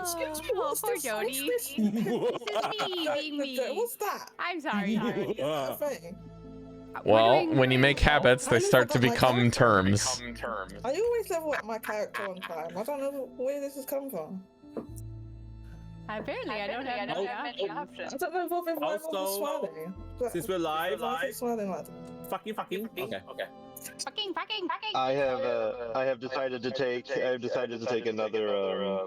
Excuse me, what's poor this? Jodie. What's this? This is me being me. What's that? I'm sorry. That thing? Well, when you make habits, they start to become terms. I always level up my character on time. I don't know where this has come from. Apparently, I don't have many options. I don't know if I've ever swallowing. Since we're live, Swallowing like fucking. Okay. Fucking. I have decided to take another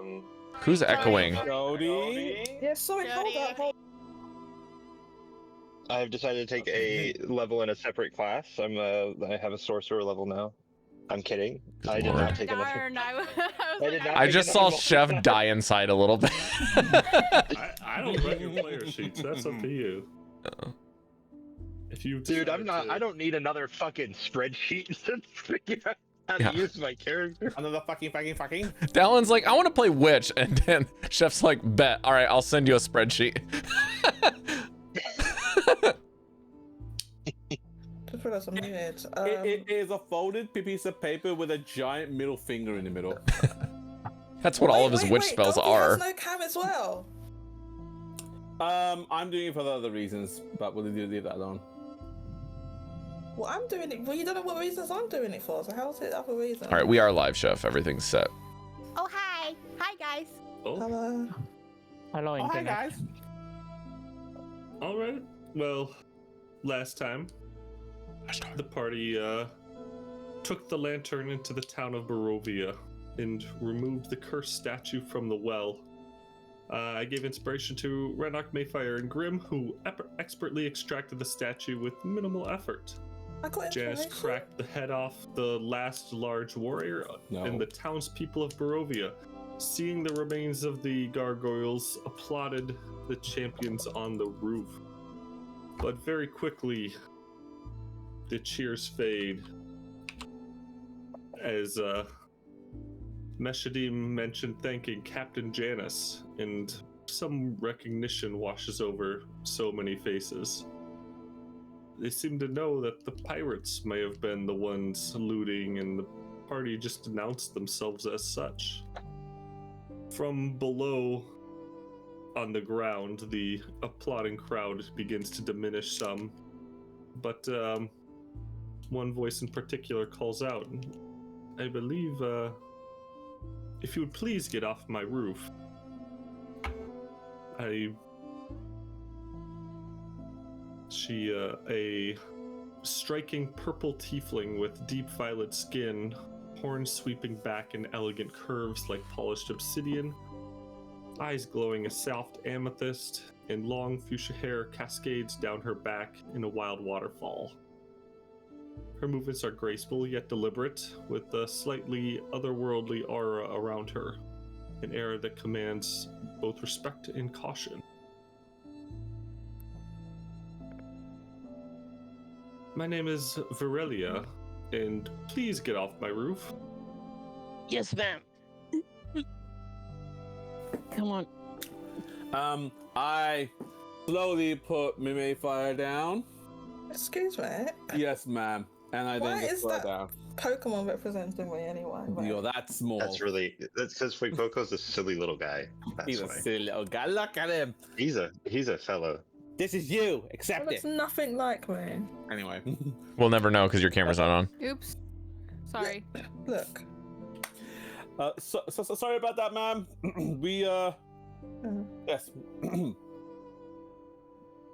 Who's echoing? Jodie. yeah, sorry, hold up. I have decided to take a level in a separate class. I have a sorcerer level now. I'm kidding. I did not take another. Darn, I just saw Chef die inside a little bit. I don't read your player sheets. That's up to you. If you Dude, I don't need another fucking spreadsheet to figure out how to use my character. Another fucking. Dallan's like, I want to play Witch, and then Chef's like, bet. All right, I'll send you a spreadsheet. Just realized I'm muted. It is a folded piece of paper with a giant middle finger in the middle. That's what all of his witch spells Goldy are. has no cam as well. I'm doing it for the other reasons, but we'll leave that alone. Well, I'm doing it. Well, you don't know what reasons I'm doing it for. So how's it other reason? All right, we are live, Chef. Everything's set. Oh, hi. Hi, guys. Oh, Hello. Hello, Oh, hi Internet. guys. all right. Well, last time the party took the lantern into the town of Barovia and removed the cursed statue from the well. I gave inspiration to Renok, Maefyre, and Grim, who expertly extracted the statue with minimal effort. I got Janus information. cracked the head off the last large warrior, and the townspeople of Barovia, seeing the remains of the gargoyles, applauded the champions on the roof. But very quickly, the cheers fade as Meshadieme mentioned thanking Captain Janus, and some recognition washes over so many faces. They seem to know that the pirates may have been the ones looting, and the party just announced themselves as such. From below, on the ground, the applauding crowd begins to diminish some, but one voice in particular calls out, I believe, if you would please get off my roof. A striking purple tiefling with deep violet skin, horns sweeping back in elegant curves like polished obsidian, eyes glowing a soft amethyst, and long fuchsia hair cascades down her back in a wild waterfall. Her movements are graceful yet deliberate, with a slightly otherworldly aura around her, an aura that commands both respect and caution. My name is Virelia, and please get off my roof. Yes, ma'am. Come on. I slowly put my Maefyre down. Excuse me. Yes, ma'am. And I then Why just is throw that it down. Pokemon representing me anyway? You're that small. That's because Fuecoco's a silly little guy. That's He's a why. silly little guy. Look at him. He's a fellow. This is you. That Accept looks it. nothing like me. Anyway. We'll never know because your camera's not on. Oops. Sorry. Look. So sorry about that, ma'am. We yes.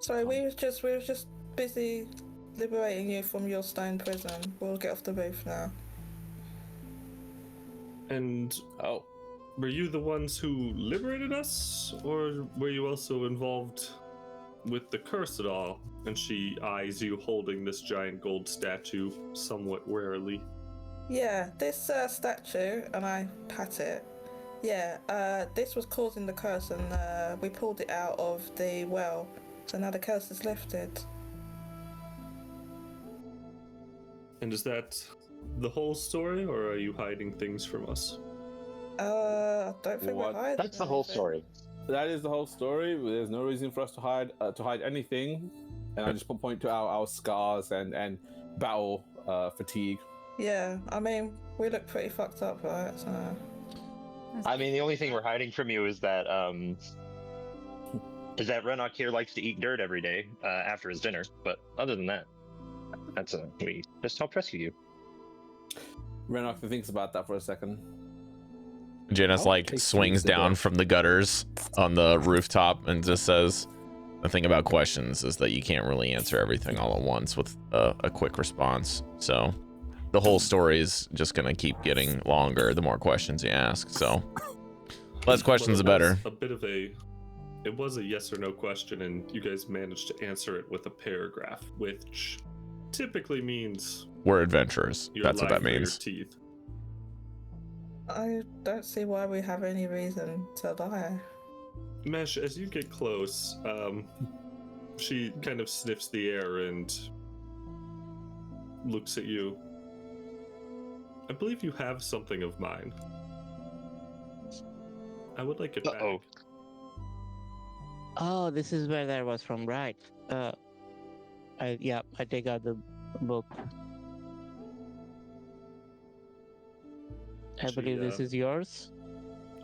Sorry, we was just busy liberating you from your stone prison. We'll get off the roof now. And were you the ones who liberated us, or were you also involved with the curse at all? And she eyes you holding this giant gold statue somewhat warily. Yeah, this statue, and I pat it. Yeah, this was causing the curse, and we pulled it out of the well, so now the curse is lifted. And is that the whole story, or are you hiding things from us? I don't think we're hiding. That's the whole anything. story. That is the whole story. There's no reason for us to hide anything. And I just point to our scars and battle fatigue. Yeah, I mean, we look pretty fucked up, right? So... I mean, the only thing we're hiding from you is that Renok here likes to eat dirt every day after his dinner. But other than that, we just helped rescue you. Renok thinks about that for a second. Janus like swings down from the gutters on the rooftop and just says, the thing about questions is that you can't really answer everything all at once with a quick response. So the whole story is just gonna keep getting longer the more questions you ask. So less questions, the better. It was a yes or no question, and you guys managed to answer it with a paragraph, which typically means we're adventurers. That's what that means. Teeth. I don't see why we have any reason to lie. Mesh, as you get close, she kind of sniffs the air and looks at you. I believe you have something of mine. I would like it back. Oh, this is where that was from, right? I take out the book. I believe this is yours.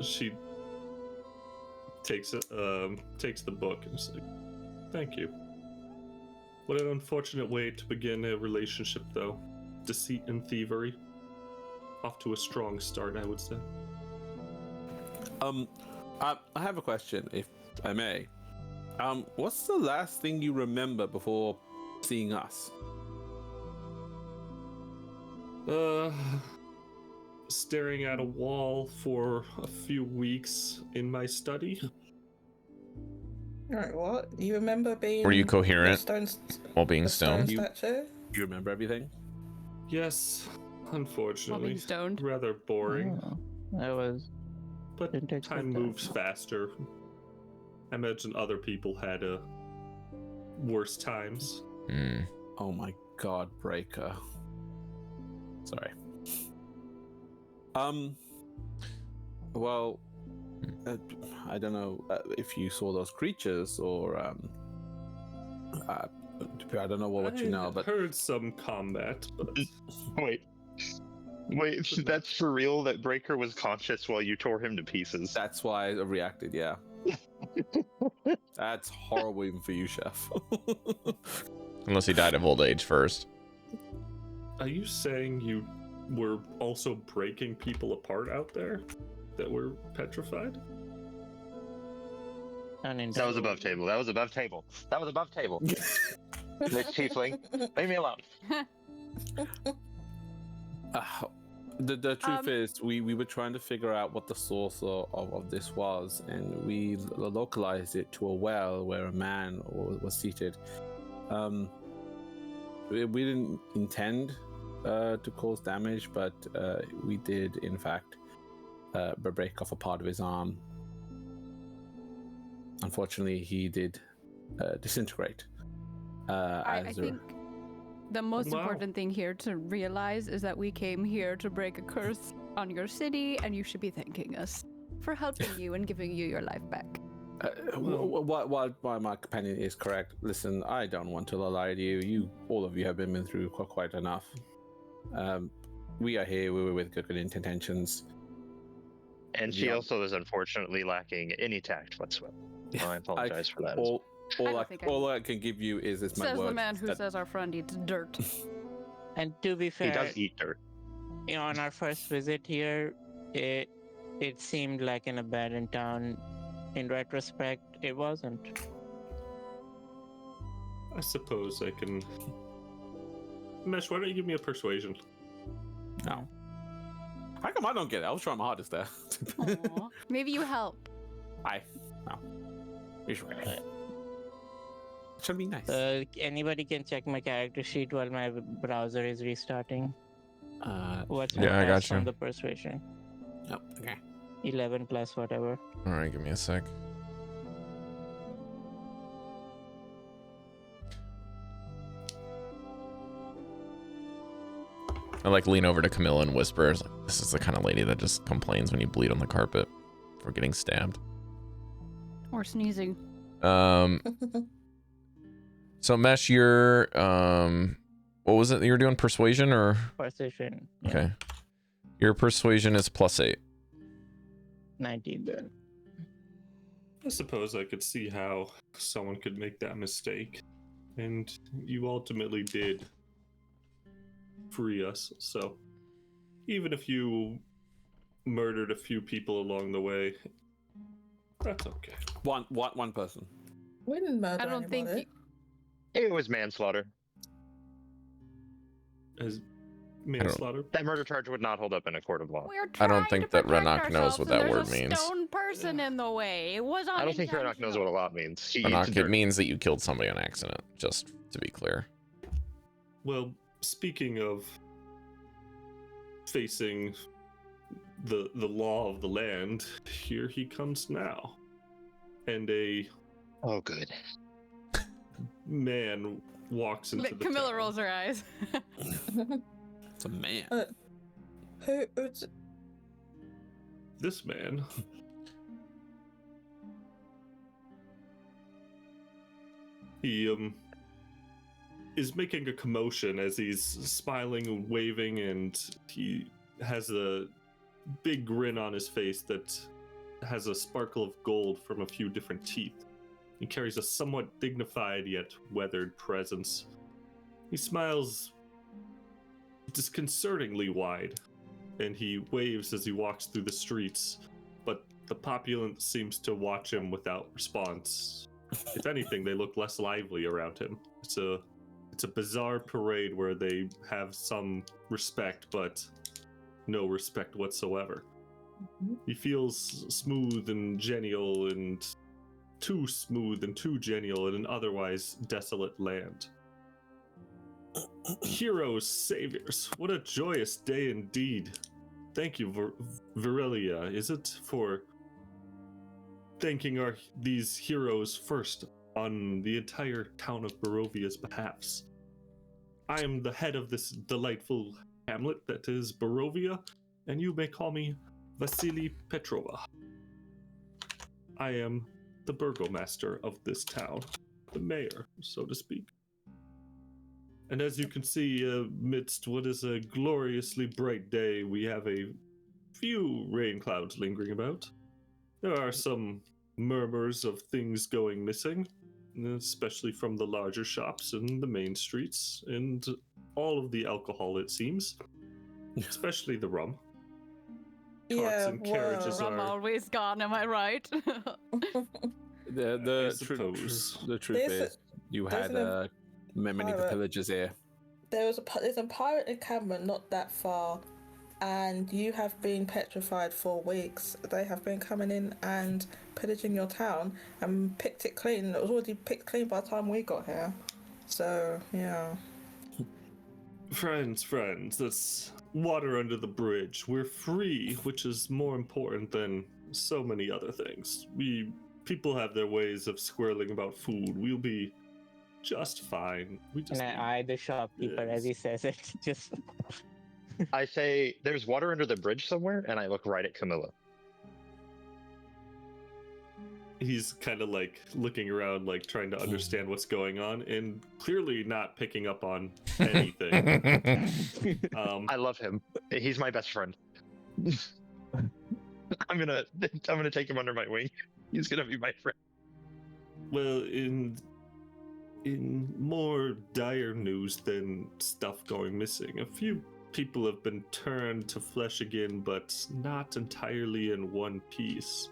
She takes the book and is like, "Thank you." What an unfortunate way to begin a relationship, though. Deceit and thievery. Off to a strong start, I would say. I have a question, if I may. What's the last thing you remember before seeing us? Staring at a wall for a few weeks in my study. Alright, what? You remember being... Were you coherent while being stoned? Statue? You remember everything? Yes, unfortunately. While being stoned. Rather boring. I was... But time moves faster. I imagine other people had worse times. Oh my god, Breaker. Sorry. Well, I don't know if you saw those creatures or I don't know what you know, but heard some combat. But Wait, that's for real? That Breaker was conscious while you tore him to pieces? that's why I reacted. Yeah, that's horrible even for you, Chef. Unless he died of old age first. Are you saying you were also breaking people apart out there that were petrified? That was above table. That was above table. This tiefling, leave me alone. The truth is, we were trying to figure out what the source of this was, and we localized it to a well where a man was seated. We didn't intend to cause damage, but we did, in fact, break off a part of his arm. Unfortunately, he did disintegrate. I think the most important thing here to realize is that we came here to break a curse on your city, and you should be thanking us for helping you and giving you your life back. While my companion is correct, listen, I don't want to lie to you. All of you have been through quite enough. We are here. We were with good intentions. And she also is unfortunately lacking any tact whatsoever. I apologize for that. All I can give you is my word. Says the man who says our friend eats dirt. And to be fair, he does eat dirt. On our first visit here, it seemed like an abandoned town. In retrospect, it wasn't. I suppose I can... Mesh, why don't you give me a persuasion? No. How come I don't get it? I was trying my hardest there. Maybe you help. No. You should really. Should be nice. Anybody can check my character sheet while my browser is restarting. What's Yeah, I got you. on the persuasion? Oh, okay. 11 plus whatever. All right, give me a sec. I like lean over to Chamilla and whisper, like, this is the kind of lady that just complains when you bleed on the carpet for getting stabbed. Or sneezing. So Mesh, you're what was it that you were doing? Persuasion or Persuasion. okay. Your persuasion is +8. 19 then. I suppose I could see how someone could make that mistake. And you ultimately did free us, so even if you murdered a few people along the way, that's okay. One person. We didn't murder I don't think anybody. It was manslaughter. As manslaughter? That murder charge would not hold up in a court of law. I don't think that Renok knows what that word means. Stone person in the way. It was I don't think Renok knows what a lot means. Renok, it means that you killed somebody on accident, just to be clear. Well, speaking of facing the law of the land, here he comes now. And a good man walks into the Camilla town. rolls her eyes. It's a man. Who's This man. He is making a commotion as he's smiling and waving, and he has a big grin on his face that has a sparkle of gold from a few different teeth. He carries a somewhat dignified yet weathered presence. He smiles disconcertingly wide, and he waves as he walks through the streets, but the populace seems to watch him without response. If anything, they look less lively around him. It's a bizarre parade where they have some respect, but no respect whatsoever. He feels smooth and genial, and too smooth and too genial in an otherwise desolate land. Heroes, saviors, what a joyous day indeed. Thank you, Virelia, is it, for thanking these heroes first on the entire town of Barovia's behalfs. I am the head of this delightful hamlet that is Barovia, and you may call me Vasily Petrova. I am the burgomaster of this town, the mayor, so to speak. And as you can see, amidst what is a gloriously bright day, we have a few rain clouds lingering about. There are some murmurs of things going missing, especially from the larger shops and the main streets, and all of the alcohol, it seems, especially the rum. Carts and carriages rum are always gone, am I right? The truth is, you had many pillagers here. There's a pirate encampment not that far, and you have been petrified for weeks. They have been coming in and pillaging your town and picked it clean. It was already picked clean by the time we got here. So, yeah. Friends, that's water under the bridge. We're free, which is more important than so many other things. People have their ways of squirreling about food. We'll be just fine. And I eye the shopkeeper as he says it. Just I say, there's water under the bridge somewhere, and I look right at Camilla. He's kind of like looking around, like trying to understand what's going on, and clearly not picking up on anything. I love him. He's my best friend. I'm gonna take him under my wing. He's gonna be my friend. Well, in more dire news than stuff going missing, a few people have been turned to flesh again, but not entirely in one piece.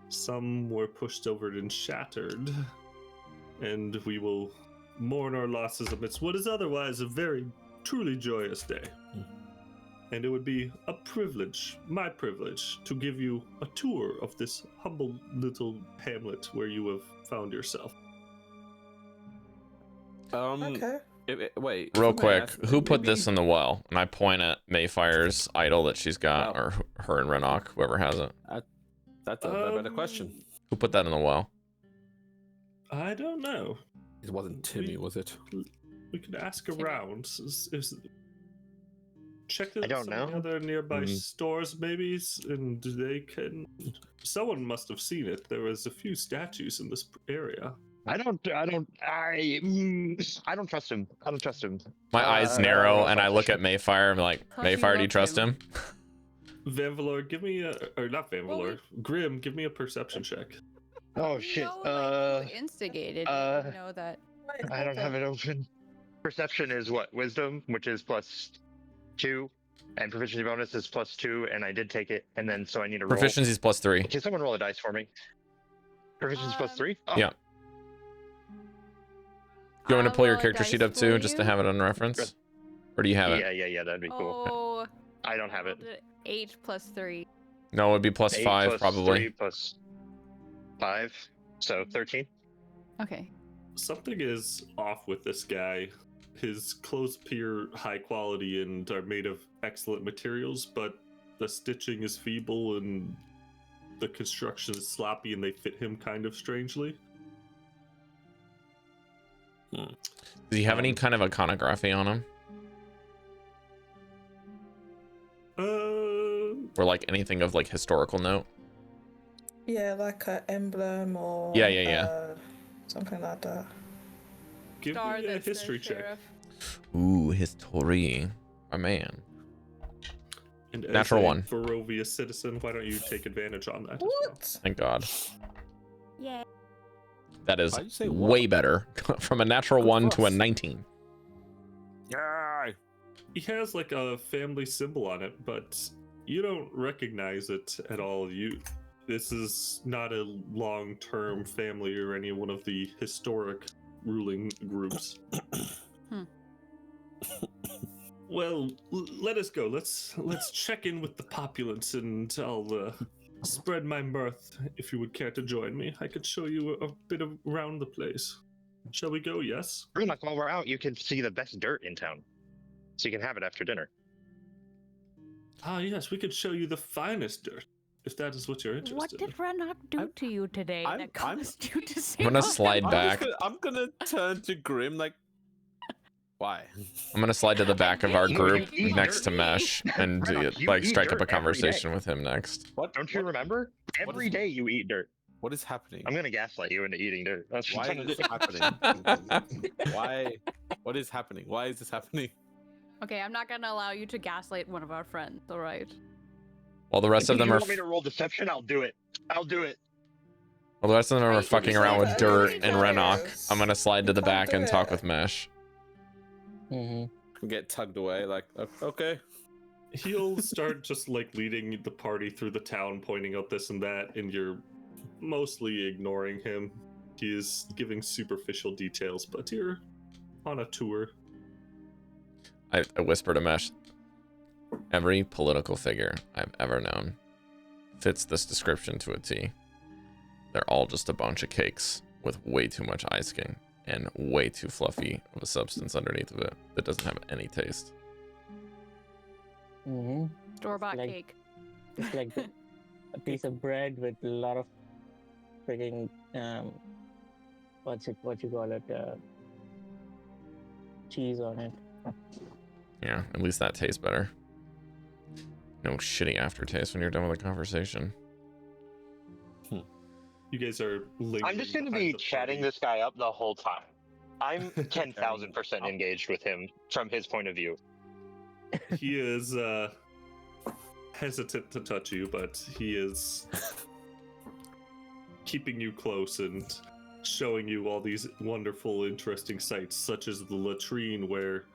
Some were pushed over and shattered, and we will mourn our losses amidst what is otherwise a very truly joyous day. And it would be a privilege, my privilege, to give you a tour of this humble little hamlet where you have found yourself. Okay. Wait. Real quick, who put this in the well? And I point at Maefyre's idol that she's got, or her and Renok, whoever has it. That's a better question. Who put that in the well? I don't know. It wasn't Timmy, was it? We could ask around. Check I don't some of the know. other nearby stores, maybe, and they can. Someone must have seen it. There was a few statues in this area. I don't trust him. I don't trust him. My eyes narrow, and I look at Maefyre. I'm like, Thought you Maefyre, do you loved trust him. him? Vanvalor, give me a, or not Vanvalor, Well, Grim, give me a perception check. Oh We shit. know, like, who instigated it. We know that. Wait, I hold don't have on. it open. Perception is what? Wisdom, which is +2, and proficiency bonus is +2, and I did take it, and then so I need to roll. Proficiency's +3. Can someone roll a dice for me? Proficiency +3? Oh. Yeah. Do you want me to pull your I'll character dice sheet up for too, just to you. have it on reference? Or do you have it? Yeah, that'd be cool. Oh, I don't have it. 8 + 3. No, it'd be +5 8 + probably. 3 + 5, so 13. Okay. Something is off with this guy. His clothes appear high quality and are made of excellent materials, but the stitching is feeble and the construction is sloppy and they fit him kind of strangely. Do you have any kind of iconography on him? Or like anything of like historical note? Yeah, like an emblem or Yeah. something like that. Give Star me a that says history check. sheriff. Ooh, history. My man. And as Natural a 1. Barovia citizen, why don't you take advantage on that? as well? What? Thank God. Yeah. That is Why'd you say what? way better. From a natural Good 1 for to a us. 19. Yeah. He has like a family symbol on it, but you don't recognize it at all. This is not a long-term family or any one of the historic ruling groups. Well, let us go. Let's check in with the populace, and I'll spread my mirth. If you would care to join me, I could show you a bit around the place. Shall we go? Yes. Renok, while we're out, you can see the best dirt in town, so you can have it after dinner. Ah, yes. We could show you the finest dirt, if that is what you're interested What did in. Renok do to you today I'm- that caused you to say? I'm gonna slide back. I'm gonna turn to Grim like, why? I'm gonna slide to the back of our You group eat next to dirt. Mesh and Renok, you like eat strike up dirt a every day. conversation with him next. What? Don't you remember? what Every is- day you eat dirt. What is happening? I'm gonna gaslight you into eating dirt. That's Why is this happening? Why? What is happening? Why is this happening? Okay, I'm not gonna allow you to gaslight one of our friends. All right. While the rest of If them you are want me to roll deception, I'll do it. I'll do it. while the rest of them are Right, fucking you around said with that. dirt Everybody and Renok, knows. I'm gonna slide to You the can't back do and talk it. with Mesh. We get tugged away like, okay. He'll start just like leading the party through the town, pointing out this and that, and you're mostly ignoring him. He is giving superficial details, but you're on a tour. I whisper to Mesh. Every political figure I've ever known fits this description to a T. They're all just a bunch of cakes with way too much icing and way too fluffy of a substance underneath of it that doesn't have any taste. Store-bought Like- cake. It's like a piece of bread with a lot of freaking what you call it, cheese on it. Yeah, at least that tastes better. No shitty aftertaste when you're done with the conversation. You guys are lingering. I'm just gonna behind be the chatting party. this guy up the whole time. I'm 10,000% engaged with him from his point of view. He is hesitant to touch you, but he is keeping you close and showing you all these wonderful, interesting sights, such as the latrine where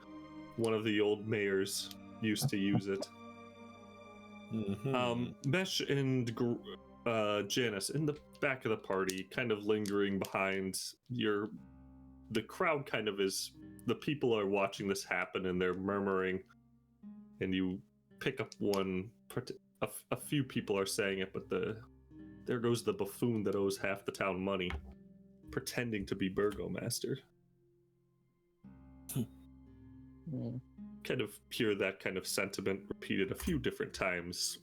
one of the old mayors used to use it. Mesh and Janus in the back of the party, kind of lingering behind. The crowd kind of is. The people are watching this happen and they're murmuring, and you pick up one. A few people are saying it, but there goes the buffoon that owes half the town money, pretending to be burgomaster. Kind of hear that kind of sentiment repeated a few different times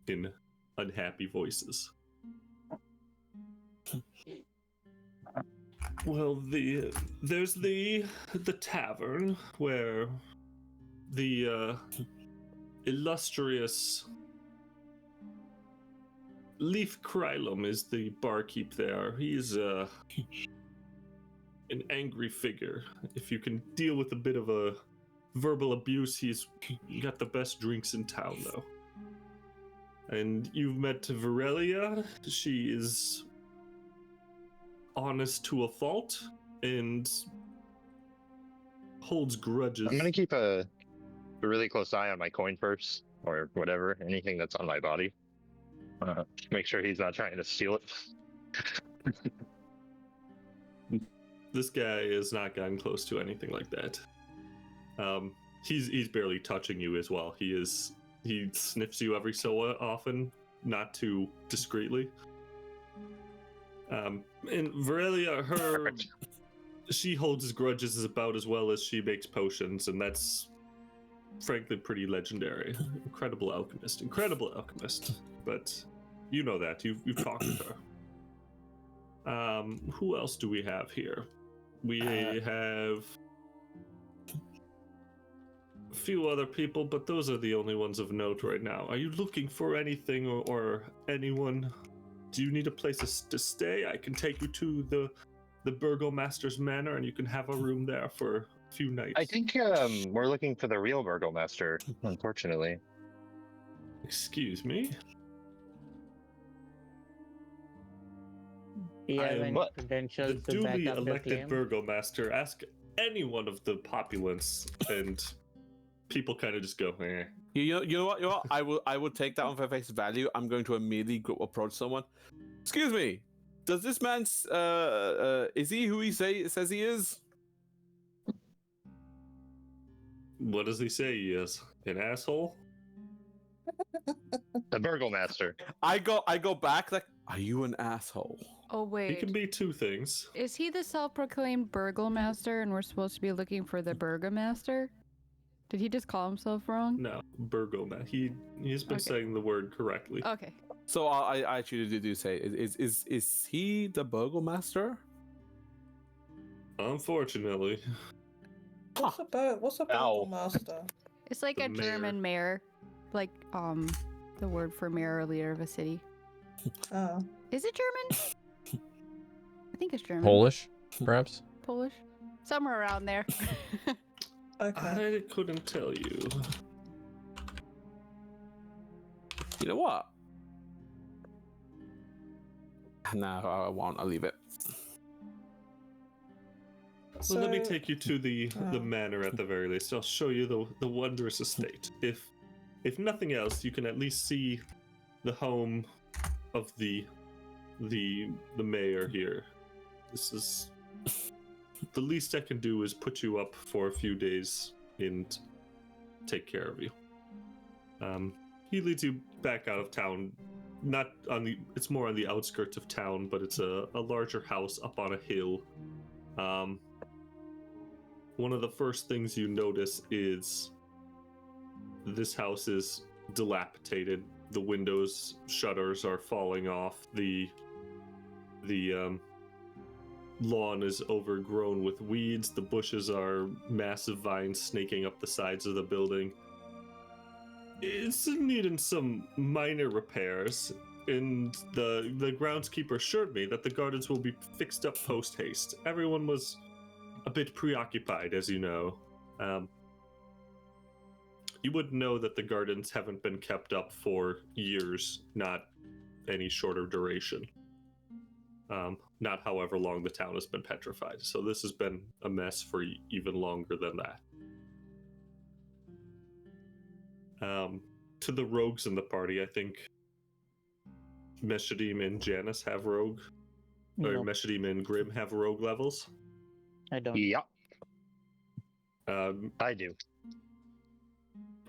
in unhappy voices. Well, there's the tavern where the illustrious Leaf Krylum is the barkeep there. He's an angry figure. If you can deal with a bit of a verbal abuse, he's got the best drinks in town, though. And you've met Varelia. She is honest to a fault and holds grudges. I'm gonna keep a really close eye on my coin purse or whatever, anything that's on my body. Make sure he's not trying to steal it. This guy has not gotten close to anything like that. He's barely touching you as well. He sniffs you every so often, not too discreetly. And Varelia, she holds grudges about as well as she makes potions, and that's frankly pretty legendary. Incredible alchemist. But you know that. You've talked with her. Who else do we have here? We have a few other people, but those are the only ones of note right now. Are you looking for anything or anyone? Do you need a place to stay? I can take you to the Burgomaster's Manor, and you can have a room there for a few nights. I think we're looking for the real Burgomaster, unfortunately. Excuse me? Do you have I am any credentials the to back duly up your elected claim? Burgomaster. Ask any one of the populace, and people kind of just go, eh. You know what? I will take that on for face value. I'm going to immediately go approach someone. Excuse me. Does this man is he who he says he is? What does he say he is? An asshole? The Burgomaster. I go back like, are you an asshole? Oh He wait, can be two things. is he the self-proclaimed Burgomaster, and we're supposed to be looking for the Burgomaster? Did he just call himself wrong? No, Burgomaster. He's been Okay. saying the word correctly. Okay. So I actually do say, is he the Burgomaster? Unfortunately. What's a Ow. Burgomaster? It's like The a German mayor, like the word for mayor or leader of a city. Oh. Is it German? I think it's German. Polish, perhaps. Polish? Somewhere around there. Okay. I couldn't tell you. You know what? No, I won't. I'll leave it. Well, let me So- take you to the Oh. manor at the very least. I'll show you the wondrous estate. If nothing else, you can at least see the home of the mayor here. This is the least I can do is put you up for a few days and take care of you. He leads you back out of town. Not on the. It's more on the outskirts of town, but it's a larger house up on a hill. One of the first things you notice is this house is dilapidated. The windows shutters are falling off. The lawn is overgrown with weeds. The bushes are massive vines snaking up the sides of the building. It's needing some minor repairs, and the groundskeeper assured me that the gardens will be fixed up post haste. Everyone was a bit preoccupied, as you know. You would know that the gardens haven't been kept up for years, not any shorter duration. Not however long the town has been petrified. So this has been a mess for even longer than that. To the rogues in the party, I think Meshadieme and Janus have rogue, or No, Meshadieme and Grim have rogue levels. I don't. Yeah, Um, I do.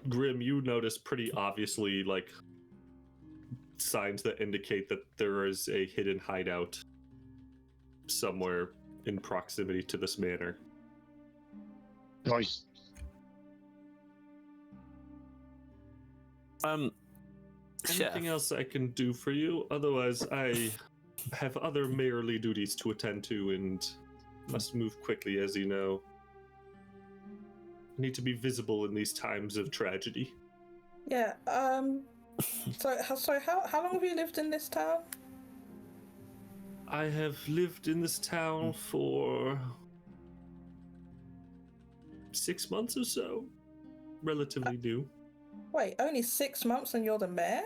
Grim, you notice pretty obviously like signs that indicate that there is a hidden hideout somewhere in proximity to this manor. Nice. Chef. Anything else I can do for you? Otherwise, I have other mayorly duties to attend to and must move quickly, as you know. I need to be visible in these times of tragedy. Yeah. So how long have you lived in this town? I have lived in this town for 6 months or so. Relatively new. Wait, only 6 months and you're the mayor?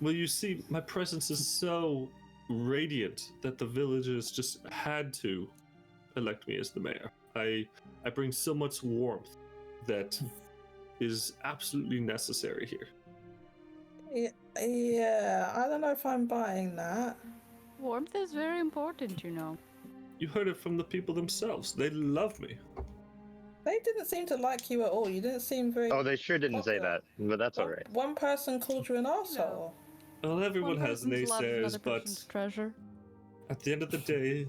Well, you see, my presence is so radiant that the villagers just had to elect me as the mayor. I bring so much warmth that is absolutely necessary here. Yeah, I don't know if I'm buying that. Warmth is very important, you know. You heard it from the people themselves. They love me. They didn't seem to like you at all. You didn't seem very. Oh, they sure didn't say popular. that, but that's alright. One person called you an arsehole. Well, everyone One has person's love is naysayers, another but person's treasure. at the end of the day,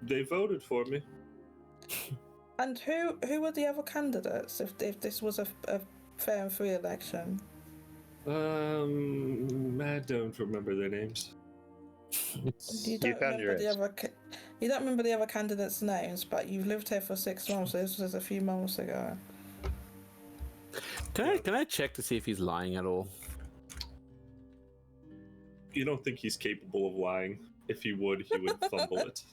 they voted for me. And who were the other candidates if this was a fair and free election? I don't remember their names. You don't remember the other. You don't remember the other candidates' names, but you've lived here for 6 months. So this was a few months ago. Can I check to see if he's lying at all? You don't think he's capable of lying? If he would fumble it.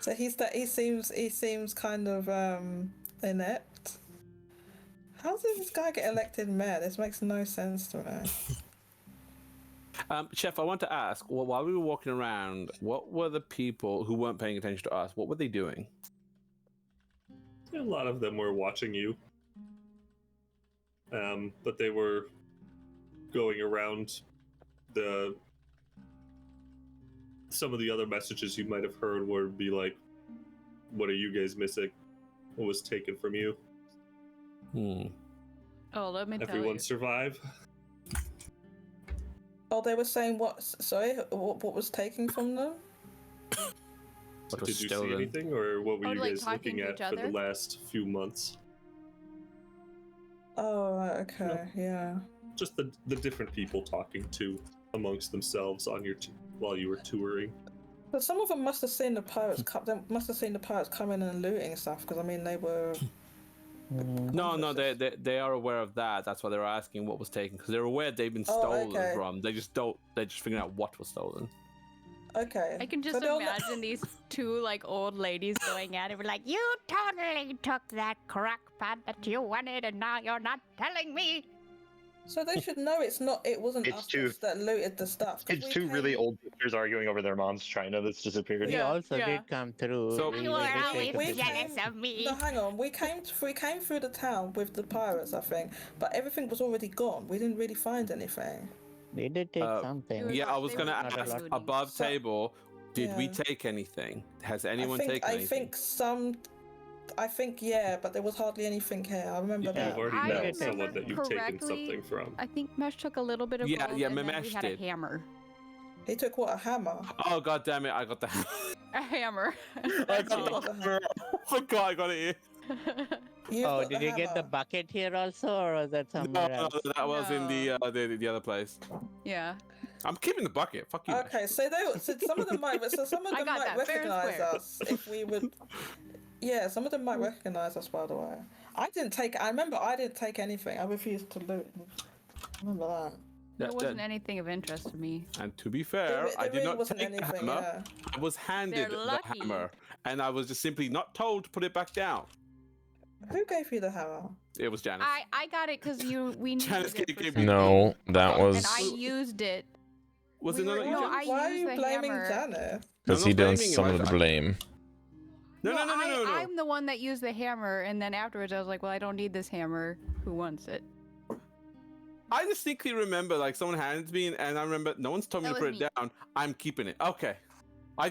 So he seems kind of inept. How does this guy get elected mayor? This makes no sense to me. Chef, I want to ask, while we were walking around, what were the people who weren't paying attention to us? What were they doing? A lot of them were watching you. But they were going around some of the other messages you might have heard would be like, what are you guys missing? What was taken from you? Oh, let me tell you. Everyone survive? Oh, they were saying what? Sorry, what was taken from them? Did you see anything, or what were you like guys looking at for the last few months? Oh, right, okay, yeah. Just the different people talking to amongst themselves on while you were touring. But some of them must have seen the pirates come in and looting stuff, because I mean they were. No, they are aware of that. That's why they were asking what was taken, because they're aware they've been stolen from. They're just figuring out what was stolen. Okay. I can just imagine these two like old ladies going at it. We're like, you totally took that crack pad that you wanted, and now you're not telling me. So they should know it wasn't us that looted the stuff. It's two really old pictures arguing over their mom's china that's disappeared. We also did come through. So you were always jealous of me. No, hang on. We came through the town with the pirates, I think, but everything was already gone. We didn't really find anything. We did take something. Yeah, I was gonna ask above table. Did we take anything? Has anyone taken anything? I think yeah, but there was hardly anything here. I remember that. You've already met someone that you've taken something from. I think Mesh took a little bit of gold, and then we had a hammer. He took what? A hammer? Oh god damn it! I got the hammer. A hammer. I got the hammer. Oh god, I got it here. Did you get the bucket here also, or was that somewhere else? No, that was in the other place. Yeah. I'm keeping the bucket. Fuck you. Okay, so some of them might recognize us if we would. Yeah, some of them might recognize us, by the way. I remember I didn't take anything. I refused to loot. I remember that. There wasn't anything of interest to me. And to be fair, I did not take the hammer. Yeah. I was handed the hammer, and I was just simply not told to put it back down. Who gave you the hammer? It was Janus. I got it because we needed Janus it. No, that was. And I used it. Was it not? Why are you blaming Janus? Because he does some of the blame. No. I'm the one that used the hammer, and then afterwards I was like, well, I don't need this hammer. Who wants it? I distinctly remember, like, someone handed it to me, and I remember no one's told me to put it down. I'm keeping it. Okay. I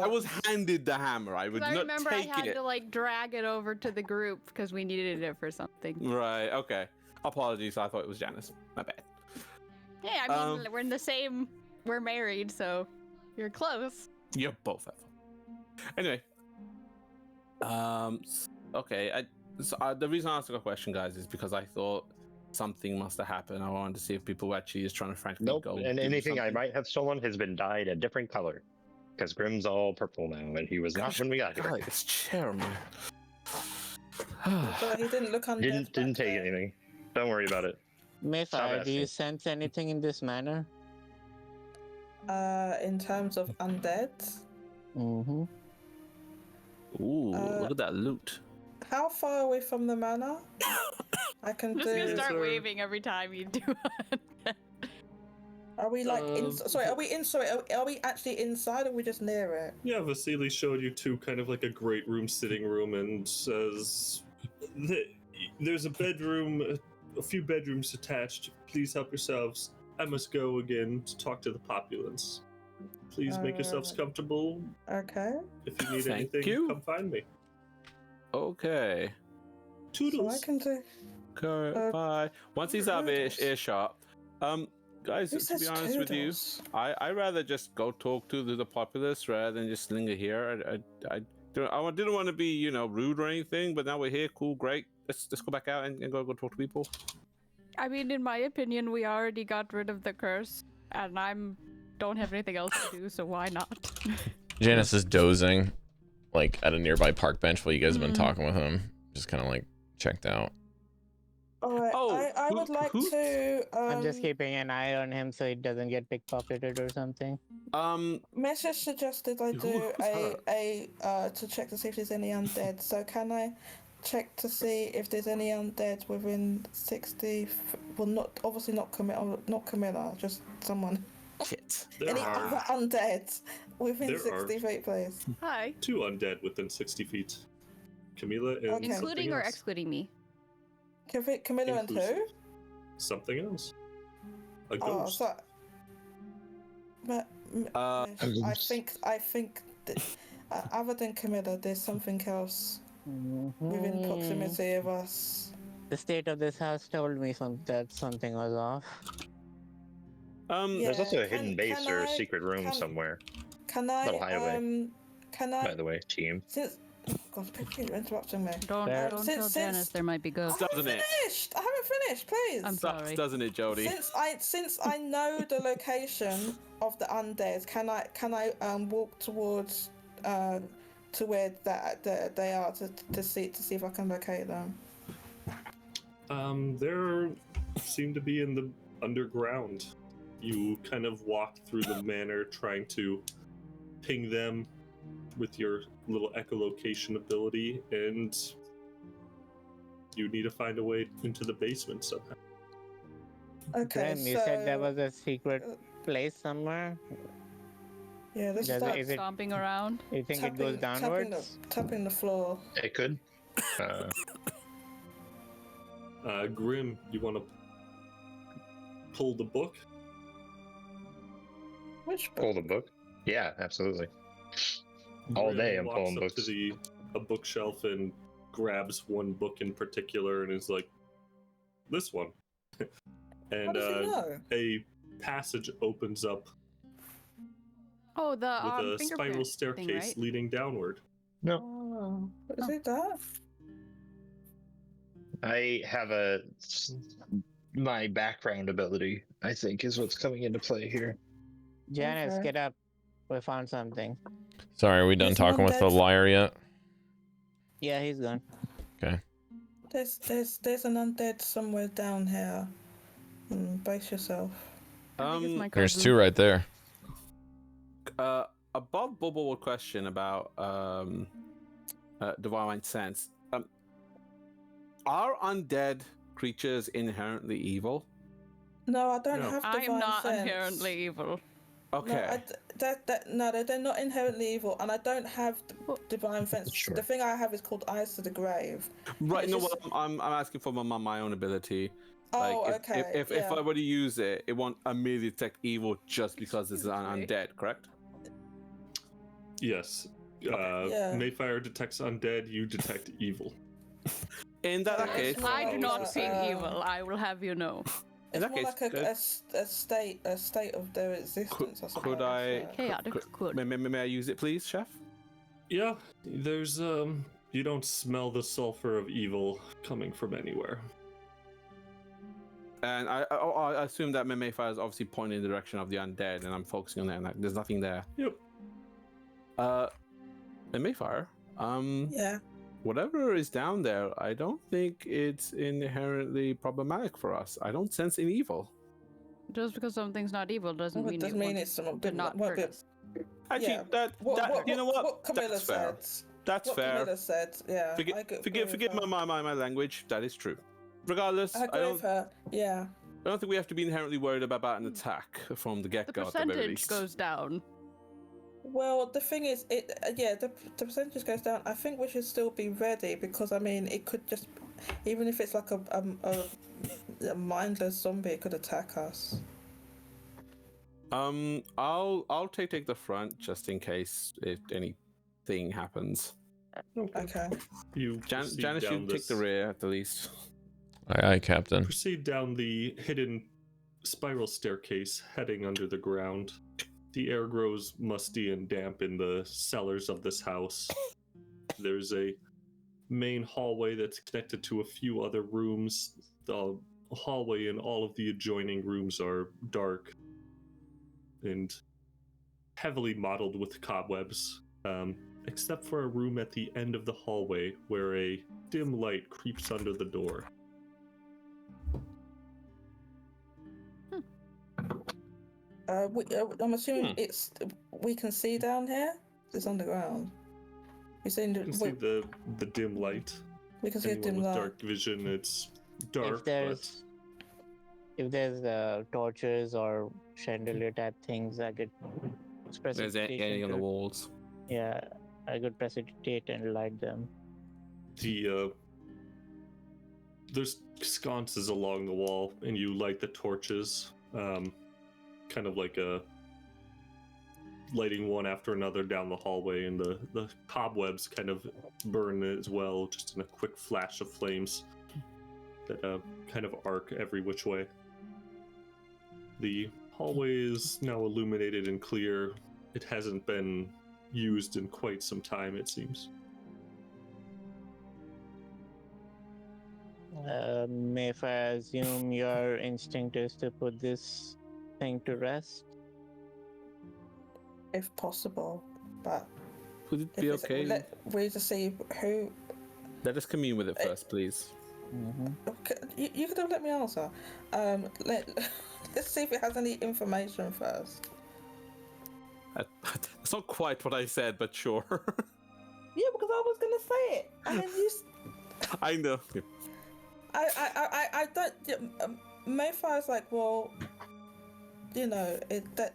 was handed the hammer. I would not take it. I remember I had to, like, drag it over to the group because we needed it for something. Right, okay. Apologies, I thought it was Janus. My bad. Yeah, I mean, we're in the same... We're married, so you're close. You're both at Anyway. Okay. The reason I asked the question, guys, is because I thought something must have happened. I wanted to see if people were actually just trying to frankly go. And anything I might have stolen has been dyed a different color. Because Grim's all purple now, and he was not when we got here. This chair, man. So he didn't look undead. Didn't take anything. Don't worry about it. Maefyre, do you sense anything in this manner? In terms of undead? Mm-hmm. Ooh, look at that loot. How far away from the manor? I can I'm just gonna do. start waving every time you do it. Are we like sorry? Are we in? Sorry, are we actually inside, or are we just near it? Yeah, Vasily showed you to kind of like a great room, sitting room, and says, "There's a bedroom, a few bedrooms attached. Please help yourselves. I must go again to talk to the populace. Please make yourselves comfortable. Okay. If you need Thank anything, you. come find me." Okay. Toodles. So I can do. Bye. Once he's out of earshot, guys, Who to says be honest with you, toodles? I rather just go talk to the populace rather than just linger here. I didn't want to be, you know, rude or anything, but now we're here. Cool, great. Let's go back out and go talk to people. I mean, in my opinion, we already got rid of the curse, and don't have anything else to do, so why not? Janus is dozing, like at a nearby park bench while you guys have been talking with him. Just kind of like checked out. Alright, I would like to. I'm just keeping an eye on him so he doesn't get pickpocketed or something. Message suggested I do to check to see if there's any undead. So can I check to see if there's any undead within 60? Well, not Camilla, just someone. Shit. Any other undead within 60 feet, please? Hi. 2 undead within 60 feet. Camilla and Okay. Including or else. excluding me? Camilla and who? Something else. A Oh, ghost. so. But I think that, other than Camilla, there's something else within proximity of us. The state of this house told me that something was off. There's also a hidden base can or a I- secret room can- somewhere. Can I? Little hideaway. Can I? By the way, team. Since God, you're interrupting me. Don't tell Since- Janus there might be ghosts. I haven't finished. I haven't finised. Please. I'm Sucks, sorry. doesn't it, Jodie? Since I know the location of the undead, can I walk towards to where they are to see if I can locate them? There seem to be in the underground. You kind of walk through the manor trying to ping them with your little echolocation ability, and you need to find a way into the basement somehow. Okay, Grim, you said there was a secret place somewhere. Yeah, let's Does start is it? Stomping around. You think it goes downwards? tapping the floor. It could. Grim, you want to pull the book? Which Pull the book? Yeah, absolutely. All Grim day I'm walks pulling up books. to a bookshelf and grabs one book in particular and is like, "This one." How And does he know? a passage opens up Oh, the with a fingerprint spiral staircase thing, right? leading downward. Oh, is it that? I have my background ability, I think, is what's coming into play here. Janus, Okay. get up. We found something. Sorry, are we done There's talking with the undead. liar yet? Yeah, he's gone. Okay. There's an undead somewhere down here. Brace yourself. I think it's my There's cousin. 2 right there. Above Bubble would question about divine sense. Are undead creatures inherently evil? No, I don't No. have I divine am not sense. inherently evil. Okay. No, they're not inherently evil, and I don't have divine sense. Sure. The thing I have is called Eyes to the Grave. Right. It's No, just- well, I'm asking for my own ability. Oh, Like, okay. if I were to use it, it won't immediately detect evil just because it's an undead, correct? Yes. Yeah. Maefyre detects undead, you detect evil. In that Yeah, case, it's I do not Uh, ping evil. I will have you know. In It's that more case, like good. a state of their existence. I suppose. could I- Chaotic. Good. may I use it, please, Chef? Yeah, there's you don't smell the sulfur of evil coming from anywhere. And I assume that Maefyre is obviously pointing in the direction of the undead, and I'm focusing on that. And there's nothing there. Yep. Maefyre, Yeah. whatever is down there, I don't think it's inherently problematic for us. I don't sense any evil. Just because something's not evil doesn't Well, it mean doesn't mean it's did not hurt us. Actually, Yeah. you know what? What Camilla That's fair. said. That's what fair. Camilla said, yeah. Forgive my language. That is true. Regardless, I agree with her. Yeah. I don't think we have to be inherently worried about an attack from the The get-go at the very percentage least. goes down. Well, the thing is, the percentage goes down. I think we should still be ready because I mean, it could just, even if it's like a mindless zombie, it could attack us. I'll take the front just in case if anything happens. Okay. Janus, you take the rear at the least. Aye, Captain. Proceed down the hidden spiral staircase heading under the ground. The air grows musty and damp in the cellars of this house. There's a main hallway that's connected to a few other rooms. The hallway and all of the adjoining rooms are dark and heavily mottled with cobwebs, except for a room at the end of the hallway where a dim light creeps under the door. I'm assuming we can see down here. It's underground. You can see the dim light. We can see a Anyone dim with light. dark vision, it's dark. If there's torches or chandelier type things, I could There's any on the walls. Yeah, I could precipitate and light them. There's sconces along the wall, and you light the torches, kind of like lighting one after another down the hallway, and the cobwebs kind of burn as well, just in a quick flash of flames that kind of arc every which way. The hallway is now illuminated and clear. It hasn't been used in quite some time, it seems. If I assume your instinct is to put this thing to rest? If possible, but Would it be okay? We need to see who. Let us commune with it first, please. Okay, you could have let me answer. Let's see if it has any information first. That's not quite what I said, but sure. Yeah, because I was gonna say it, and then you. I know. I don't. Maefyre's like, well, you know,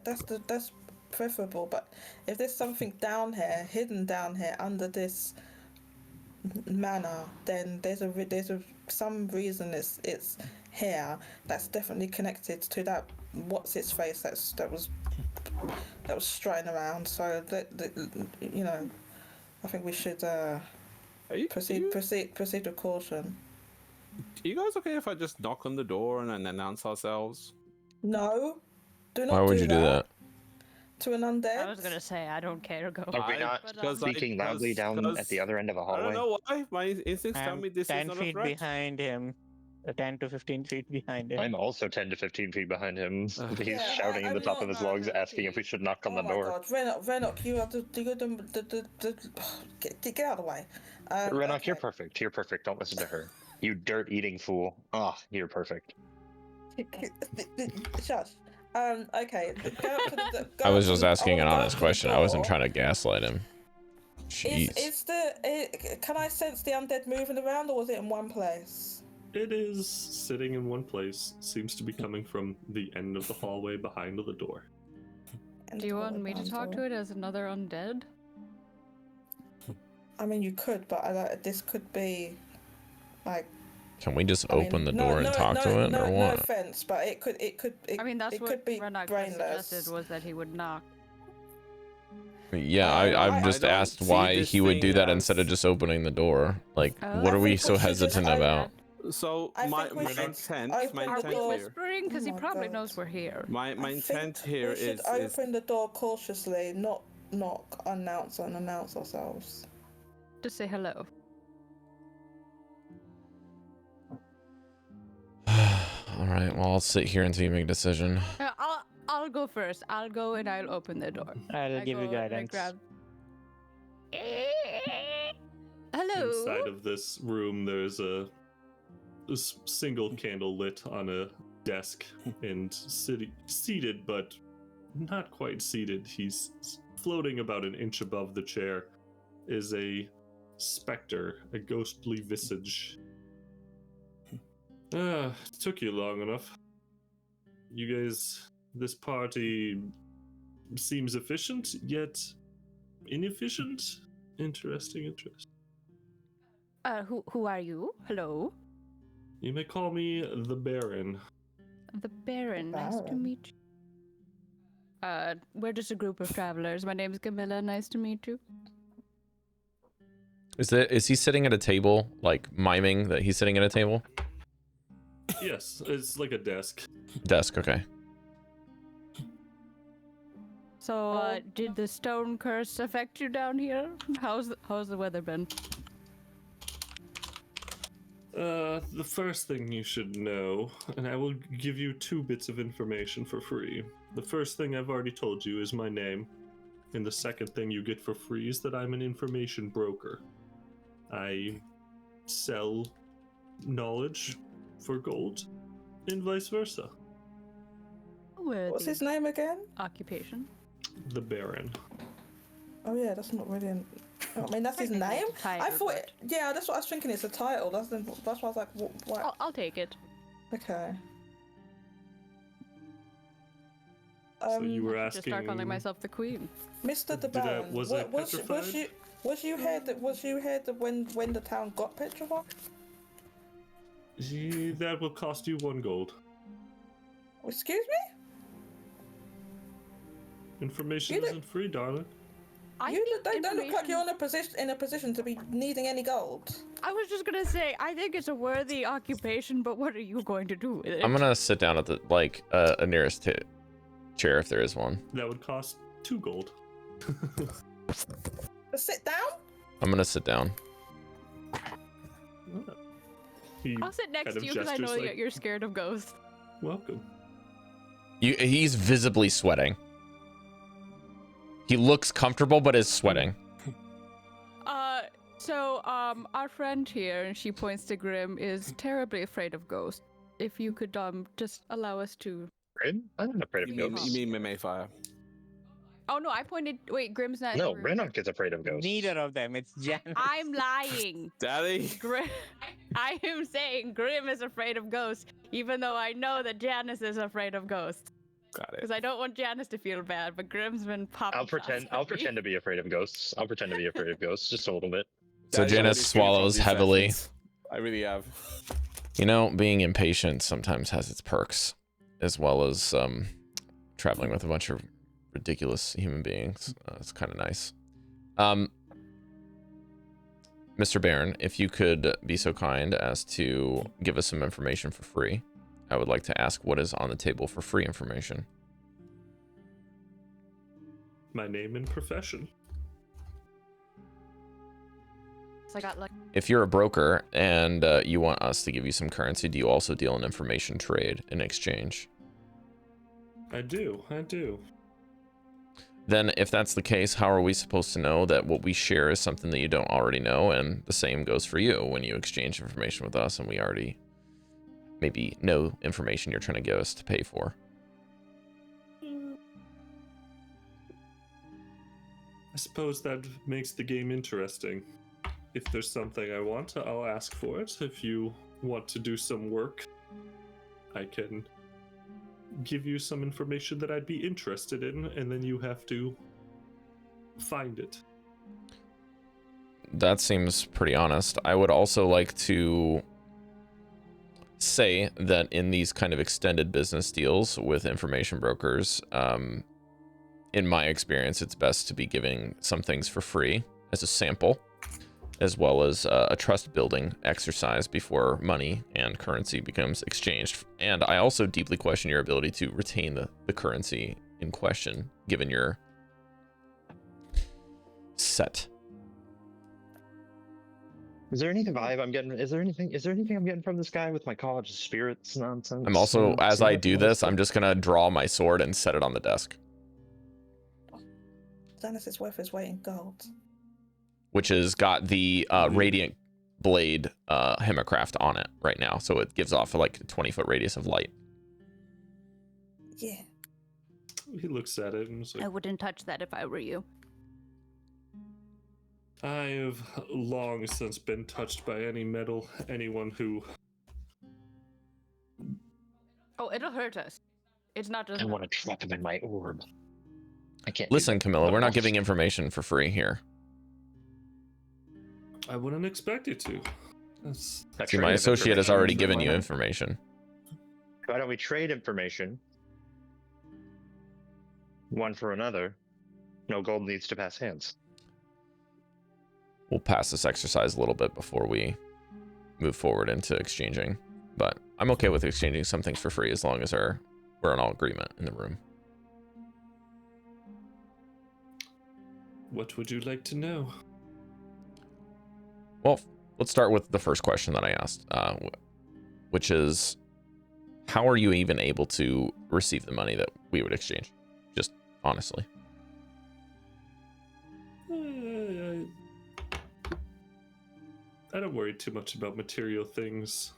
that's preferable. But if there's something down here, hidden down here under this manor, then there's some reason it's here. That's definitely connected to that. What's its face? That was strutting around. So you know, I think we should proceed with caution. Are you guys okay if I just knock on the door and then announce ourselves? No, do not. Why would you do that? To an undead? I was gonna say, I don't care. Go. Are we not speaking loudly down at the other end of a hallway? I don't know why. My instincts tell me this is not a 10 feet threat. behind him. 10 to 15 feet behind him. I'm also 10 to 15 feet behind him. He's shouting at the top of his lungs, asking if we should knock on the door. Oh my god, Renok, you have to get out of the way. Renok, okay. you're perfect. You're perfect. Don't listen to her. You dirt-eating fool. You're perfect. Shush. Okay. I was just asking an honest question. I wasn't trying to gaslight him. Jeez. Can I sense the undead moving around, or was it in one place? It is sitting in one place. Seems to be coming from the end of the hallway behind the door. Do you want me to talk to it as another undead? I mean, you could, but this could be like. Can we just open the door and talk to it, or what? No offense, but it could. I mean, that's what Renok suggested, was that he would knock. Yeah, I've just asked why he would do that instead of just opening the door. Like, what are we so hesitant about? So my intent Are we here. whispering? Because he probably knows we're here. My intent here is. We should open the door cautiously, not knock, announce ourselves. Just say hello. All right. Well, I'll sit here until you make a decision. I'll go first. I'll go and I'll open the door. I'll give you guidance. Hello. Inside of this room, there's a single candle lit on a desk, and seated, but not quite seated. He's floating about an inch above the chair. Is a specter, a ghostly visage. Took you long enough. You guys, this party seems efficient, yet inefficient. Interesting. Who are you? Hello? You may call me the Baron. The Baron. Nice to meet you. We're just a group of travelers. My name's Camilla. Nice to meet you. Is he sitting at a table, like miming that he's sitting at a table? Yes, it's like a desk. Desk, okay. So, did the stone curse affect you down here? How's the weather been? The first thing you should know, and I will give you 2 bits of information for free. The first thing I've already told you is my name, and the second thing you get for free is that I'm an information broker. I sell knowledge for gold, and vice versa. What's his name again? Occupation. The Baron. Oh yeah, that's not really. I mean, that's his name. I thought. Yeah, that's what I was thinking. It's a title. That's why I was like, what? I'll take it. Okay. So you were Just asking. start calling myself the Queen. Mr. the Baron. Was I petrified? Was you here that when the town got petrified? That will cost you 1 gold. Excuse me? Information isn't free, darling. They don't look like you're in a position to be needing any gold. I was just gonna say, I think it's a worthy occupation, but what are you going to do with it? I'm gonna sit down at the nearest chair if there is one. That would cost 2 gold. Sit down? I'm gonna sit down. I'll sit next to you because I know that you're scared of ghosts. Welcome. He's visibly sweating. He looks comfortable, but is sweating. So our friend here, and she points to Grim, is terribly afraid of ghosts. If you could, just allow us to... Grim? I'm not afraid of ghosts. You mean Maefyre? Oh no, I pointed... Wait, Grim's not... No, Renok is afraid of ghosts. Neither of them. It's Janus. I'm lying. Daddy? Grim... I am saying Grim is afraid of ghosts, even though I know that Janus is afraid of ghosts. Got it. Because I don't want Janus to feel bad, but Grim's been popping. I'll pretend to be afraid of ghosts. I'll pretend to be afraid of ghosts just a little bit. So Janus swallows heavily. I really have. You know, being impatient sometimes has its perks, as well as traveling with a bunch of ridiculous human beings. It's kind of nice. Mr. Baron, if you could be so kind as to give us some information for free, I would like to ask what is on the table for free information. My name and profession. So I got lucky. If you're a broker and you want us to give you some currency, do you also deal in information trade in exchange? I do. Then if that's the case, how are we supposed to know that what we share is something that you don't already know? And the same goes for you when you exchange information with us and we already maybe know information you're trying to get us to pay for. I suppose that makes the game interesting. If there's something I want, I'll ask for it. If you want to do some work, I can give you some information that I'd be interested in, and then you have to find it. That seems pretty honest. I would also like to say that in these kind of extended business deals with information brokers, in my experience, it's best to be giving some things for free as a sample, as well as a trust building exercise before money and currency becomes exchanged. And I also deeply question your ability to retain the currency in question, given your set. Is there any vibe I'm getting? Is there anything I'm getting from this guy with my college spirits nonsense? I'm also, as I do this, I'm just gonna draw my sword and set it on the desk. Janus is worth his weight in gold. Which has got the radiant blade hemocraft on it right now, so it gives off like a 20-foot radius of light. Yeah. He looks at it and is like, I wouldn't touch that if I were you. I have long since been touched by any metal, anyone who... Oh, it'll hurt us. It's not just... I want to trap him in my orb. I can't. Listen, Chamilla, we're not giving information for free here. I wouldn't expect you to. That's... See, my associate has already given you information. Why don't we trade information? One for another. No gold needs to pass hands. We'll pass this exercise a little bit before we move forward into exchanging. But I'm okay with exchanging some things for free as long as we're in all agreement in the room. What would you like to know? Well, let's start with the first question that I asked, which is, how are you even able to receive the money that we would exchange? Just honestly. I don't worry too much about material things.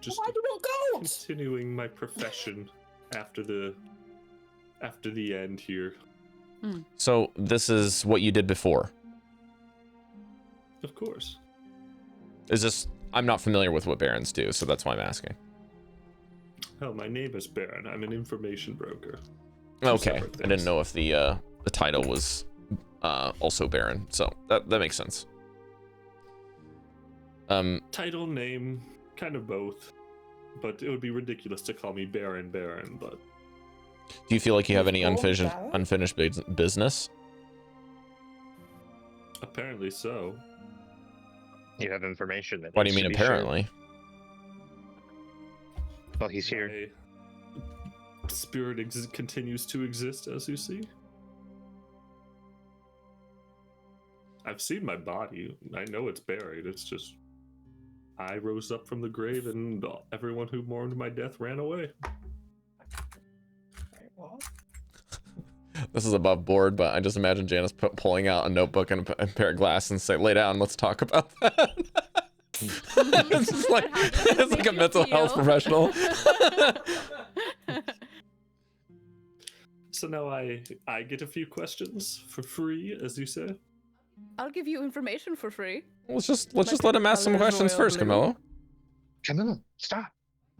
Just Why do you want gold? continuing my profession after the end here. So this is what you did before? Of course. Is this... I'm not familiar with what barons do, so that's why I'm asking. Oh, my name is Baron. I'm an information broker. Okay, I didn't know if the title was also Baron, so that makes sense. Title, name, kind of both. But it would be ridiculous to call me Baron, but... Do you feel like you have any Baron? unfinished business? Apparently so. You have information that. What do you needs mean to be shared. apparently? Well, he's here. My spirit continues to exist, as you see. I've seen my body. I know it's buried. It's just... I rose up from the grave and everyone who mourned my death ran away. What? This is above board, but I just imagine Janus pulling out a notebook and a pair of glasses and say, lay down, let's talk about that. It's just like, it's like a mental health professional. So now I get a few questions for free, as you say. I'll give you information for free. Let's just let him ask some questions first, Camilla. Camilla, stop.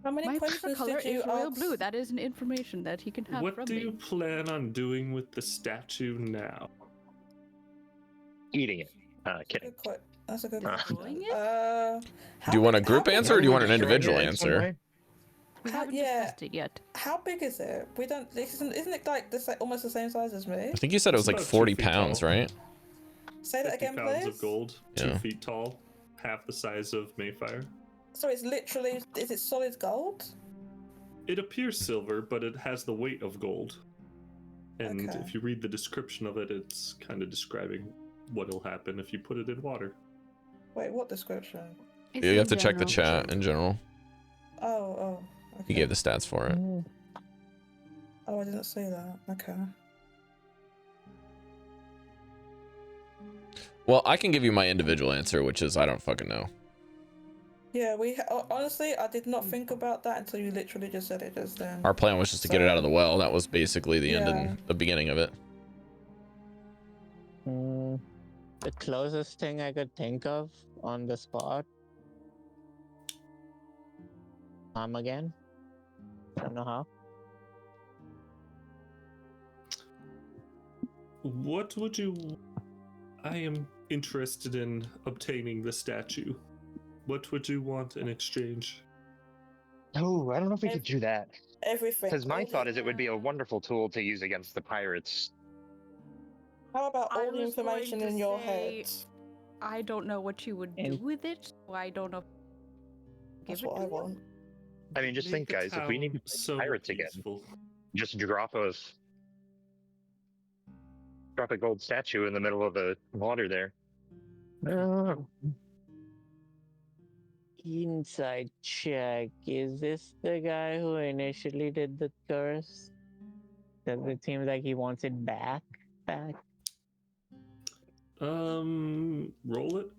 How many My questions preferred color did you is royal ask? blue. That is an information that he can have What from do me. you plan on doing with the statue now? Eating it. Kidding. That's a good Destroying question. it? Do you want a group answer or do you want an Destroying individual it in some answer? way? We haven't yeah. discussed it yet. How big is it? We don't. Isn't it like this? Like almost the same size as me? I think you said it was like About 40 2 feet pounds, tall. right? Say that 50 again, pounds please. of gold, Yeah. 2 feet tall, half the size of Maefyre. So it's literally. Is it solid gold? It appears silver, but it has the weight of gold. And Okay. if you read the description of it, it's kind of describing what'll happen if you put it in water. Wait, what description? It's You in have to check the general. chat in general. Oh. Okay. He gave the stats for it. Oh, I didn't see that. Okay. Well, I can give you my individual answer, which is I don't fucking know. Yeah, honestly, I did not think about that until you literally just said it just then. Our plan was just to get it out of the well. That was basically the end Yeah. and the beginning of it. The closest thing I could think of on the spot. Again. Don't know how. What would you... I am interested in obtaining the statue. What would you want in exchange? Oh, I don't know if we could do that. Everything. Because my all thought the- is it would be a wonderful tool to use against the pirates. How about I all the was going information to in your say- head? I don't know what you would do And- with it, so I don't know. That's Give it what to I you? want. I mean, just think, Make the guys, if we need town to fight so pirates again, peaceful. just drop a gold statue in the middle of the water there. Inside check. Is this the guy who initially did the curse? Does it seem like he wants it back? Roll it.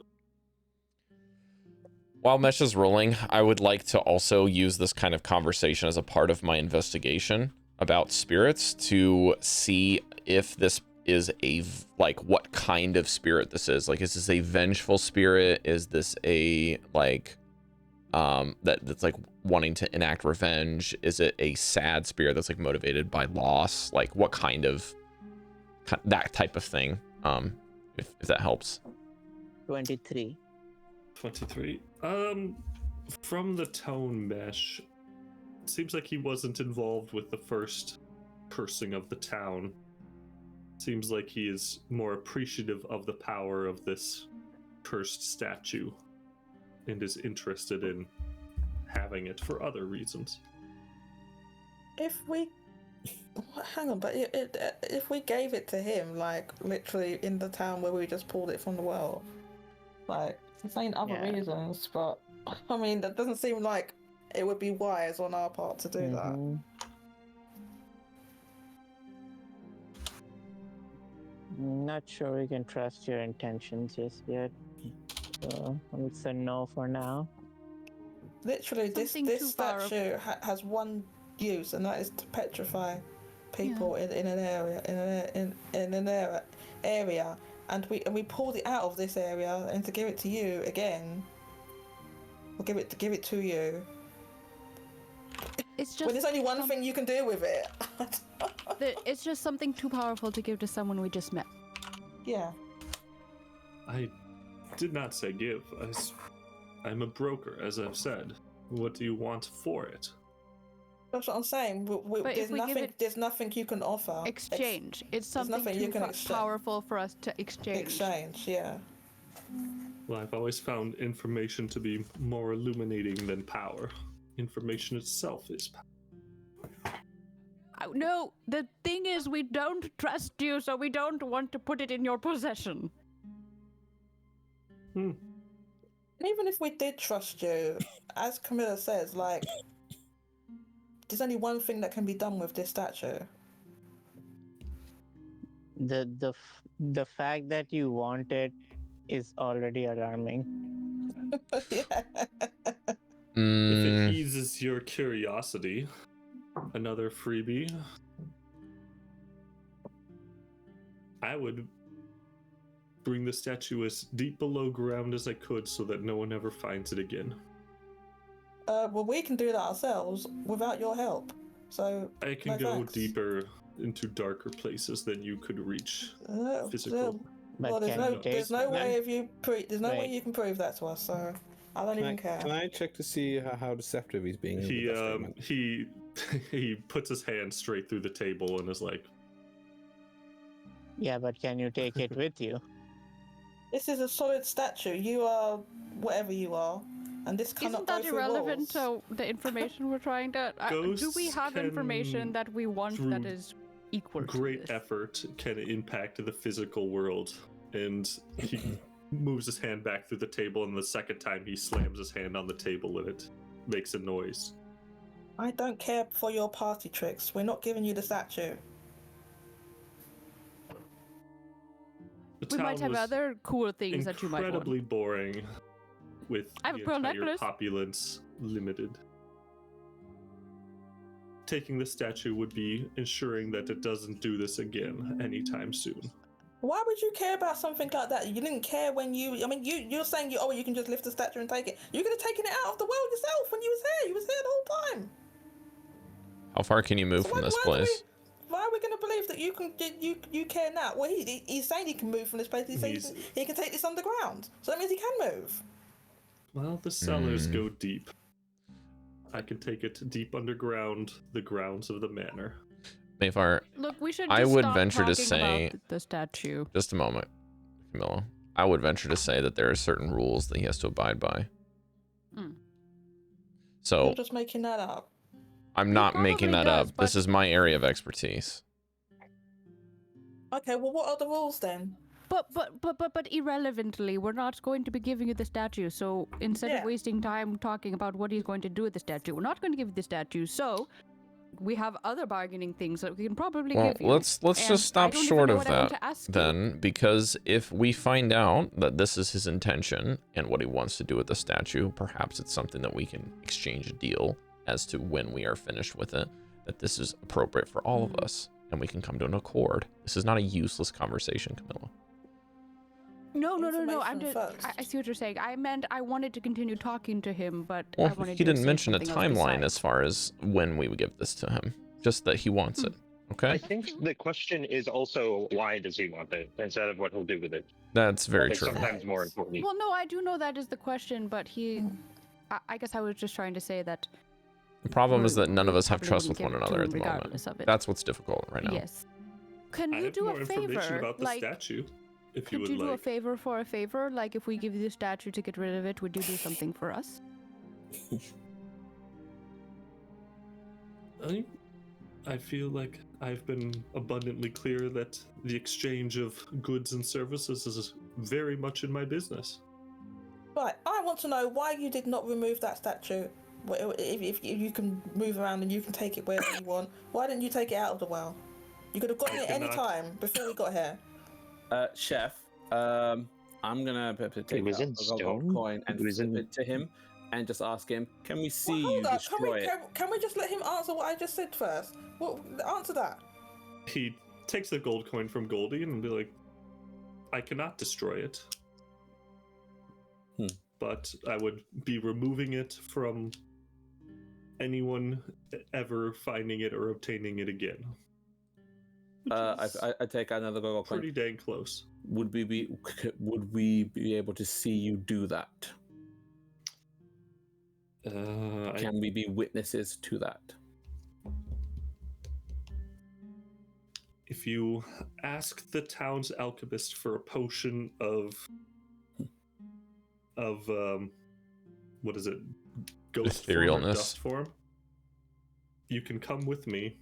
While Mesh is rolling, I would like to also use this kind of conversation as a part of my investigation about spirits to see if is like what kind of spirit this is. Like, is this a vengeful spirit? Is this a like that's like wanting to enact revenge? Is it a sad spirit that's like motivated by loss? Like, what kind of that type of thing? If that helps. 23. 23. From the tone mesh, it seems like he wasn't involved with the first cursing of the town. Seems like he is more appreciative of the power of this cursed statue and is interested in having it for other reasons. If we... Hang on, but if we gave it to him, like, literally in the town where we just pulled it from the well, like, it's ain't other reasons, but, I mean, that doesn't seem like it would be wise on our part to do that. Not sure we can trust your intentions just yet. So it's a no for now. Literally, this statue has one use, and that is to petrify people in an area, and we pulled it out of this area, and to give it to you again, we'll give it to you. It's just when there's only one thing you can do with it. It's just something too powerful to give to someone we just met. Yeah. I did not say give. I'm a broker, as I've said. What do you want for it? That's what I'm saying. There's nothing you can offer. Exchange. It's something too powerful for us to exchange. Exchange, yeah. Well, I've always found information to be more illuminating than power. Information itself is power. No, the thing is, we don't trust you, so we don't want to put it in your possession. Even if we did trust you, as Chamilla says, like, there's only one thing that can be done with this statue. The fact that you want it is already alarming. Yeah. If it eases your curiosity, another freebie, I would bring the statue as deep below ground as I could so that no one ever finds it again. Well, we can do that ourselves without your help. So I can go deeper into darker places than you could reach physical. But there's no way you can prove that to us. So I don't even care. Can I check to see how deceptive he's being? He puts his hand straight through the table and is like, "Yeah, but can you take it with you?" This is a solid statue. You are whatever you are, and this cannot go through walls. Isn't that irrelevant to the information we're trying to... do we have information that we want that is equal to great this? effort can impact the physical world, and he moves his hand back through the table, and the second time he slams his hand on the table and it makes a noise. I don't care for your party tricks. We're not giving you the statue. The we might have other cool things that you might want. Incredibly boring, with I have the a pearl entire necklace. populace limited. Taking the statue would be ensuring that it doesn't do this again anytime soon. Why would you care about something like that? You didn't care when you... I mean, you're saying you can just lift the statue and take it. You could have taken it out of the world yourself when you was here. You was here the whole time. How far can you move from this place? Why are we going to believe that you care now? Well, he's saying he can move from this place. He's saying he can take this underground. So that means he can move. Well, the cellars go deep. I can take it deep underground, the grounds of the manor. Maefyre, look, we should. I would venture to say the statue. Just a moment, Chamilla. I would venture to say that there are certain rules that he has to abide by. So you're just making that up. I'm not making that up. This is my area of expertise. Okay, well, what are the rules then? But irrelevantly, we're not going to be giving you the statue. So instead of wasting time talking about what he's going to do with the statue, we're not going to give you the statue. So we have other bargaining things that we can probably give you. Let's just stop short of that then, because if we find out that this is his intention and what he wants to do with the statue, perhaps it's something that we can exchange a deal as to when we are finished with it, that this is appropriate for all of us. and we can come to an accord. This is not a useless conversation, Camilla. No. I'm Information just. first. I see what you're saying. I meant I wanted to continue talking to him, but I Well, wanted he to didn't say mention a something else timeline besides. as far as when we would give this to him. Just that he wants it. Okay? I think the question is also why does he want it instead of what he'll do with it. That's very It's true. sometimes more important. Well, no, I do know that is the question, but he. I guess I was just trying to say that. The problem is that we none of us have probably trust wouldn't with one give it to another him at the moment. regardless of it. That's what's difficult right now. Yes. Can I you have do more a favor? information about the like, statue, if you could would you do a like. favor for a favor? Like, if we give you the statue to get rid of it, would you do something for us? I feel like I've been abundantly clear that the exchange of goods and services is very much in my business. Right, I want to know why you did not remove that statue. If you can move around and you can take it wherever you want, why didn't you take it out of the well? You could have gotten it any time before we got here. Chef, I'm gonna take was out in a gold stone? coin and It was flip in- it to him, and just ask him, "Can we see Well, you hold up. destroy it?" Can we just let him answer what I just said first? Well, answer that. He takes the gold coin from Goldy and be like, I cannot destroy it. But I would be removing it from anyone ever finding it or obtaining it again. I take out another gold coin. Pretty dang close. Would we be able to see you do that? Can we be witnesses to that? If you ask the town's alchemist for a potion of what is it? Ghost form or Etherealness. dust form. You can come with me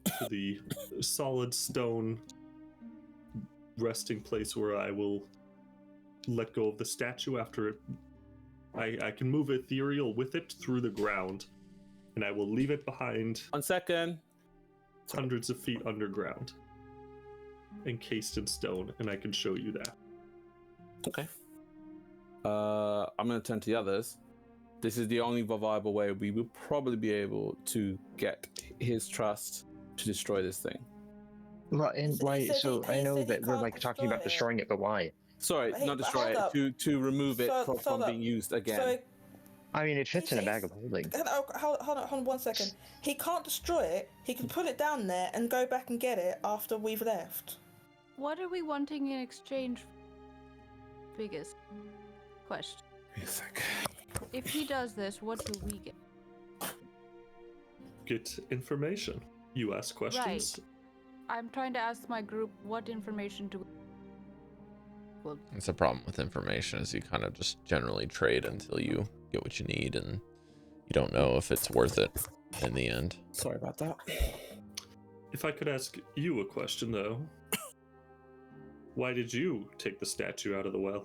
to the solid stone resting place where I will let go of the statue after it. I can move ethereal with it through the ground, and I will leave it behind 1 second. hundreds of feet underground, encased in stone, and I can show you that. Okay. I'm going to turn to the others. This is the only viable way we will probably be able to get his trust to destroy this thing. Well, and He why? said So he I know said he that we're can't like talking about destroy destroying it, but why? Sorry, Hey, not but destroy hold it, up. to remove it So- from being used again. So, I mean, it fits in a bag of holding. hold on 1 second. He can't destroy it. He can put it down there and go back and get it after we've left. What are we wanting in exchange? Biggest question. If he does this, what do we get? Get information. You ask questions. I'm trying to ask my group what information do we... Well, It's a problem with information is you kind of just generally trade until you get what you need, and you don't know if it's worth it in the end. Sorry about that. If I could ask you a question, though, why did you take the statue out of the well?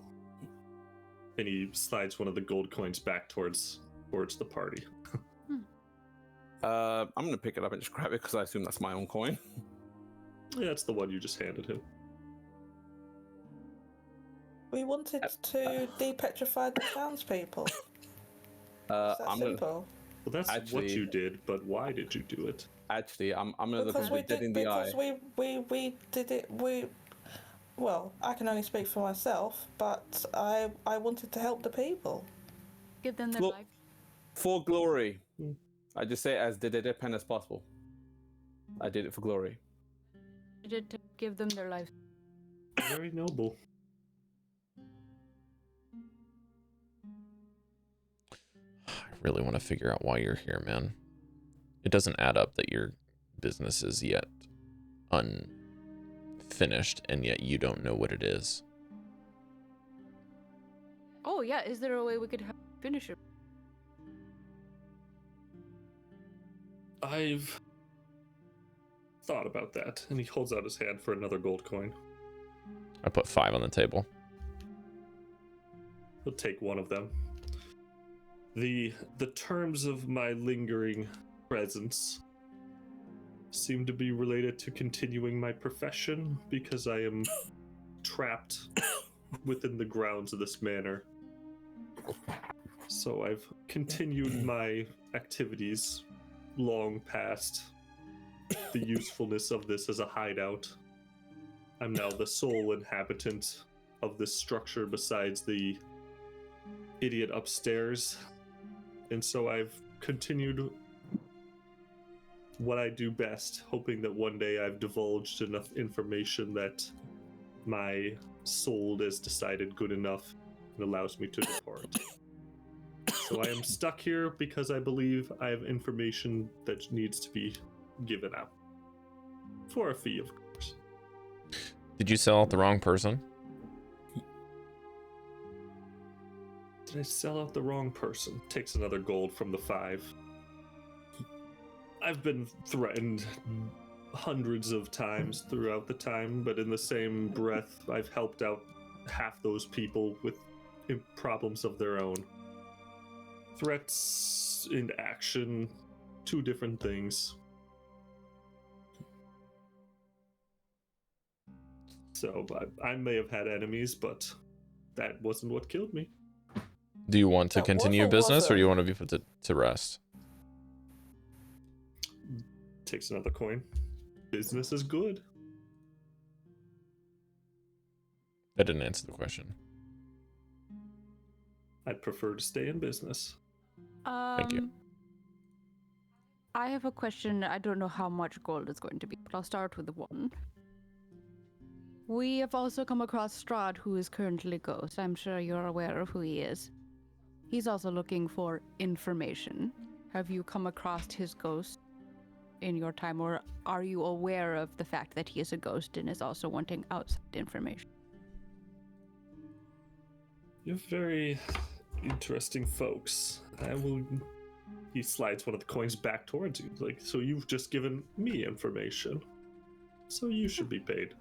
And he slides one of the gold coins back towards the party. I'm going to pick it up and just grab it because I assume that's my own coin. Hmm. Yeah, that's the one you just handed him. We wanted to depetrify the townspeople. It's that I'm gonna, simple. Well, that's what Actually- you did, but why did you do it? actually, I'm going to look Because him we dead in did. the eye. Because we did it. Well, I can only speak for myself, but I wanted to help the people. give them their Well- life. For glory. I just say it as deadpan as possible. I did it for glory. I did to give them their life. Very noble. I really want to figure out why you're here, man. It doesn't add up that your business is yet unfinished, and yet you don't know what it is. Oh yeah, is there a way we could finish it? I've thought about that, and he holds out his hand for another gold coin. I put 5 on the table. He'll take one of them. The terms of my lingering presence seem to be related to continuing my profession because I am trapped within the grounds of this manor. So I've continued my activities long past the usefulness of this as a hideout. I'm now the sole inhabitant of this structure besides the idiot upstairs. And so I've continued what I do best, hoping that one day I've divulged enough information that my soul has decided good enough and allows me to depart. So I am stuck here because I believe I have information that needs to be given out. For a fee, of course. Did you sell out the wrong person? Did I sell out the wrong person? Takes another gold from the 5. I've been threatened hundreds of times throughout the time, but in the same breath, I've helped out half those people with problems of their own. Threats and action, 2 different things. So I may have had enemies, but that wasn't what killed me. Do you want to That continue was or business, or do you wasn't? want to be put to rest? Takes another coin. Business is good. That didn't answer the question. I'd prefer to stay in business. Thank you. I have a question. I don't know how much gold is going to be, but I'll start with one. We have also come across Strahd, who is currently Ghost. I'm sure you're aware of who he is. He's also looking for information. Have you come across his ghost in your time, or are you aware of the fact that he is a ghost and is also wanting outside information? You're very interesting folks. He slides one of the coins back towards you. Like, so you've just given me information. So you should be paid.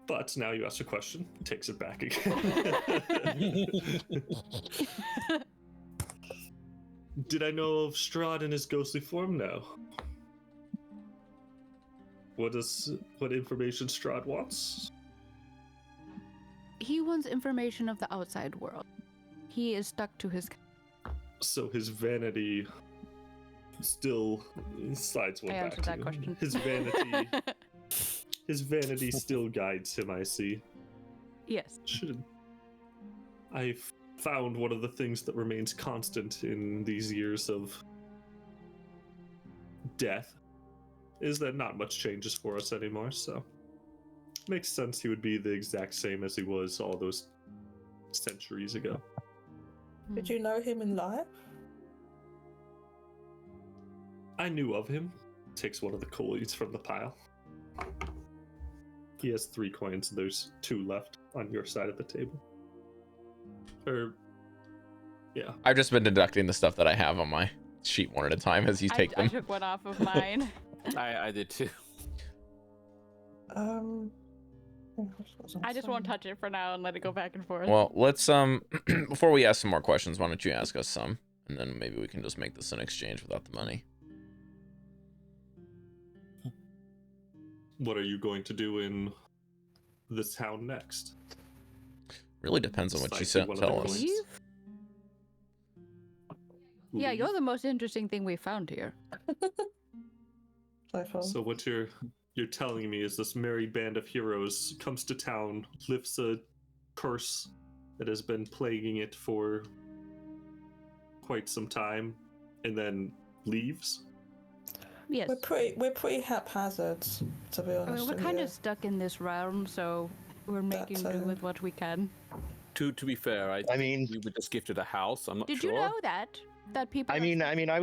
But now you ask a question, he takes it back again. Did I know of Strahd in his ghostly form? No. What information Strahd wants? He wants information of the outside world. He is stuck to his... So his vanity still slides one I back answered to that you. question. His vanity still guides him, I see. Yes. I found one of the things that remains constant in these years of death is that not much changes for us anymore, so makes sense he would be the exact same as he was all those centuries ago. Did you know him in life? I knew of him. Takes one of the coins from the pile. He has 3 coins, and there's 2 left on your side of the table. Yeah. I've just been deducting the stuff that I have on my sheet one at a time as you take them. I took one off of mine. I did too. I just won't touch it for now and let it go back and forth. Well, let's before we ask some more questions, why don't you ask us some, and then maybe we can just make this an exchange without the money. What are you going to do in this town next? Really depends on what you Slice one of the tell us. coins. Leave? Yeah, Leave. you're the most interesting thing we found here. So what you're telling me is this merry band of heroes comes to town, lifts a curse that has been plaguing it for quite some time, and then leaves? Yes. We're pretty haphazard, to be honest. We're kind of stuck in this realm, so we're making do with what we can. To be fair, I mean, we were just gifted a house. I'm not Did sure. you know that people? I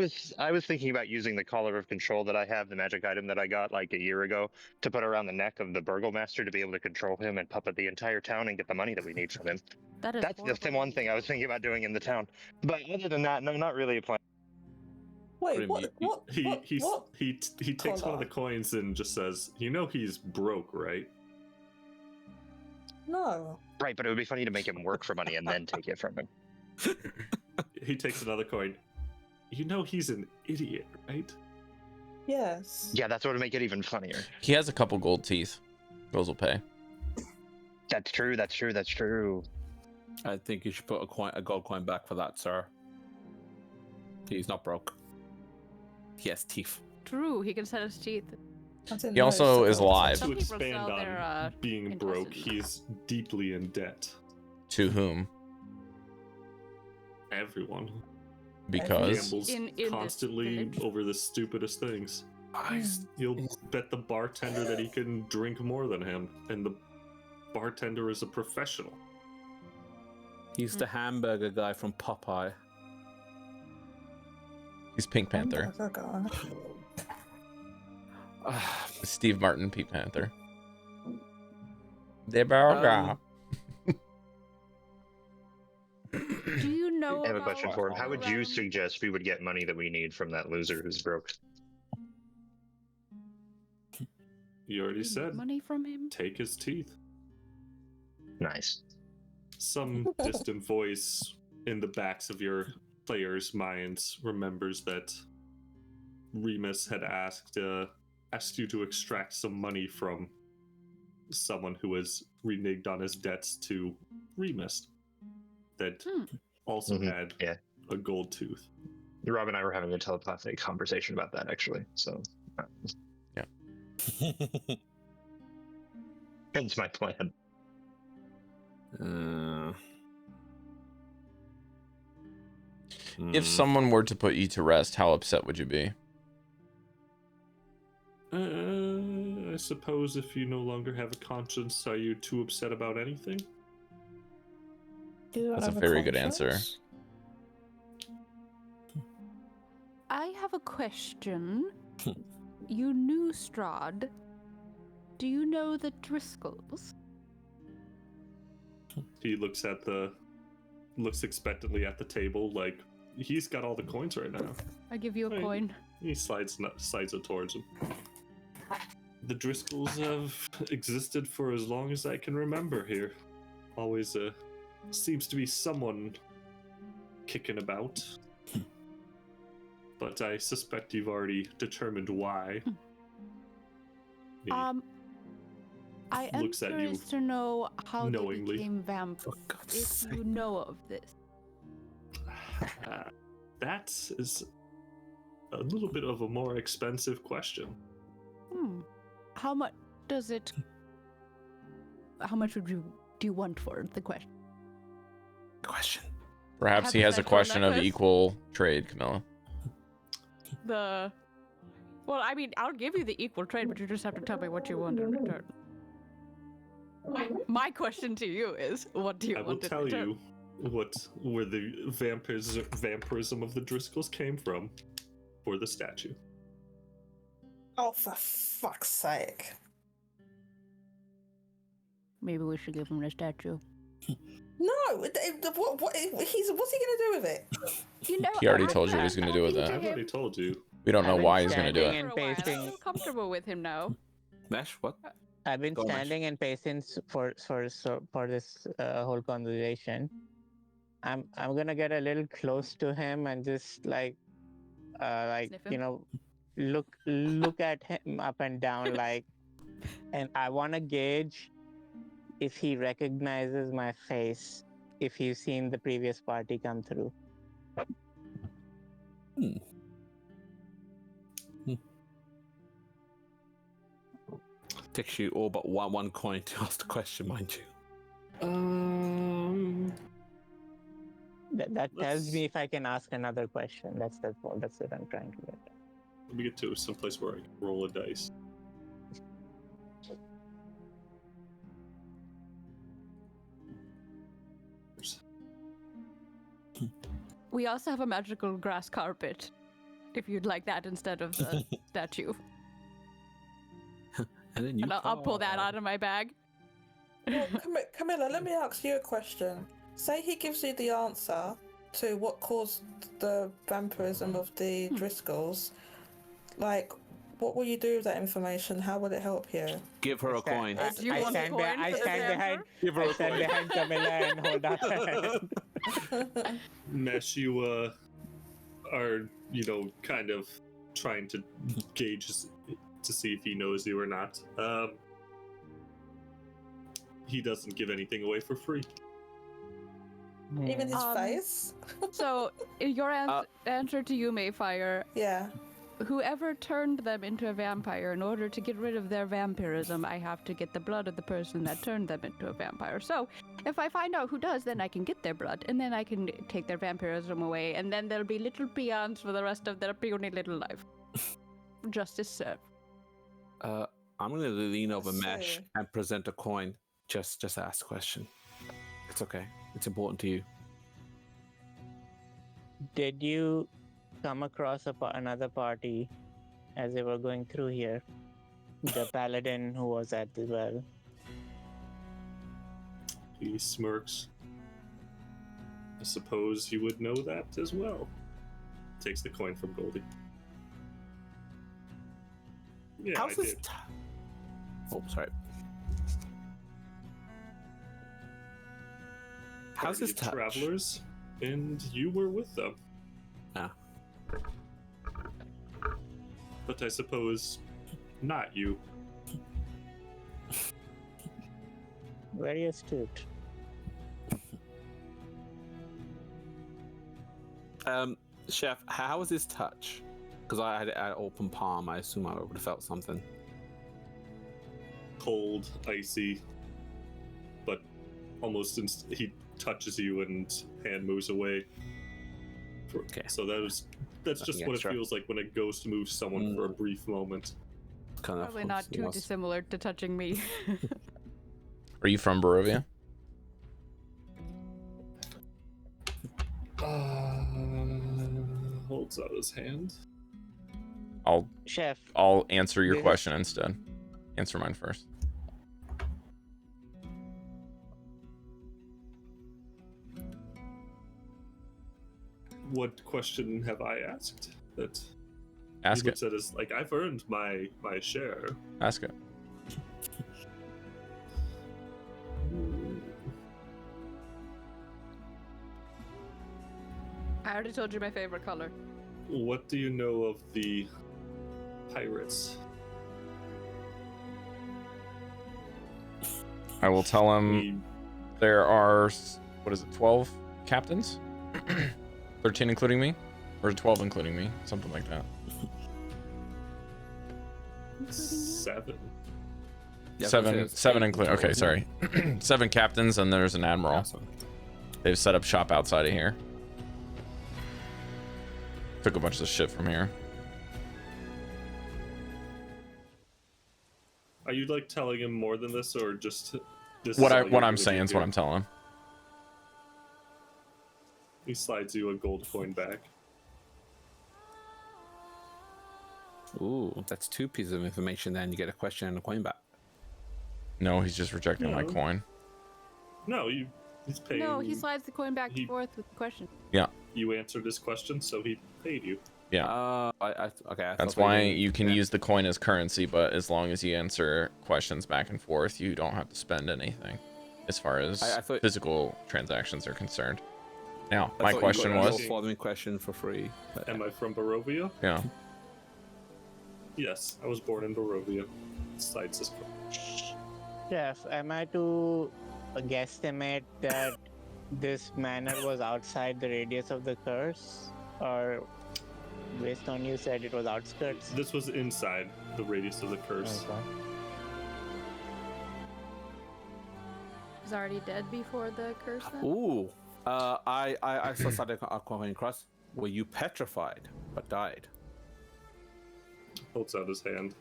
was thinking about using the collar of control that I have, the magic item that I got like a year ago, to put around the neck of the burgomaster to be able to control him and puppet the entire town and get the money that we need from him. That's the one thing I was thinking about doing in the town. But other than that, no, not really a plan. Wait, what? He takes one of the coins and just says, "You know he's broke, right?" No. Right, but it would be funny to make him work for money and then take it from him. He takes another coin. You know he's an idiot, right? Yes. Yeah, that's what would make it even funnier. He has a couple gold teeth. Those will pay. That's true. I think you should put a gold coin back for that, sir. He's not broke. He has teeth. True, he can set his teeth. He also is alive. Some To people expand sell on their, being interest broke, in that. he's deeply in debt. To whom? Everyone. Because Gambles In this constantly village. over the stupidest things. He'll bet the bartender that he can drink more than him, and the bartender is a professional. He's the hamburger guy from Popeye. he's Pink Panther. Steve Martin, Pink Panther. The burger. Do you know I have a about question for him. How would you around- suggest we would get money that we need from that loser who's broke? You already said, money from him? take his teeth. Nice. Some distant voice in the backs of your players' minds remembers that Remus had asked you to extract some money from someone who was reneged on his debts to Remus. That also had a gold tooth. Rob and I were having a telepathic conversation about that, actually. So, hence my plan. If someone were to put you to rest, how upset would you be? I suppose if you no longer have a conscience, are you too upset about anything? That's a very good answer. I have a question. You knew Strahd. Do you know the Driscolls? He looks expectantly at the table, like he's got all the coins right now. I give you a Right. coin. He slides it towards him. The Driscolls have existed for as long as I can remember here. Always seems to be someone kicking about. But I suspect you've already determined why. He I am looks at you curious to know how knowingly. they became vampires. If you know of this. That is a little bit of a more expensive question. How much does it? How much do you want for the question? Perhaps he has a Hypothetical question of necklace? equal trade, Camilla. Well, I mean, I'll give you the equal trade, but you just have to tell me what you want in return. My question to you is, what do you I will want in tell return? you where the vampirism of the Driscolls came from for the statue. Oh, for fuck's sake. Maybe we should give him the statue. No, what's he going to do with it? You know, He already told you what he's gonna do with that. I've already told you. We don't know I've been why he's gonna do standing it. and I pacing. feel comfortable with him now. Mesh, what? I've been Go, Mesh. standing and pacing for this whole conversation. I'm gonna get a little close to him and just Sniff him? look at him up and down and I want to gauge if he recognizes my face, if he's seen the previous party come through. Takes you all but one coin to ask the question, mind you. That tells Let's- me if I can ask another question. That's what I'm trying to get at. Let me get to someplace where I can roll a dice. We also have a magical grass carpet, if you'd like that instead of the statue. And then you. And I'll pull that out of my bag. Well, Camilla, let me ask you a question. Say he gives you the answer to what caused the vampirism of the Driscolls. Like, what will you do with that information? How will it help you? Give her a coin. Do you want a coin I for this stand behind. answer? Give her I a stand coin. behind Camilla and hold out her hand. Mesh, you are, kind of trying to gauge to see if he knows you or not. He doesn't give anything away for free. Even his Um, face? So, your answer to you, Maefyre, Yeah. whoever turned them into a vampire, in order to get rid of their vampirism, I have to get the blood of the person that turned them into a vampire. So, if I find out who does, then I can get their blood, and then I can take their vampirism away, and then they'll be little peons for the rest of their puny little life. Justice served. I'm gonna lean over Let's Mesh see. and present a coin. Just ask a question. It's okay. It's important to you. Did you come across another party as they were going through here? The paladin who was at the well. He smirks. I suppose you would know that as well. Takes the coin from Goldy. Yeah, How's I this? did. Oh, sorry. How's Party this of touch? travelers, and you were with them. Ah. But I suppose not you. Very astute. Chef, how was his touch? Because I had an open palm. I assume I would have felt something. Cold, icy, but almost he touches you and hand moves away. Okay. So that's just Nothing what extra. it feels like when a ghost moves someone for a brief moment. Kind of Probably not too dissimilar to touching me. Are you from Barovia? Holds out his hand. Chef, I'll answer your This is- question instead. Answer mine first. What question have I asked? That Ask you it. said is like I've earned my share. Ask it. I already told you my favorite color. What do you know of the pirates? I will tell him We, there are, what is it, 12 captains? 13 including me? Or 12 including me? Something like that. 7. Yeah, Seven including, okay, sorry. 7 captains and there's an admiral. Awesome. They've set up shop outside of here. Took a bunch of shit from here. Are you like telling him more than this, or just this? What is all you're I'm gonna saying do is what here? I'm telling him. He slides you a gold coin back. Ooh, that's 2 pieces of information. Then you get a question and a coin back. No, he's just rejecting my No. coin. No, he's paying. No, he slides the coin back he- and forth with the question. You answered his question, so he paid you. Yeah. Okay. I That's thought why they you can yeah. use the coin as currency, but as long as you answer questions back and forth, you don't have to spend anything as far as I thought- physical transactions are concerned. Now, I my thought you question got was, your following question for free. But, Am I from Barovia? yeah, Yes, I was born in Barovia. Slides his coin. Chef, am I to guesstimate that this manor was outside the radius of the curse? Or based on you said it was outskirts? This was inside the radius of the curse. Okay. He's already dead before the curse then? ooh, I saw something coming across. Were you petrified but died? Holds out his hand.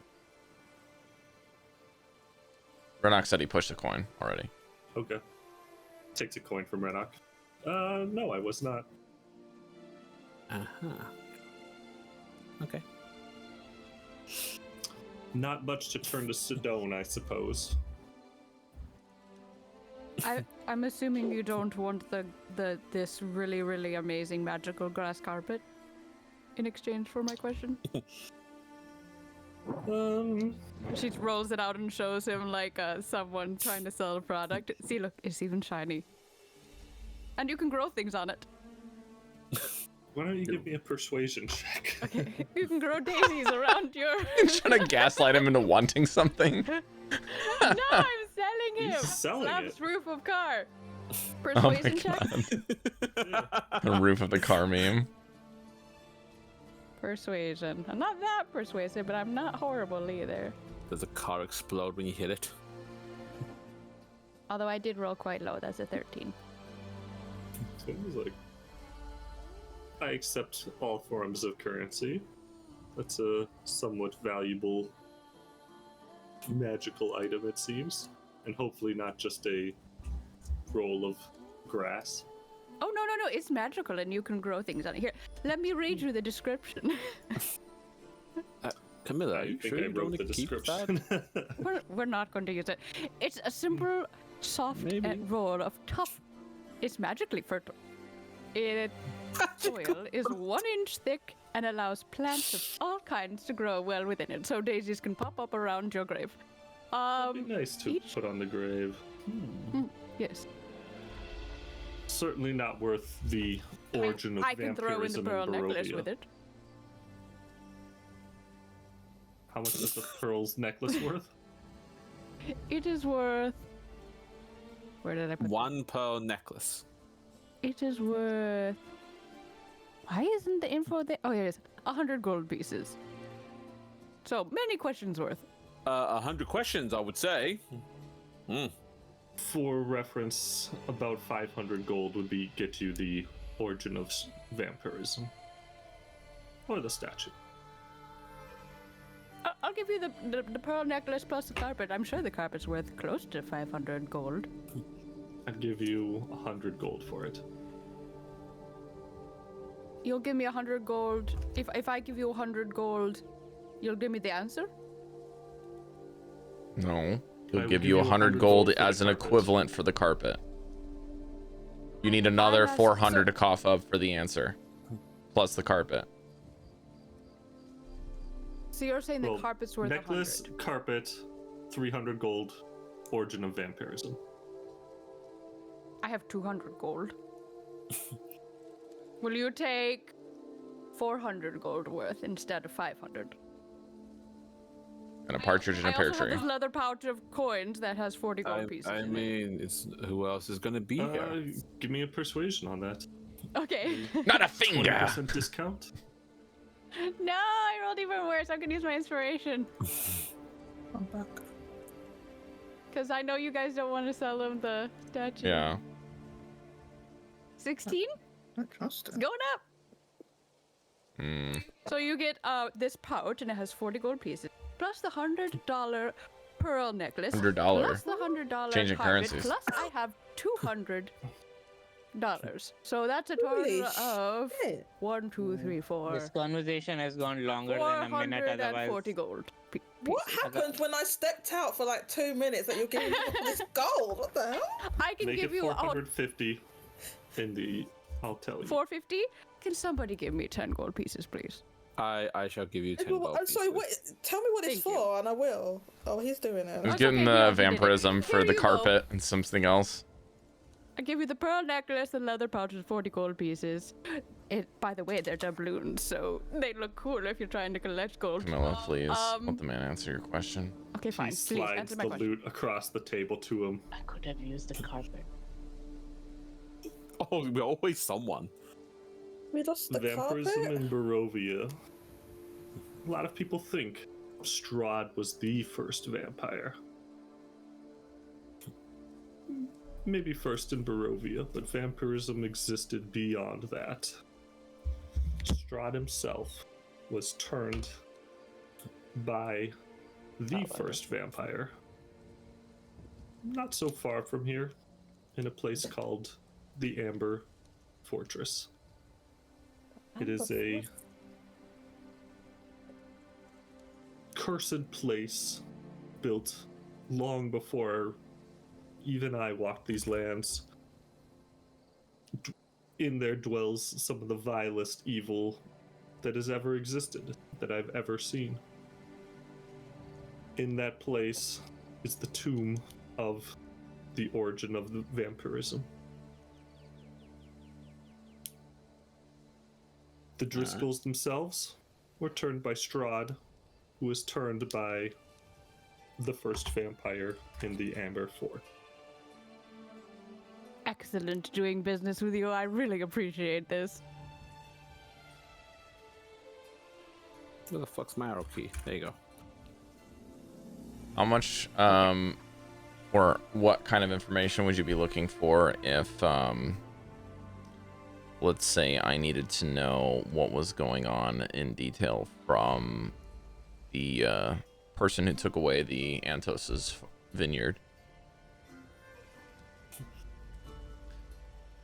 Renok said he pushed the coin already. Okay. Takes a coin from Renok. No, I was not. Okay. Not much to turn to Sedone, I suppose. I'm assuming you don't want this really, really amazing magical grass carpet in exchange for my question. She rolls it out and shows him like someone trying to sell a product. See, look, it's even shiny. And you can grow things on it. Why don't you give me a persuasion check? Okay, you can grow daisies around your. Trying to gaslight him into wanting something. No, I'm selling him. He's selling Slaps it. roof of car. Oh my Persuasion check. god. The roof of the car meme. Yeah. All He right, sells Persuasion. I'm not that persuasive, but I'm not horrible either. Does the car explode when you hit it? Although I did roll quite low. That's a 13. Seems like I accept all forms of currency. That's a somewhat valuable magical item, it seems. And hopefully not just a roll of grass. Oh, no. It's magical and you can grow things on it. Here, let me read you the description. Camilla, are you think sure I you don't wrote want the to keep description. that? We're not going to use it. It's a simple, soft roll of tough. It's magically fertile. Soil is 1 inch thick and allows plants of all kinds to grow well within it, so daisies can pop up around your grave. It'd be nice to put on the grave. Yes. Certainly not worth the origin of I can throw in the vampirism pearl necklace Barovia. with it. How much is the pearl's necklace worth? It is worth. Where did I put 1 pearl necklace. it? It is worth. Why isn't the info there? Oh, here it is. 100 gold pieces. So many questions worth. 100 questions, I would say. For reference, about 500 gold would get you the origin of vampirism. Or the statue. I'll give you the pearl necklace plus the carpet. I'm sure the carpet's worth close to 500 gold. I'd give you 100 gold for it. You'll give me 100 gold. If I give you 100 gold, you'll give me the answer? No. He'll I give will you give you 100 100 gold gold for the as an carpet. equivalent for the carpet. You need another has- 400 so- to cough up for the answer. Plus the carpet. So you're saying the Well, carpet's worth necklace, 100? carpet, 300 gold, origin of vampirism. I have 200 gold. Will you take 400 gold worth instead of 500? And a partridge in I a pear also have tree. this leather pouch of coins that has 40 gold pieces I in mean, it's who else is gonna be here? Give me a persuasion on that. it. Okay. Not a finger! 20% discount. No, I rolled even worse. I can use my inspiration. I'm back. Because I know you guys don't want to sell him the statue. Yeah. 16? I don't trust It's it. going up. Hmm. So you get this pouch and it has 40 gold pieces. Plus the $100 pearl necklace. $100. Plus the $100 Changing carpet. currencies. Plus I have $200. So that's a Holy total of shit. 1, 2, 3, 4. This conversation has gone longer than a minute otherwise. 440 gold. What happened when I stepped out for like 2 minutes that you're giving me all this gold? What the hell? I can Make give it you 450 in the... I'll tell you. 450. Can somebody give me 10 gold pieces, please? I shall give you 10 gold I'm sorry, wait, pieces. tell me what it's Thank you. for and I will. Oh, he's doing it. He's That's getting okay, we the already did it. vampirism for Here the you go. carpet and something else. I give you the pearl necklace, the leather pouch with 40 gold pieces. By the way, they're doubloons, so they look cool if you're trying to collect gold. Camilla, please. Let the man answer your question. Okay, fine. He Please slides answer my the question. loot across the table to him. I could have used the carpet. Oh, we're always someone. We lost the Vampirism carpet? in Barovia. A lot of people think Strahd was the first vampire. Maybe first in Barovia, but vampirism existed beyond that. Strahd himself was turned by the first vampire. Not so far from here, in a place called the Amber Fortress. It is a cursed place built long before even I walked these lands. In there dwells some of the vilest evil that has ever existed, that I've ever seen. In that place is the tomb of the origin of the vampirism. The Driscolls themselves were turned by Strahd, who was turned by the first vampire in the Amber Fort. Excellent doing business with you. I really appreciate this. Where the fuck's my arrow key? There you go. How much, or what kind of information would you be looking for if, let's say I needed to know what was going on in detail from the person who took away the Antos's vineyard?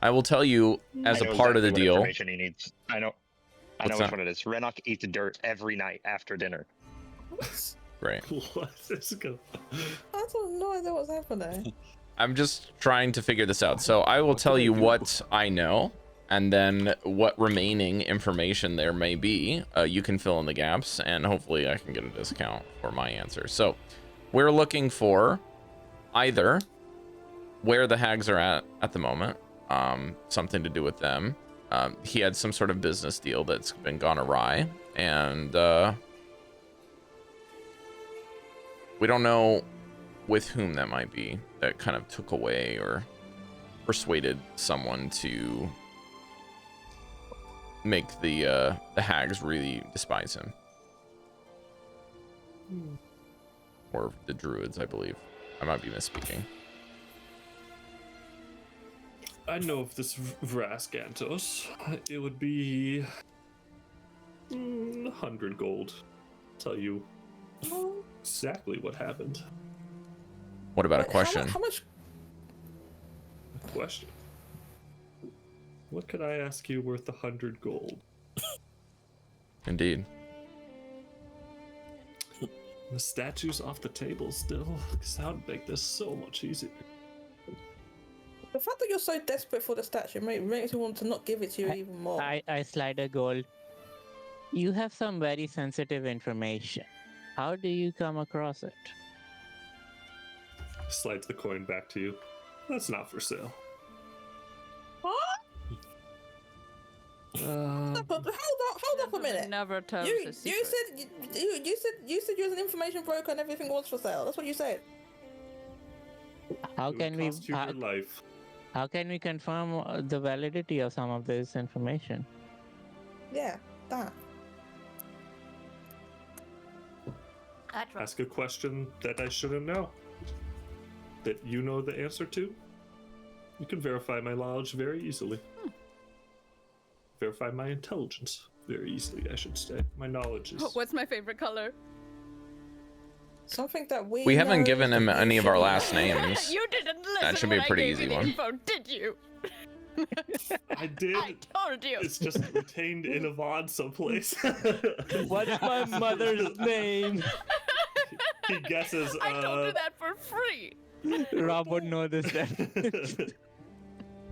I will tell you as a part of the deal. Information he needs. I know which one it is. Renok eats dirt every night after dinner. Great. What is going on? I don't know idea what's happening. I'm just trying to figure this out. So I will tell you what I know, and then what remaining information there may be. You can fill in the gaps, and hopefully I can get a discount for my answer. So we're looking for either where the hags are at the moment, something to do with them. He had some sort of business deal that's been gone awry, and we don't know with whom that might be, that kind of took away or persuaded someone to make the hags really despise him. Or the druids, I believe. I might be misspeaking. I know of this Vraskantos. It would be 100 gold. Tell you exactly what happened. What about a question? How much? A question. What could I ask you worth 100 gold? Indeed. The statue's off the table still, because that would make this so much easier. The fact that you're so desperate for the statue makes me want to not give it to you even more. I slide a gold. You have some very sensitive information. How do you come across it? Slides the coin back to you. That's not for sale. What? Hold up a minute. Never tells You a secret. said you was an information broker and everything was for sale. That's what you said. How It can would cost you your life. how can we confirm the validity of some of this information? Yeah, that. Ask a question that I shouldn't know. That you know the answer to. You can verify my knowledge very easily. Verify my intelligence very easily, I should say. My knowledge is... What's my favorite color? Something that We haven't know given him that you any of our should last know. names. You didn't listen. That should be a when pretty I gave easy you the one. Info, did you? I did. I told you. It's just retained in a VOD someplace. What's my mother's name? He guesses, I told you that for free. Rob would know this.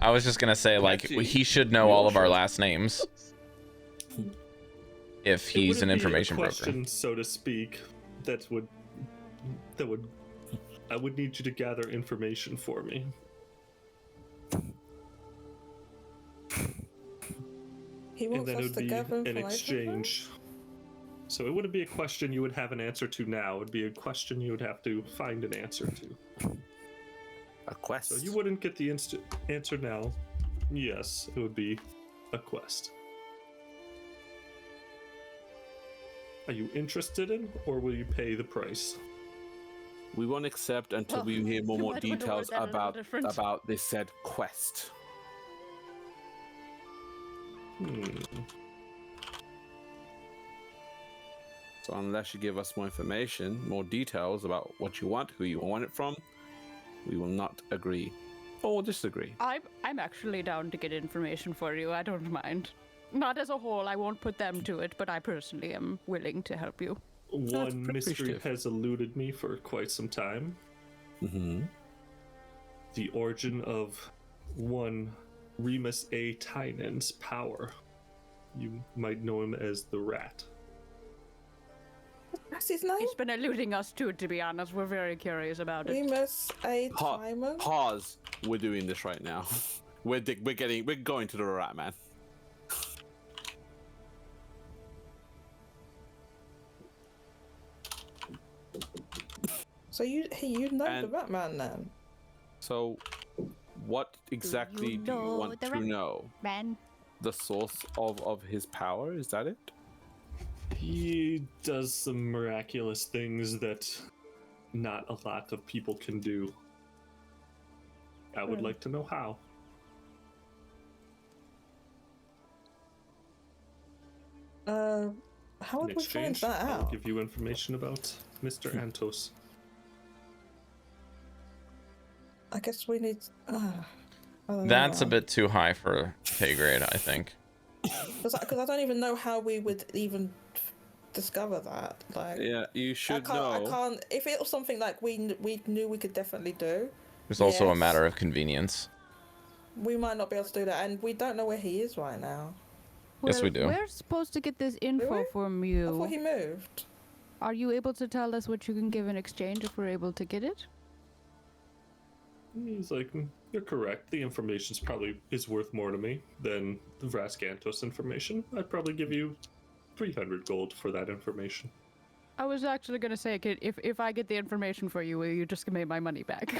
I was just gonna say, like, Actually, he should know all of our last names. If he's an information broker. question, so to speak, that would I would need you to gather information for me. He And wants then it us would to be gather an information. exchange. So it wouldn't be a question you would have an answer to now. It would be a question you would have to find an answer to. A quest. So you wouldn't get the instant answer now. Yes, it would be a quest. Are you interested in, or will you pay the price? We won't accept until Well, we hear you more might wanna details word that a little different. about this said quest. So unless you give us more information, more details about what you want, who you want it from, we will not agree or disagree. I'm actually down to get information for you. I don't mind. Not as a whole. I won't put them to it, but I personally am willing to help you. One mystery appreciative. has eluded me for quite some time. Mm-hmm. The origin of one Remus A. Tynan's power. You might know him as the Rat. That's his name. He's been eluding us too, to be honest. We're very curious about it. Remus A. Timon. Pause. We're doing this right now. We're going to the rat man. So you know And- the Batman then? So, what exactly do you know want the to rat know? Man. The source of his power? Is that it? He does some miraculous things that not a lot of people can do. I would like to know how. How In would we find exchange, that I'll out? give you information about Mr. Antos. I guess we need. I don't That's know. a bit too high for pay grade, I think. Because I don't even know how we would even discover that. Like, Yeah, you should I know. can't. If it was something like we knew we could definitely do, It's also a yes, matter of convenience. we might not be able to do that, and we don't know where he is right now. Yes, we do. We're supposed to get this info we? from I thought you. he moved. Are you able to tell us what you can give in exchange if we're able to get it? He's like, you're correct. The information's probably is worth more to me than the Vraskantos information. I'd probably give you 300 gold for that information. I was actually gonna say, if I get the information for you, will you just give me my money back?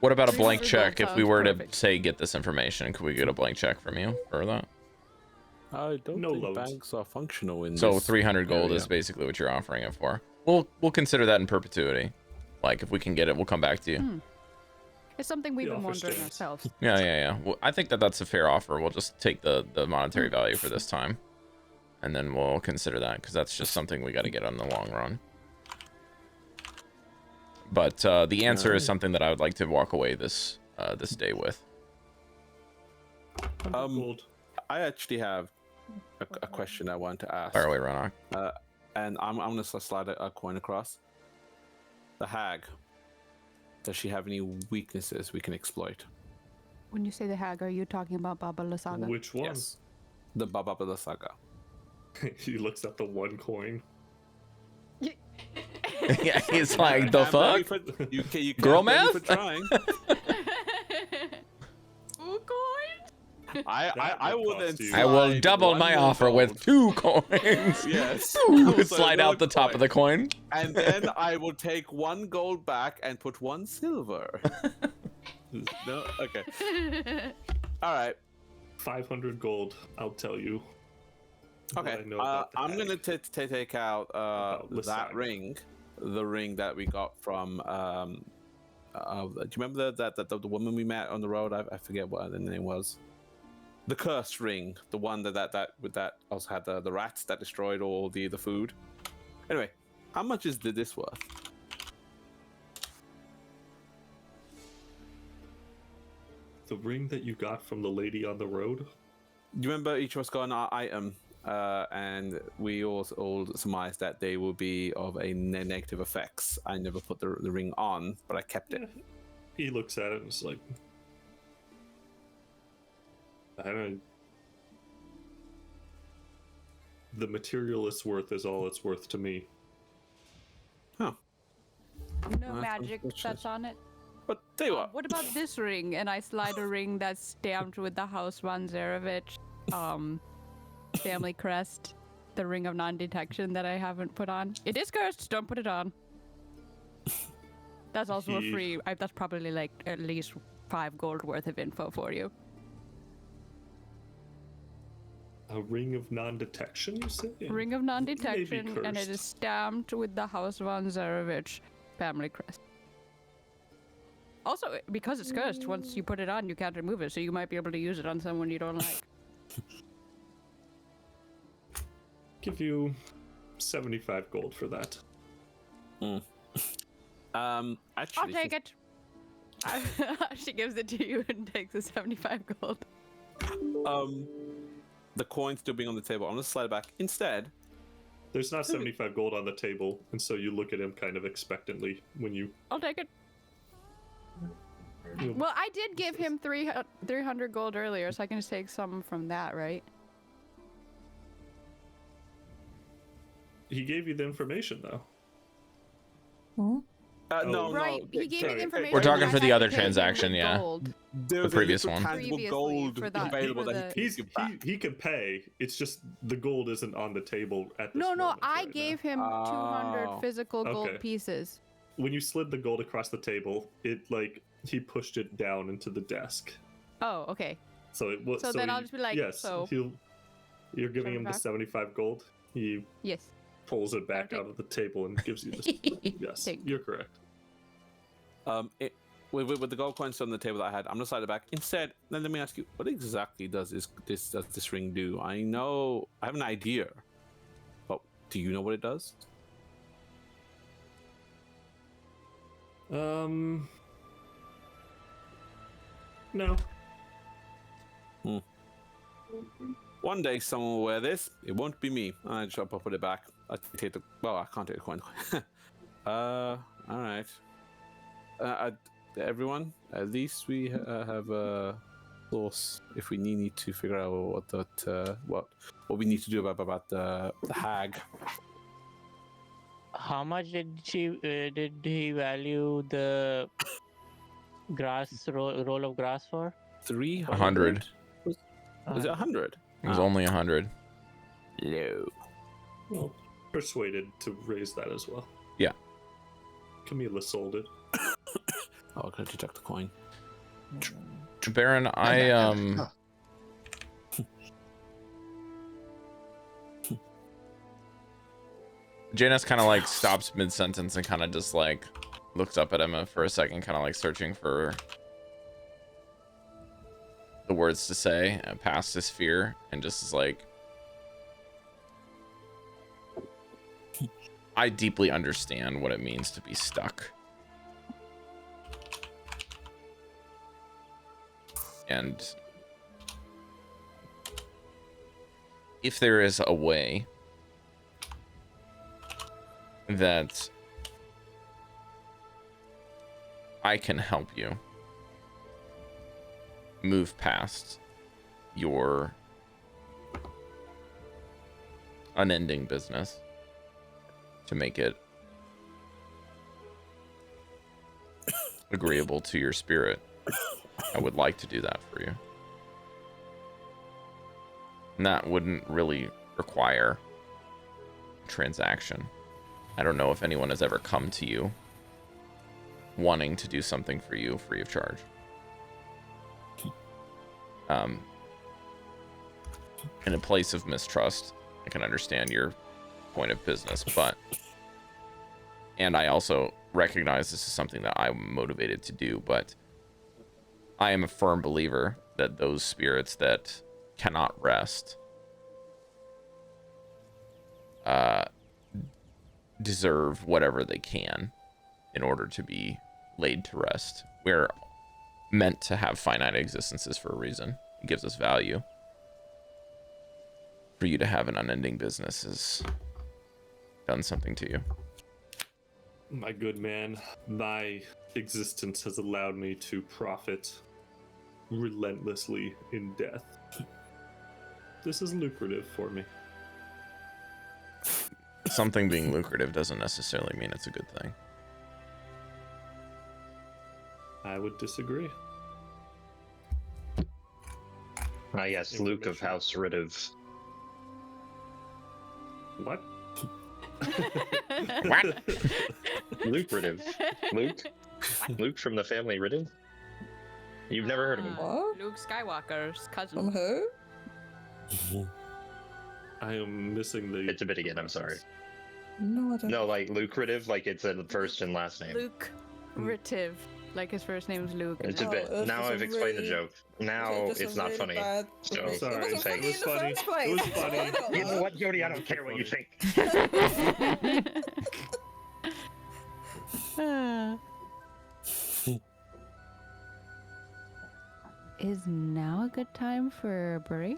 What about a blank 300 check? gold If we sounds were perfect. to say get this information, could we get a blank check from you for that? I don't No think loans. banks are functional in So this 300 gold area. is basically what you're offering it for. We'll consider that in perpetuity. Like if we can get it, we'll come back to you. It's something we've The been offer wondering stands. ourselves. Yeah. Well, I think that's a fair offer. We'll just take the monetary value for this time, and then we'll consider that because that's just something we got to get on the long run. But the answer is something that I would like to walk away this day with. 100 gold. I actually have a question I want to ask. Fire away, Renok. And I'm gonna slide a coin across. The hag. Does she have any weaknesses we can exploit? When you say the hag, are you talking about Baba Lasaga? Which one? Yes. The Baba the Saga. He looks at the one coin. Yeah, he's like, the fuck? You can't Girl blame me math? for trying. Oh, God. I will then. cost you. I will slide double one my more offer with gold. 2 coins. Yes. Ooh, So slide out another the top of the coin. And then I will take 1 gold back and put 1 silver. No? Okay. All right. 500 gold, I'll tell you. what Okay. I know about the I'm hag. gonna take out About the that saga. ring, the ring that we got from. Do you remember the woman we met on the road? I forget what the name was. The cursed ring, the one that also had the rats that destroyed all the food. Anyway, how much is this worth? The ring that you got from the lady on the road? Do you remember each of us got an item, and we all surmised that they will be of a negative effects. I never put the ring on, but I kept it. He looks at it and is like, I don't know. The material it's worth is all it's worth to me. Huh. No magic that's on it. But tell you What about this ring? And I slide a ring that's stamped with the House von Zarevich family crest, the ring of non-detection that I haven't put on. It is cursed. Don't put it on. That's also a free. That's probably like at least 5 gold worth of info for you. A ring of non-detection, you say? Ring of non-detection, and it cursed. is stamped with the House von Zarevich family crest. Also, because it's cursed, once you put it on, you can't remove it, so you might be able to use it on someone you don't like. Give you 75 gold for that. I'll Actually, take it. She gives it to you and takes the 75 gold. the coin still being on the table. I'm gonna slide it back. Instead, There's not 75 gold on the table, and so you look at him kind of expectantly when you... I'll take it. Well, I did give him 300 gold earlier, so I can just take some from that, right? He gave you the information, though. no, Right, no. he gave me sorry. the information. We're talking I for the had other to pay him with transaction, yeah. gold. There was The previous a little one. tangible Previously, gold for that- available for that he He's, could give back. he can pay. It's just the gold isn't on the table at this No, moment I right now. gave him 200 physical gold Okay. pieces. When you slid the gold across the table, it he pushed it down into the desk. Oh, okay. So it was. So then I'll just be like, yes, so- You're giving him the 75? 75 gold. He Yes. pulls it back I'll out of the table and gives you this. Yes, Thank you're correct. With the gold coins on the table that I had, I'm gonna slide it back. Instead, then let me ask you, what exactly does this ring do? I know, I have an idea, but do you know what it does? No. One day someone will wear this. It won't be me. I just put it back. I take the. Well, I can't take the coin. All right. Everyone, at least we have a source if we need to figure out what we need to do about the hag. How much did he value the grass roll of grass for? 100. Was it 100? It was only 100. No. Well, persuaded to raise that as well. Yeah. Chamilla sold it. Oh, can I detect the coin? Baron, Janus kind of like stops mid-sentence and kind of just like looks up at him for a second, kind of like searching for the words to say past his fear, and just is like, I deeply understand what it means to be stuck. And if there is a way that I can help you move past your unending business to make it agreeable to your spirit, I would like to do that for you. And that wouldn't really require a transaction. I don't know if anyone has ever come to you wanting to do something for you free of charge. In a place of mistrust, I can understand your point of business, and I also recognize this is something that I'm motivated to do, but I am a firm believer that those spirits that cannot rest deserve whatever they can in order to be laid to rest. We're meant to have finite existences for a reason. It gives us value. For you to have an unending business has done something to you. My good man, my existence has allowed me to profit relentlessly in death. This is lucrative for me. Something being lucrative doesn't necessarily mean it's a good thing. I would disagree. Yes, Luke of House Ritiv. What? What? Lucrative. Luke? Luke from the family Ritiv? You've never heard of him? What? Luke Skywalker's cousin. From who? I am missing the... It's a bit again, I'm sorry. No, I don't. No, like lucrative, like it's a first and last name. Luke Ritiv. Like his first name's Luke. It's a No, bit. it was Now just I've a explained the really- joke. Now Was it just it's a not really funny. bad- So, It Sorry. wasn't funny It in was the funny. first place. It was funny. I got You know that. what, Jodie? I don't care what you think. Is now a good time for a break?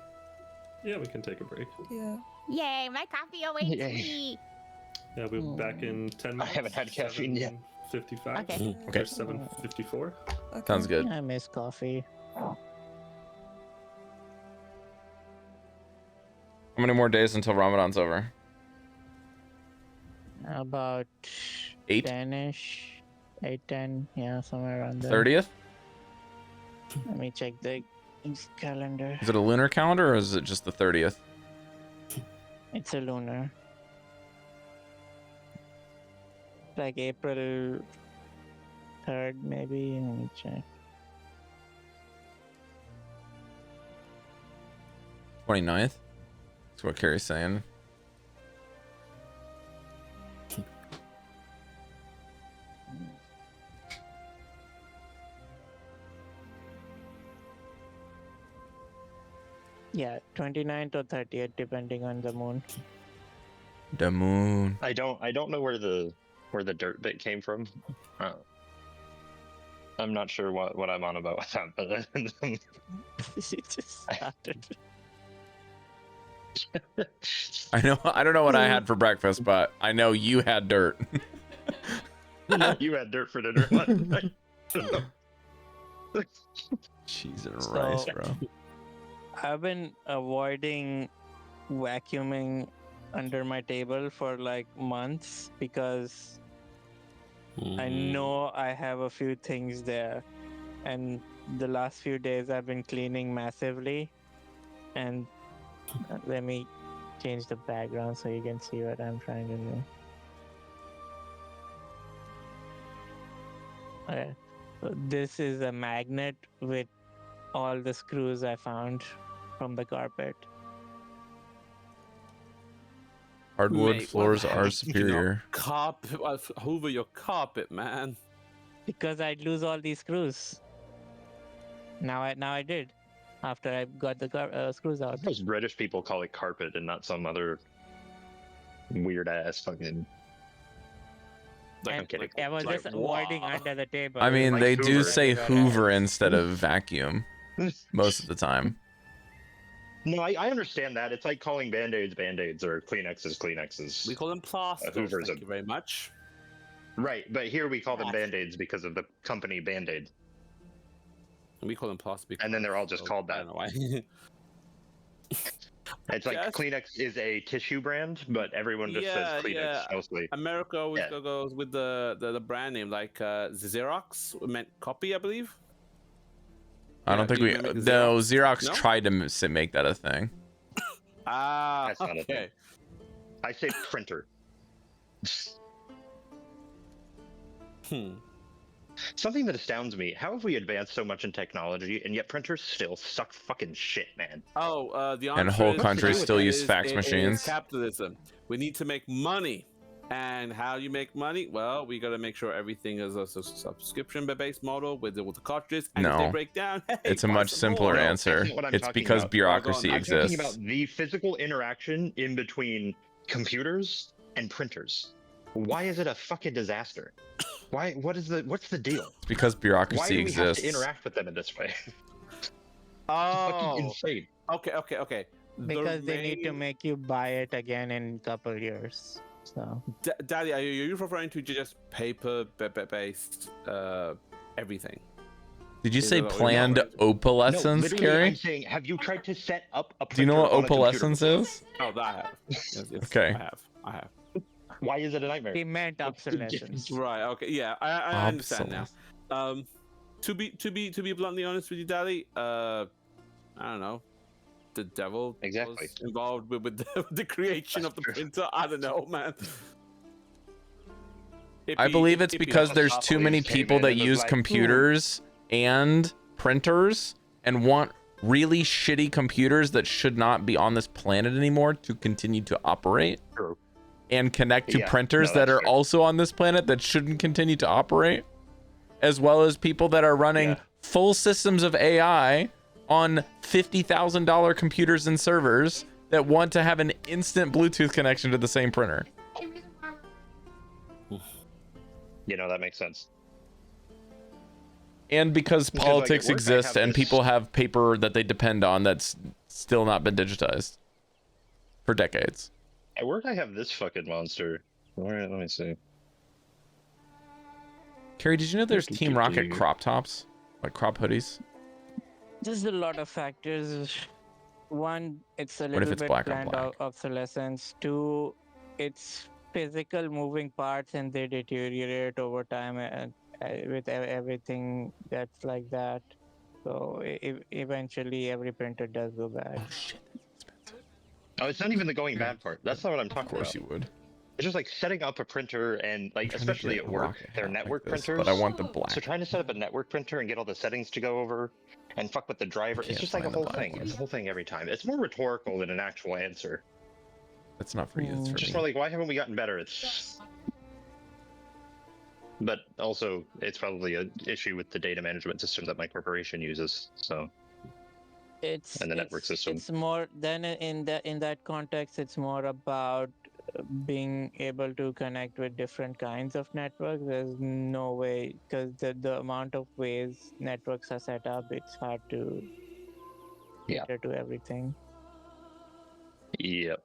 Yeah, we can take a break. Yeah. Yay, my coffee awaits Yay. me. Yeah, we'll be back in 10 minutes. haven't had caffeine yet. 7:55. Okay. Okay. Or 7:54. Okay. Sounds good. I miss coffee. How many more days until Ramadan's over? About 8? 10-ish. 8, 10. Yeah, somewhere around there. 30th? Let me check the calendar. Is it a lunar calendar or is it just the 30th? It's a lunar. Like April 3rd, maybe. Let me check. 29th? That's what Cari's saying. Yeah, 29th or 30th, depending on the moon. The moon. I don't know where the dirt bit came from. I'm not sure what I'm on about with that, but It just started. I don't know what I had for breakfast, but I know you had dirt. You had dirt for dinner last night. Cheese and rice, bro. I've been avoiding vacuuming under my table for like months because I know I have a few things there, and the last few days I've been cleaning massively. And let me change the background so you can see what I'm trying to do. Okay. So this is a magnet with all the screws I found from the carpet. Hardwood Mate, floors what are superior. Carpet, hoover your carpet, man. Because I'd lose all these screws. Now I did. After I got the screws out. Most British people call it carpet and not some other weird ass fucking. I'm kidding. I was just avoiding under the table. I mean, Like they do Hoover. say Hoover instead of vacuum most of the time. No, I understand that. It's like calling Band-Aids Band-Aids or Kleenexes Kleenexes. We call them plasters. Hoover's Thank you very much. Right, but here we call them Band-Aids because of the company Band-Aid. We call them plaster. And then they're all just called that. I don't know why. It's like Kleenex is a tissue brand, but everyone just says Kleenex mostly. America always goes with the brand name, like Xerox meant copy, I believe. I don't think we. No, Xerox tried to make that a thing. That's not a thing. Okay. I say printer. Something that astounds me: how have we advanced so much in technology, and yet printers still suck fucking shit, man? Oh, the answer And whole is- countries still use is- fax is machines. Capitalism. We need to make money, and how you make money? Well, we got to make sure everything is a subscription-based model with the cartridges. And if they No. break down, hey, It's a buy much some simpler more. answer. That's not what I'm It's talking because about. bureaucracy I'm talking exists. about the physical interaction in between computers and printers. Why is it a fucking disaster? Why? What's the deal? It's because Why bureaucracy do we have exists. to interact with them in this way? Oh, Fucking insane. okay. Because they need to make you buy it again in a couple years. So. Daddy, are you referring to just paper-based everything? Did you Is say that what you're planned referring to? opalescence, literally, Carrie? I'm saying, have you tried to set up a printer? Do you know what on a computer opalescence before? is? Oh, that I have. Yes, Okay. I have. Why is it a nightmare? He meant obsolescence. Right. Okay. Yeah, I understand now. To be bluntly honest with you, Daddy, I don't know. The devil Exactly. was involved with the creation of the printer. I don't know, man. I believe it's because there's too many Monopolies came people in that and was use like, computers and printers and want really shitty computers that should not be on this planet anymore to continue to operate. True. And connect to Yeah, printers no, that that's are true. also on this planet that shouldn't continue to operate, as well as people that are running full systems of AI on $50,000 computers and servers that want to have an instant Bluetooth connection to the same printer. You know, that makes sense. And because Because, like, politics at work, I exist have and this- people have paper that they depend on that's still not been digitized for decades. At work, I have this fucking monster. All right, let me see. Carrie, did you know there's Team Rocket crop tops? Like crop hoodies? There's a lot of factors. One, it's a What if little it's bit black on planned black? obsolescence. Two, it's physical moving parts and they deteriorate over time with everything that's like that. So eventually every printer does go bad. Oh shit, that's expensive. Oh, it's not even the going bad part. That's not what I'm talking Of course about. you would. It's just like setting up a printer and like, I'm trying to especially get at a work, rocket they're hat like network this, printers. but I want the black. So trying to set up a network printer and get all the settings to go over, and fuck with the driver. It's Can't just like a find the whole body thing. part. It's a whole thing every time. It's more rhetorical than an actual answer. That's not for you. It's for Just me. more like, why haven't we gotten better? It's. But also, it's probably an issue with the data management system that my corporation uses. So. And the network system. It's more than in that context. It's more about being able to connect with different kinds of networks. There's no way, because the amount of ways networks are set up, it's hard to cater to everything. Yep.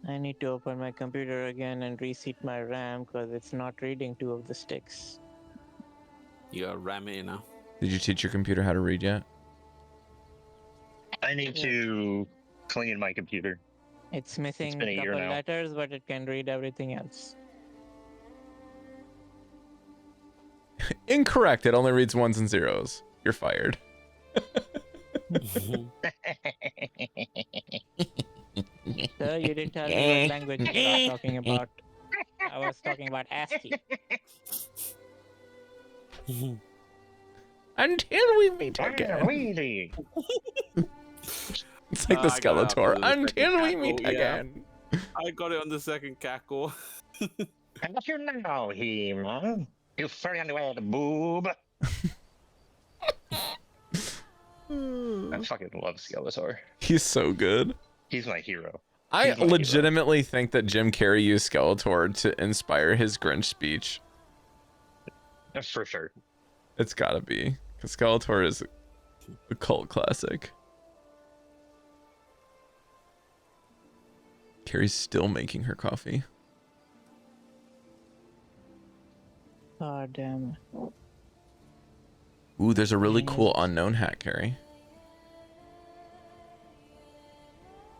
I need to open my computer again and reset my RAM because it's not reading 2 of the sticks. You gotta ram it in now. Did you teach your computer how to read yet? I need to clean my computer. It's missing been a a year couple now. letters, but it can read everything else. Incorrect. It only reads ones and zeros. You're fired. Sir, you didn't tell me what language you were talking about. I was talking about ASCII. Until we meet again. Really? It's like the I got it Skeletor. after the second Until we cackle, meet yeah. again. I got it on the second cackle. I got you now, He-Man. You furry underwear boob. I fucking love Skeletor. He's so good. He's my hero. I He's my hero. legitimately think that Jim Carrey used Skeletor to inspire his Grinch speech. For sure. It's gotta be. Because Skeletor is a cult classic. Carrie's still making her coffee. Oh, damn. Ooh, there's a really cool unknown hat, Carrie.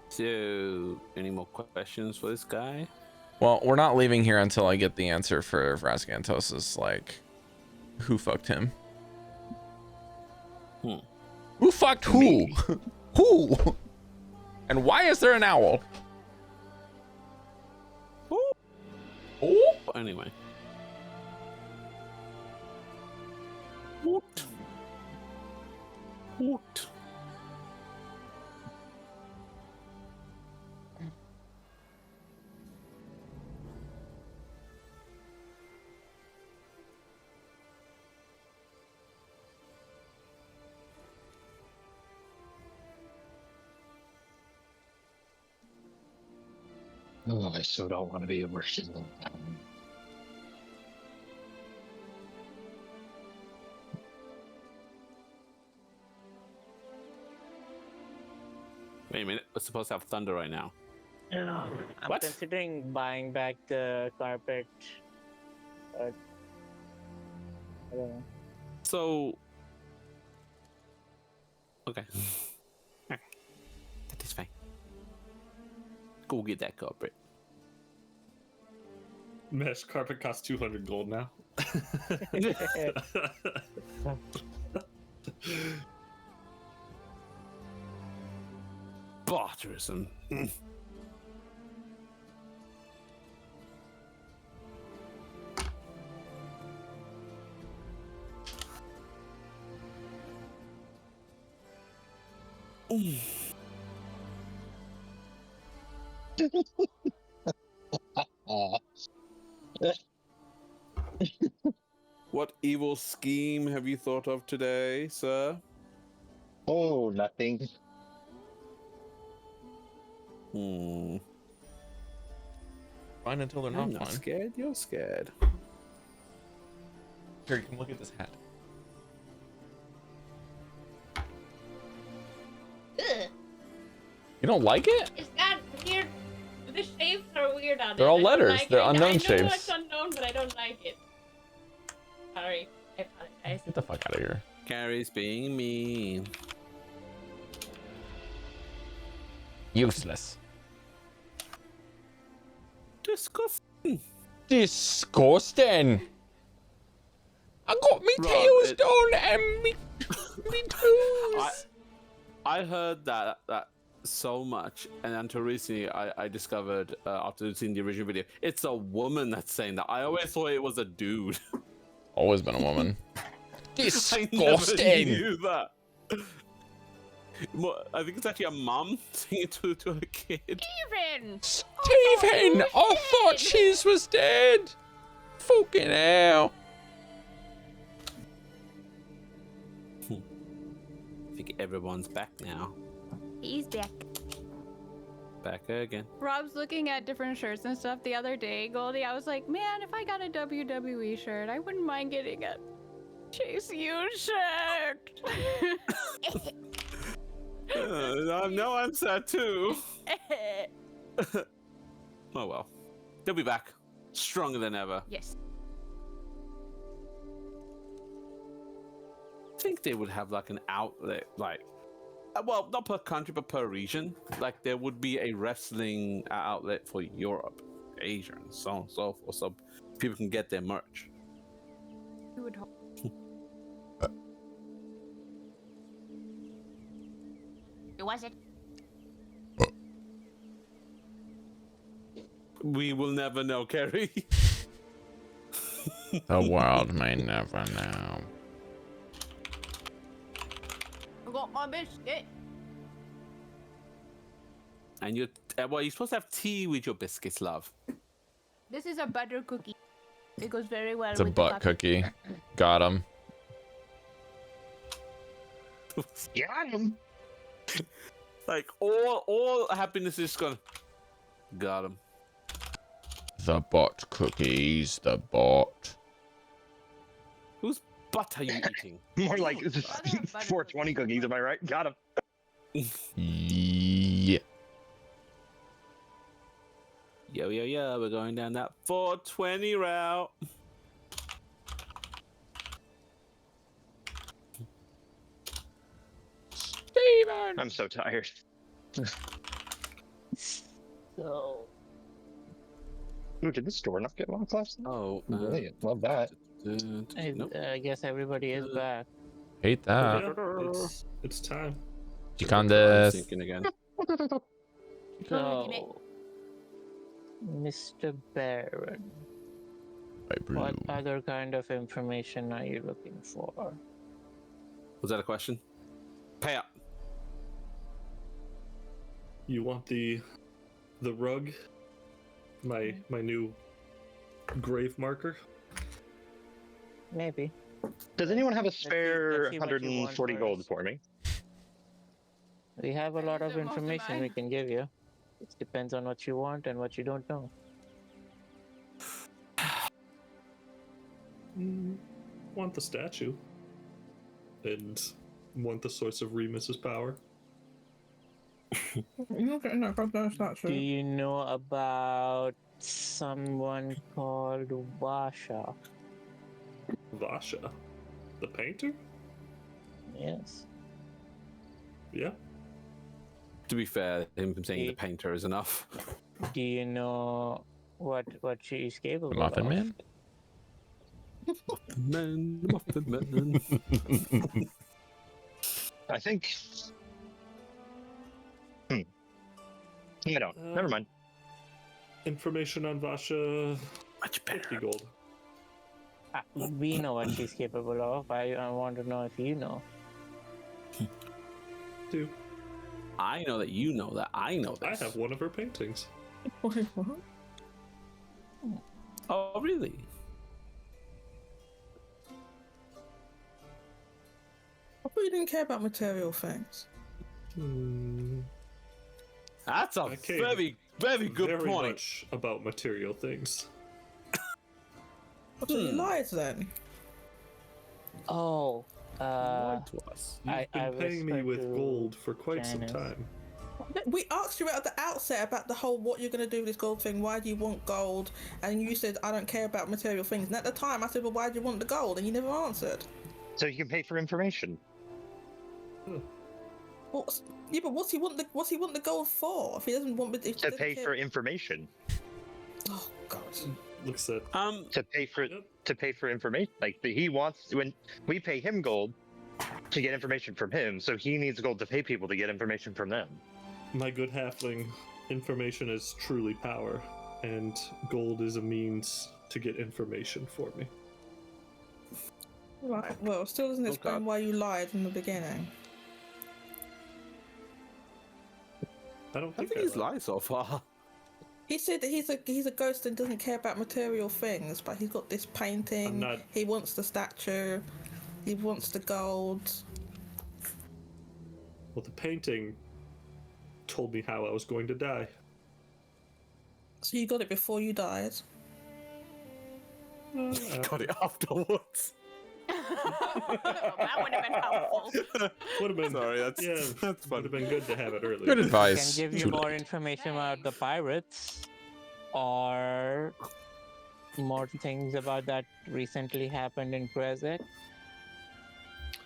So, any more questions for this guy? Well, we're not leaving here until I get the answer for Vraskantos', like, who fucked him? Who fucked who? Who? And why is there an owl? Oh, anyway. What? What? Oh, I so don't want to be a worship. Wait a minute, we're supposed to have thunder right now. I'm What? considering buying back the carpet. But I don't know. So, okay. Okay. That is fine. Go get that carpet. Mesh carpet costs 200 gold now. Barterism. What evil scheme have you thought of today, sir? Oh, nothing. Hmm. Fine until they're I'm not not fine. scared. You're scared. Here, come look at this hat. Ugh. You don't like it? It's got weird. The shapes are weird on it. They're all I don't letters. like They're it. unknown I know shapes. it's unknown, but I don't like it. Sorry. I apologize. Get the fuck out of here. Cari's being mean. Useless. Disgusting. Disgusting. I got me Right, tails done and me toes. I heard that so much, and until recently, I discovered after seeing the original video, it's a woman that's saying that. I always thought it was a dude. Always been a woman. I never Disgusting. knew that. I think it's actually a mom singing to her kid. Steven! Stephen, I thought she was dead. Fucking hell. I think everyone's back now. He's back. Back again. Rob's looking at different shirts and stuff the other day, Goldy. I was like, man, if I got a WWE shirt, I wouldn't mind getting a Chase U shirt. No, I'm sad too. Oh well. They'll be back. Stronger than ever. Yes. I think they would have like an outlet, like, well, not per country, but per region. Like there would be a wrestling outlet for Europe, Asia, and so on and so forth, so people can get their merch. You would hope. Who was it? We will never know, Cari. The world may never know. I got my biscuit. And you, well, you're supposed to have tea with your biscuits, love. This is a butter cookie. It goes very well It's a with butt the coffee. cookie. Got him. Got him. Like all happiness is gone. Got him. The bot cookies. The bot. Whose butt are you eating? More like 420 cookies, am I right? Got him. Yeah. Yo, we're going down that 420 route. Steven! I'm so tired. So, Ooh, did the store not get locked last night? Oh, Brilliant. Love that. Nope. I guess everybody is back. Hate that. Yeah, it's time. You can this. Thinking again. So, Mr. Baron, what other kind of information are you looking for? Was that a question? Pay up. You want the rug? My new grave marker? Maybe. Does anyone have a see spare what you want 140 gold first. for me? We have a lot of Most of information we mine. can give you. It depends on what you want and what you don't know. Want the statue. And want the source of Remus's power. You're not getting that goddamn Do statue. you know about someone called Vasha? Vasha. The painter? Yes. Yeah. To be fair, him saying the painter is enough. Do you know what she is capable The Muffin of? Man? Man, the Muffin Man. I think. I don't. Never mind. Information on Vasha. Much 50 better. gold. We know what she's capable of. I want to know if you know. Do. I know that you know that I know I this. have one of her paintings. Wait, what? Oh, really? I thought you didn't care about material things. That's a I care very, very good Very point. much about material things. What did you lied then? Oh, Lied to us. You've been paying me whispered with to gold for quite some Janus. time. We asked you at the outset about the whole what you're going to do with this gold thing. Why do you want gold? And you said, I don't care about material things. And at the time, I said, well, why do you want the gold? And you never answered. So you can pay for information. Yeah, but what's he want the gold for? If he doesn't want To pay for information. Oh God. Looks at to pay for information. Like he wants when we pay him gold to get information from him, so he needs gold to pay people to get information from them. my good halfling. Information is truly power, and gold is a means to get information for me. Right. Well, it still doesn't explain why you lied in the beginning. I don't think he's lied so far. He said that he's a ghost and doesn't care about material things, but he's got this painting. He wants the statue. He wants the gold. Well, the painting told me how I was going to die. So you got it before you died? Got it afterwards. That would have been helpful. Would have been. Sorry, that's fun. Would have been good to have it earlier. Good advice. Can give you more information about the pirates, or more things about that recently happened in Krezek.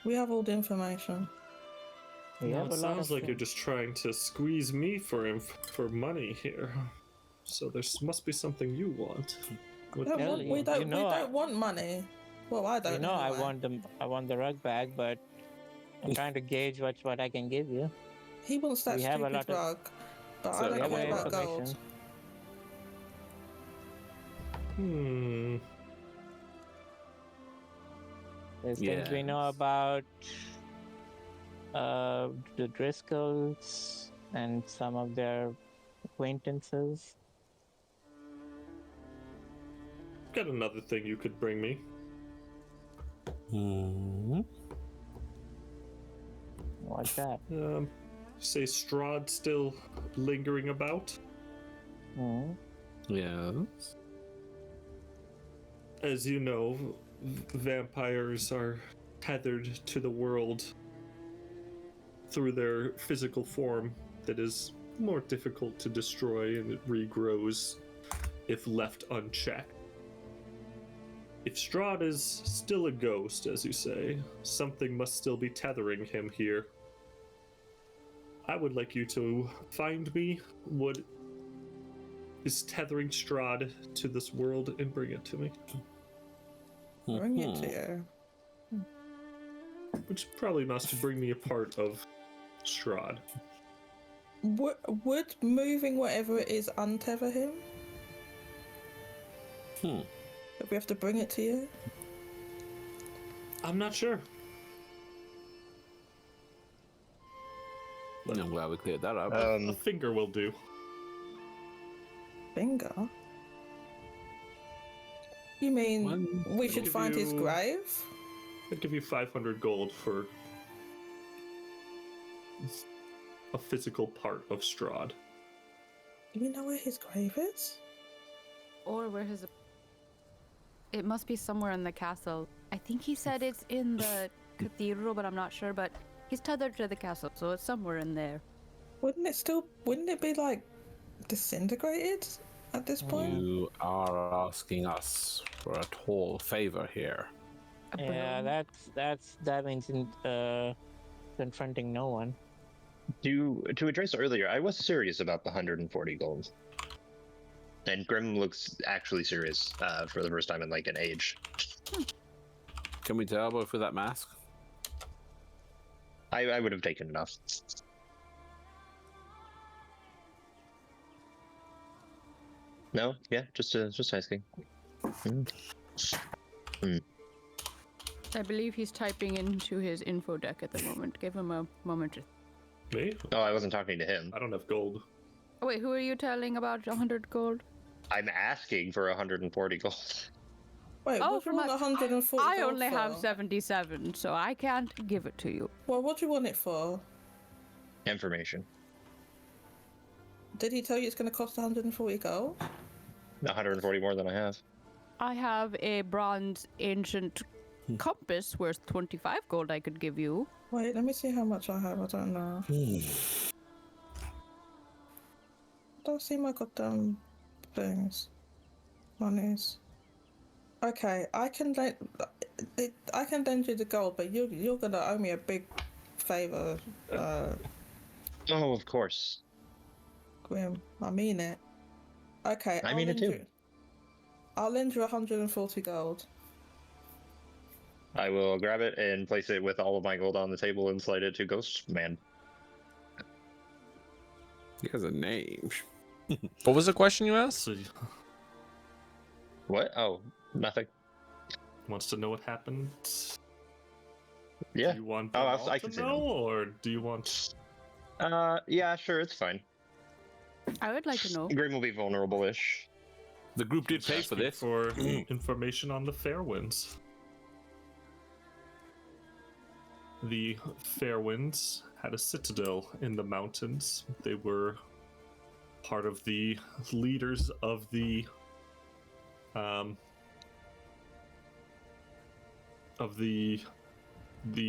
We have all the information. No, it sounds like you're just trying to squeeze me for money here. So there must be something you want. We don't want money. Well, I don't. I want the rug bag, but I'm trying to gauge what I can give you. He wants that stupid rug, but I don't care about gold. There's things we know about the Driscolls and some of their acquaintances. Got another thing you could bring me. What's that? Say Strahd still lingering about? Yes. As you know, vampires are tethered to the world through their physical form that is more difficult to destroy, and it regrows if left unchecked. If Strahd is still a ghost, as you say, something must still be tethering him here. I would like you to find me what is tethering Strahd to this world and bring it to me. Bring it to you. Which probably must bring me a part of Strahd. Would moving whatever it is untether him? If we have to bring it to you? I'm not sure. I'm glad we cleared that up. A finger will do. Finger? You mean we should find his grave? I'd give you 500 gold for a physical part of Strahd. Do we know where his grave is? Or where his... It must be somewhere in the castle. I think he said it's in the cathedral, but I'm not sure. But he's tethered to the castle, so it's somewhere in there. Wouldn't it be like disintegrated at this point? You are asking us for a tall favor here. Yeah, that means confronting no one. To address earlier, I was serious about the 140 gold. And Grim looks actually serious for the first time in like an age. Can we tell both with that mask? I would have taken enough. No? Yeah, just asking. I believe he's typing into his info deck at the moment. Give him a moment to... Me? Oh, I wasn't talking to him. I don't have gold. Oh, wait, who are you telling about 100 gold? I'm asking for 140 gold. Wait, what do you want 140 I gold only for? have 77, so I can't give it to you. Well, what do you want it for? Information. Did he tell you it's going to cost 140 gold? 140 more than I have. I have a bronze ancient compass worth 25 gold I could give you. Wait, let me see how much I have. I don't know. Don't see my goddamn things. Monies. Okay, I can lend you the gold, but you're gonna owe me a big favor. Oh, of course. Grim, I mean it. Okay, I mean it too. I'll lend you 140 gold. I will grab it and place it with all of my gold on the table and slide it to Ghost Man. He has a name. What was the question you asked? So What? Oh, nothing. wants to know what happened. Yeah. Do you want Oh, them I all can to see know, them. or do you want? Yeah, sure, it's fine. I would like to know. Grim will be vulnerable-ish. The group did pay for Asking this. for information on the Fairwinds. The Fairwinds had a citadel in the mountains. They were part of the leaders of the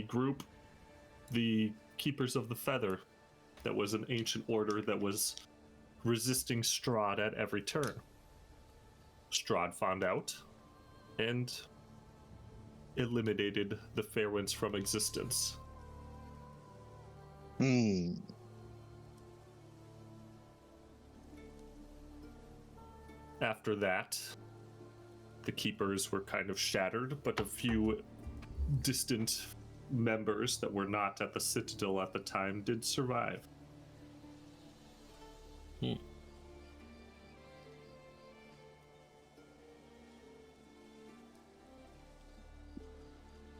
group, the Keepers of the Feather. That was an ancient order that was resisting Strahd at every turn. Strahd found out and eliminated the Fairwinds from existence. Hmm. After that, the Keepers were kind of shattered, but a few distant members that were not at the Citadel at the time did survive.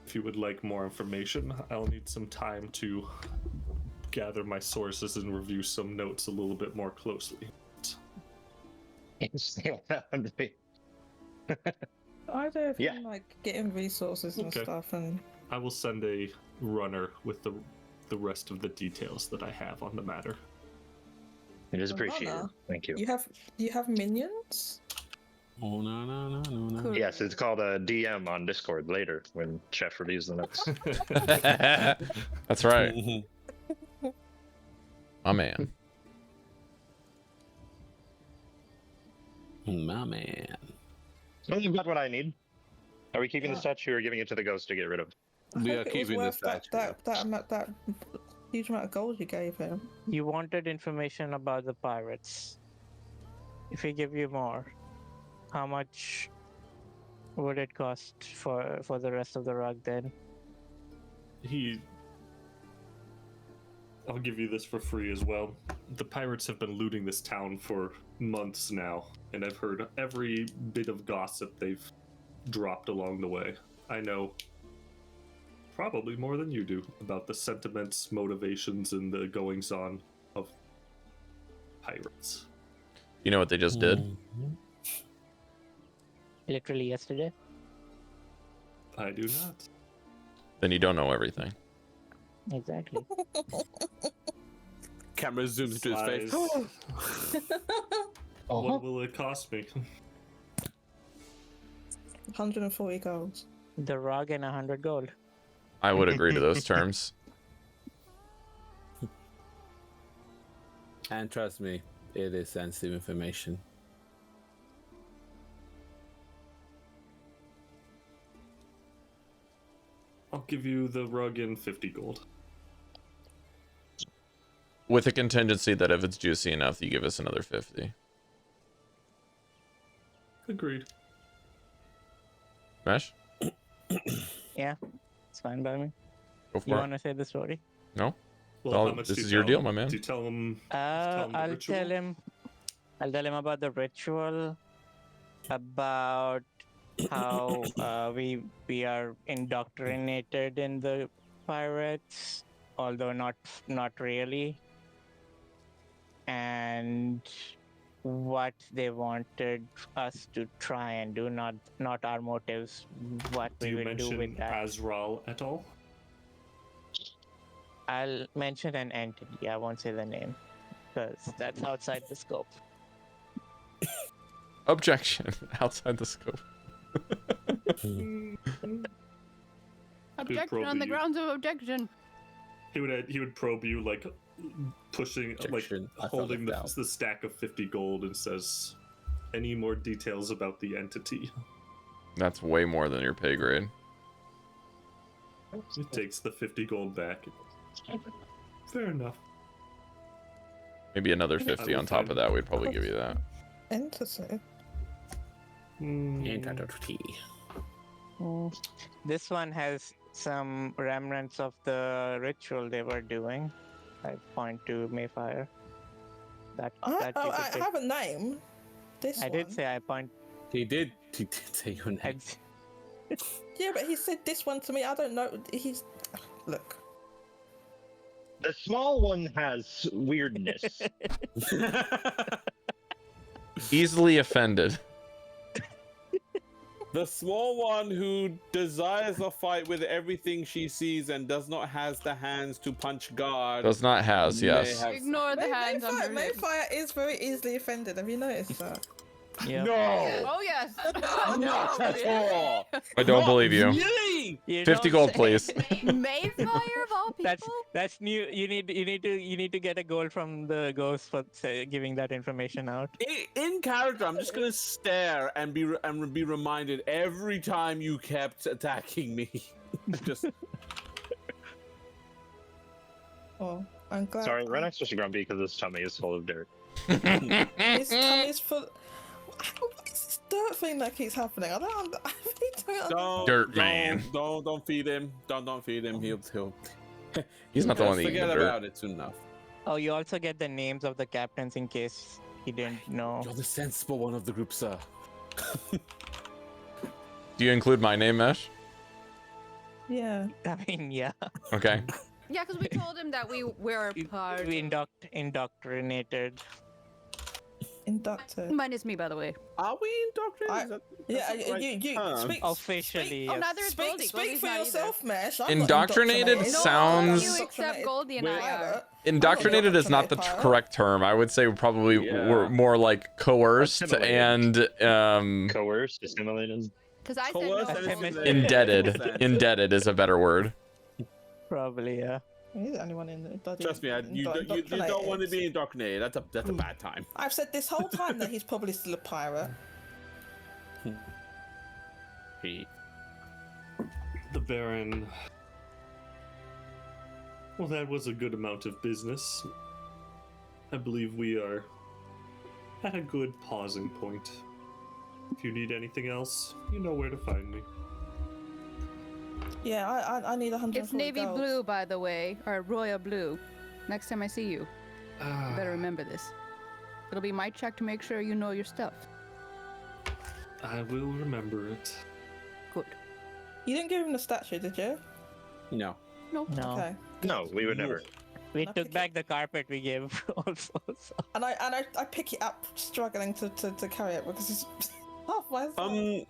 If you would like more information, I'll need some time to gather my sources and review some notes a little bit more closely. I don't Yeah. like getting resources and Okay. stuff, and I will send a runner with the rest of the details that I have on the matter. It is Well, appreciated. Lana, Thank you. you have minions? Oh no. Cool. Yes, it's called a DM on Discord later when Chef reviews the notes. That's right. My man. My man. Well, you've got what I need. Are we keeping the statue or giving it to the ghost to get rid of? We are I think it was keeping the worth that statue. that huge amount of gold you gave him. You wanted information about the pirates. If we give you more, how much would it cost for the rest of the rug then? I'll give you this for free as well. The pirates have been looting this town for months now, and I've heard every bit of gossip they've dropped along the way. I know probably more than you do about the sentiments, motivations, and the goings-on of pirates. You know what they just did? Literally yesterday. I do not. Then you don't know everything. Exactly. Camera zooms into his face. Slice. What will it cost me? 140 gold. The rug and 100 gold. I would agree to those terms. And trust me, it is sensitive information. I'll give you the rug and 50 gold. With a contingency that if it's juicy enough, you give us another 50. Agreed. Mesh? Yeah, it's fine by me. Go for You it. want to say the story? No? Well, Well, how much this do you is your tell deal, him? my man. Do you tell him? the I'll ritual? tell him. I'll tell him about the ritual, about how we are indoctrinated in the pirates, although not really, and what they wanted us to try and do, not our motives, what Do we you will do mention with that. Azrael at all? I'll mention an entity. I won't say the name because that's outside the scope. Objection. Outside the scope. Objection on the you. grounds of objection. He would probe you, like pushing, Objection. I like found holding it down. the stack of 50 gold, and says, "Any more details about the entity?" That's way more than your pay grade. He takes the 50 gold back. Fair enough. Maybe another 50 will on top find- of that. We'd probably give you that. Interesting. Ain't got no tea. This one has some remnants of the ritual they were doing. I point to Maefyre. That you I could take. have a name. This I one. did say I point. He did say your name. Yeah, but he said this one to me. I don't know. He's look. The small one has weirdness. Easily offended. The small one who desires a fight with everything she sees and does not has the hands to punch guard. Does not has, yes. Ignore the hands on her hips. Maefyre is very easily offended. Have you noticed that? Yeah. No! Oh yes. Not at all! I don't believe you. Really? 50 gold, please. Maefyre of all people. That's new. You need to get a gold from the ghost for giving that information out. In character, I'm just gonna stare and be reminded every time you kept attacking me. Just Oh, I'm glad. Sorry, Renok's just grumpy because his tummy is full of dirt. His tummy's full. What is this dirt thing that keeps happening? I really don't. Dirt man. Don't feed him. Don't feed him. He'll. He's not the one that eats the Forget dirt. about it soon enough. Oh, you also get the names of the captains in case he didn't know. You're the sensible one of the group, sir. Do you include my name, Mesh? Yeah. I mean, yeah. Okay. Yeah, because we told him that we were part. We indoctrinated. Inducted. Minus me, by the way. Are we indoctrinated? Yeah, you speak Officially, Oh, yes. neither is Goldy. Speak Goldy's for not yourself, Mesh. Indoctrinated No, sounds- you except Goldy and I are. Indoctrinated is not the correct term. I would say probably we're more like coerced Assimilated. and Coerced, assimilated. Because I said Coerced no. and assimilated. indebted. Indebted is a better word. Probably, yeah. He's the only one in the. Trust me, you don't want to be indoctrinated. That's a bad time. I've said this whole time that he's probably still a pirate. He. The Baron. Well, that was a good amount of business. I believe we are at a good pausing point. If you need anything else, you know where to find me. Yeah, I need 140 It's navy gold. blue, by the way, or royal blue. Next time I see you, you better remember this. It'll be my check to make sure you know your stuff. I will remember it. Good. You didn't give him the statue, did you? No. Nope. No. Okay. No, we would never. We I took pick back the carpet we gave also. So. And I pick it up, struggling to carry it because it's half my size.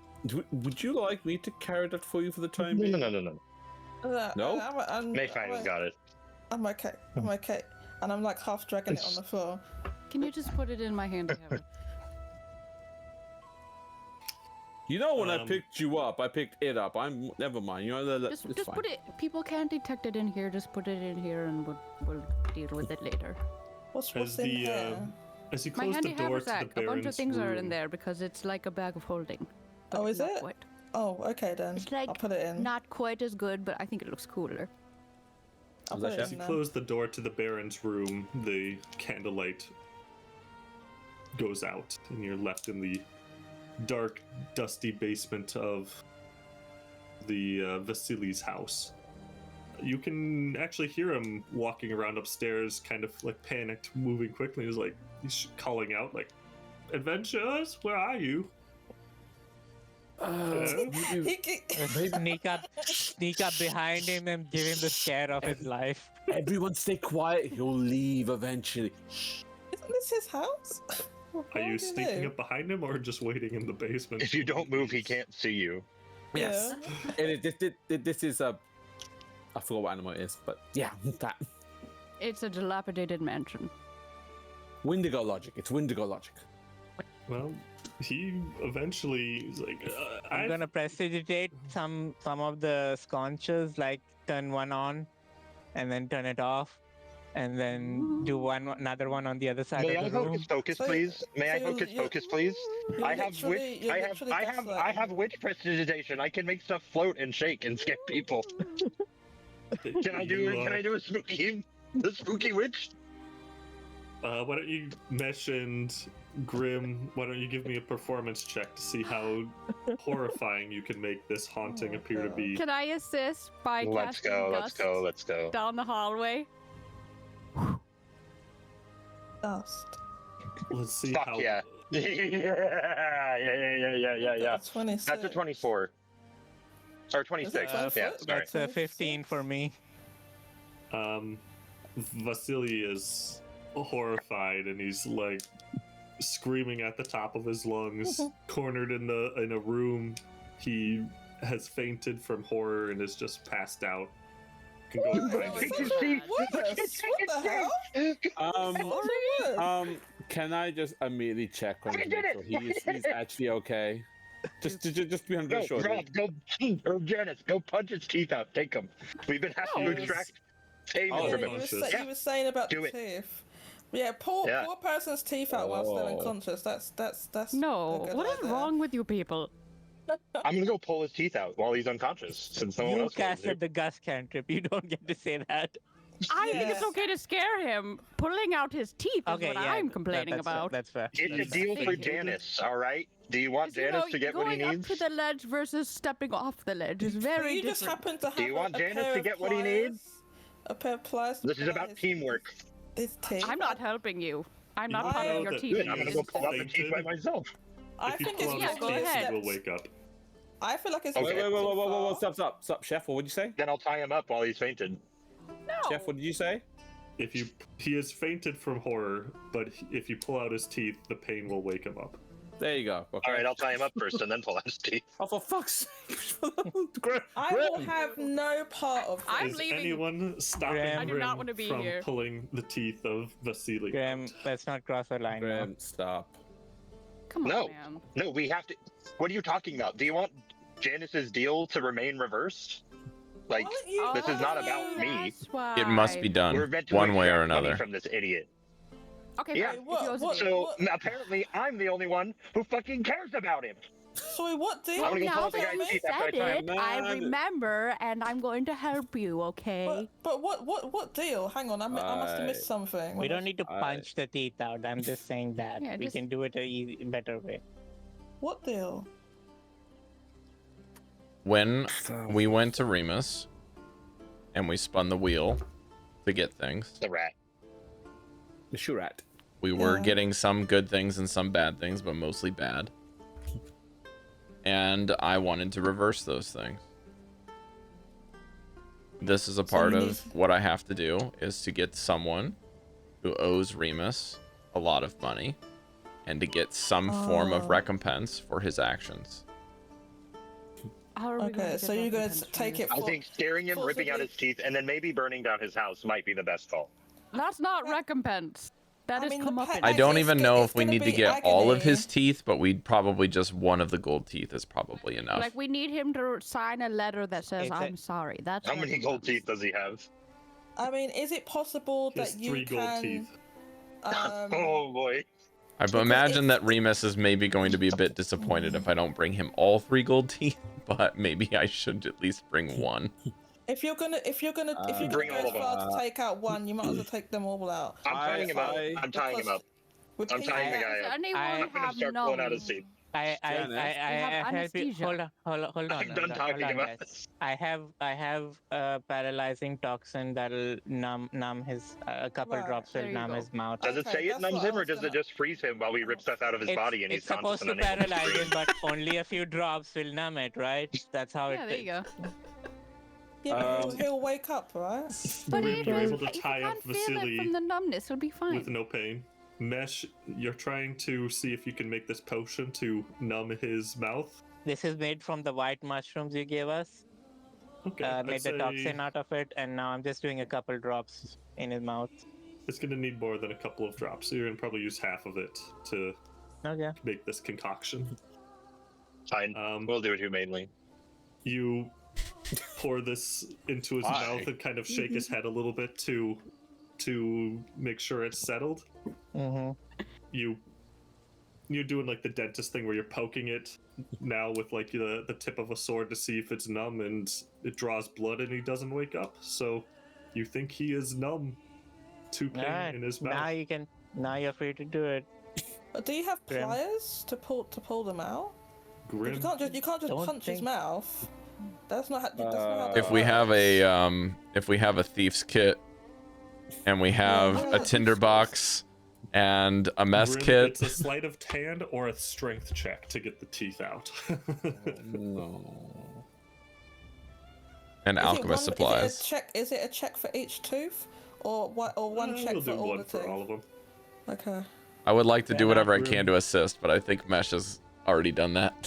Would you like me to carry that for you for the time No, being? no. No? Maefyre's got it. I'm okay. I'm okay. And I'm like half dragging it on the floor. Can you just put it in my hand? You know when I picked you up, I picked it up. I'm never mind. You know Just it's fine. put it. People can't detect it in here. Just put it in here, and we'll deal with it later. What's As in the here? as you My close the handy door to the haversack. A bunch of Baron's things are in room, there because it's like a bag of holding. But Oh, it's is not it? Quite. Oh, okay then. It's like I'll put it in. not quite as good, but I think it looks cooler. I'll Was that put it As in you there. close the door to the Baron's room, the candlelight goes out, and you're left in the dark, dusty basement of the Vasily's house. You can actually hear him walking around upstairs, kind of like panicked, moving quickly. He's calling out, like, "Adventurers, where are you?" Sneak up behind him and give him the scare of his life. Everyone stay quiet. He'll leave eventually. Isn't this his house? Are you sneaking up behind him or just waiting in the basement? If you don't move, he can't see you. Yes. And this is a. I forgot what animal it is, but yeah, that. It's a dilapidated mansion. Wendigo logic. It's Wendigo logic. Well, he eventually is like, I'm gonna prestidigitate some of the sconches, like turn one on, and then turn it off, and then do another one on the other side May I of the room. hocus pocus, So- please? May I so hocus you're- pocus, please? you're I have literally- witch. you're I have. literally I have. I gaslighting. have witch prestidigitation. I can make stuff float and shake and scare people. Can I do? Can I do a spooky? The spooky witch? Why don't you, Mesh and Grim, why don't you give me a performance check to see how horrifying you can make this haunting appear to be? Can I assist by Let's casting go, Gust let's go. down the hallway? Dust. Let's see Fuck how... yeah. yeah. That's 26. That's a 24. Or 26. Is it Yeah, 24? sorry. That's a 15 for me. Vasily is horrified and he's like screaming at the top of his lungs, cornered in a room. He has fainted from horror and is just passed out. Can go and find him. What the hell? Can I just immediately check on him so he's actually okay? Just to be 100% sure. Rob, or Janus, go punch his teeth out. Take them. We've been having to extract pain Oh, from Yeah, him. you were saying about Do the it. teeth. Yeah, pull a person's teeth out while still unconscious. That's No, a good what is idea. wrong with you people? I'm gonna go pull his teeth out while he's unconscious, since no one You else can. casted the Gust cantrip. You don't get to say that. I think it's Yes. okay to scare him. Pulling out his teeth is Okay, what yeah, I'm complaining that's about. That's fair. It's a That's deal for Thank you. Janus, all right? Do you want Janus to get what he going needs? up to the ledge versus stepping off the ledge is So very you just different. happen to have Do you want a Janus pair to of get what he pliers? needs? A pair of pliers. to This is pull out about his- teamwork. His teeth. I'm not helping you. I'm not You part of know your that team. Good, I'm gonna go pull out the fainted. teeth by myself. I If you think pull it's out Yeah, his go teeth, ahead. he will wake up. I feel like it's. Okay. Wait, too whoa, far. stop, Chef. What'd you say? Then I'll tie him up while he's fainted. No. Chef, what did you say? He has fainted from horror, but if you pull out his teeth, the pain will wake him up. There you go. Okay. All right, I'll tie him up first and then pull out his teeth. Oh, for fuck's sake! I will have no part of this. I'm Is leaving. anyone stopping Graham. I do Grim not want to be from here. pulling the teeth of Vasily? Graham, let's not cross the line. now. Graham, stop. Come on, No. man. No, we have to. What are you talking about? Do you want Janus's deal to remain reversed? Like, Why don't you- this is not about Oh, me. that's why. It must be We're done meant to one way or extract money another. from this idiot. Okay, Yeah. fine. What- If yours what- is- So apparently, I'm the only one who fucking cares about him. Sorry, what deal? I'm gonna go now pull out the that guy's you teeth after I said tie it, him. I Man. remember, and I'm going to help you. Okay. But what deal? Hang on, I must have missed something. We don't need to I- punch the teeth out. I'm just saying that. Yeah, we just- can do it a better way. What deal? When we went to Remus and we spun the wheel to get things, The rat. The Shurat. we were Yeah. getting some good things and some bad things, but mostly bad. And I wanted to reverse those things. This is a part you of need- what I have to do, is to get someone who owes Remus a lot of money and to get some form of Oh. recompense for his actions. How are we Okay, so you're gonna take it. I think scaring him, ripping out forcibly- his teeth, and then maybe burning down his house might be the best call. That's not recompense. That I is mean, the come up. pa- I don't it's even go- know it's if we gonna need to be get all of agony. his teeth, but we'd probably just one of the gold teeth is probably enough. Like, we need him to sign a letter that says, It's a- I'm sorry. That's How many gold recompense. teeth does he have? I mean, is it possible He has that you 3 gold can? teeth. Oh boy. I because imagine it's- that Remus is maybe going to be a bit disappointed if I don't bring him all 3 gold teeth, but maybe I should at least bring one. If you're gonna Bring go all as of them. far to take out one, you might as well take them all out. I'm tying him up. I- I'm tying him up. With I'm people- tying the Does guy up. anyone I'm I'm gonna have start pulling out his numb? teeth. I Janus? have help you. anesthesia. Hold on. I'm done talking hold on, about guys. this. I have a paralyzing toxin that'll numb his a couple Right, drops will there you numb go. his mouth. Does it Okay, say it that's numbs what I him, or was does it gonna- just freeze him while we rip stuff out of his body and he's It's supposed conscious to and unable to paralyze him, breathe? but only a few drops will numb it, right? That's how Yeah, it there you go. Yeah, but he'll wake up, right? But Were if you able to if you tie up can't feel it Vasily from the numbness, it'll be fine. with no pain? Mesh, you're trying to see if you can make this potion to numb his mouth. This is made from the white mushrooms you gave us. Okay, Made I'd the say toxin out of it, and now I'm just doing a couple drops in his mouth. it's gonna need more than a couple of drops. So you're gonna probably use half of it to Okay. make this concoction. Fine. We'll do it humanely. You pour this into his Why? mouth and kind of shake his head a little bit to make sure it's settled. Mm-hmm. You're doing like the dentist thing where you're poking it now with like the tip of a sword to see if it's numb, and it draws blood and he doesn't wake up. So you think he is numb to pain Alright. in his mouth. Now you can Now you're free to do it. But do you have Grim. pliers to pull them out? Grim. You can't just Don't punch his think- mouth. That's not how. If we have a thief's kit, and we have Yeah. a tinderbox and a mess Grim, kit, It's a sleight of hand or a strength check to get the teeth out. No. and Is it alchemist supplies. Is it a check for each tooth, or what? Or one check we'll for do all one the for teeth? all of them. Okay. I would like to do Yeah, whatever I Grim. can to assist, but I think Mesh has already done that.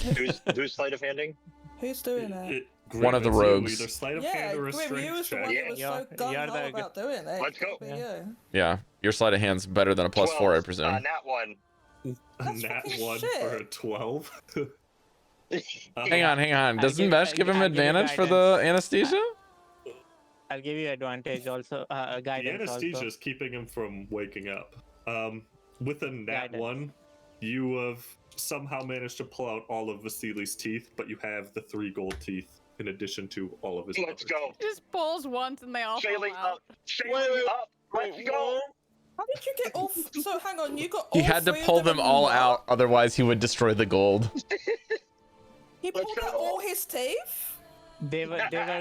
Who's sleight of handing? Who's doing it? Grim, One of the it's you, rogues. Either sleight of Yeah, hand or a Grim, you was strength the one check. that was so you're gung ho the- about doing it. Let's go. It could be you. Yeah, your sleight of hand's better than a +4, I 12, presume. Nat 1. That's Nat fucking 1 shit. for a 12. Hang on. Doesn't Mesh give him I'll give you advantage for the anesthesia? I'll give you advantage also. The Guidance anesthesia also. is keeping him from waking up. With a nat Guidance. 1, you have somehow managed to pull out all of Vasili's teeth, but you have the 3 gold teeth in addition to all of his Let's other go. teeth. Just pulls once and they all fall Shailing out. up. Shailing up. Let's go. How did you get all? So hang on, you got. He all had to 3 of pull them them in all one? out, otherwise he would destroy the gold. He pulled Let's out go. all his teeth. They were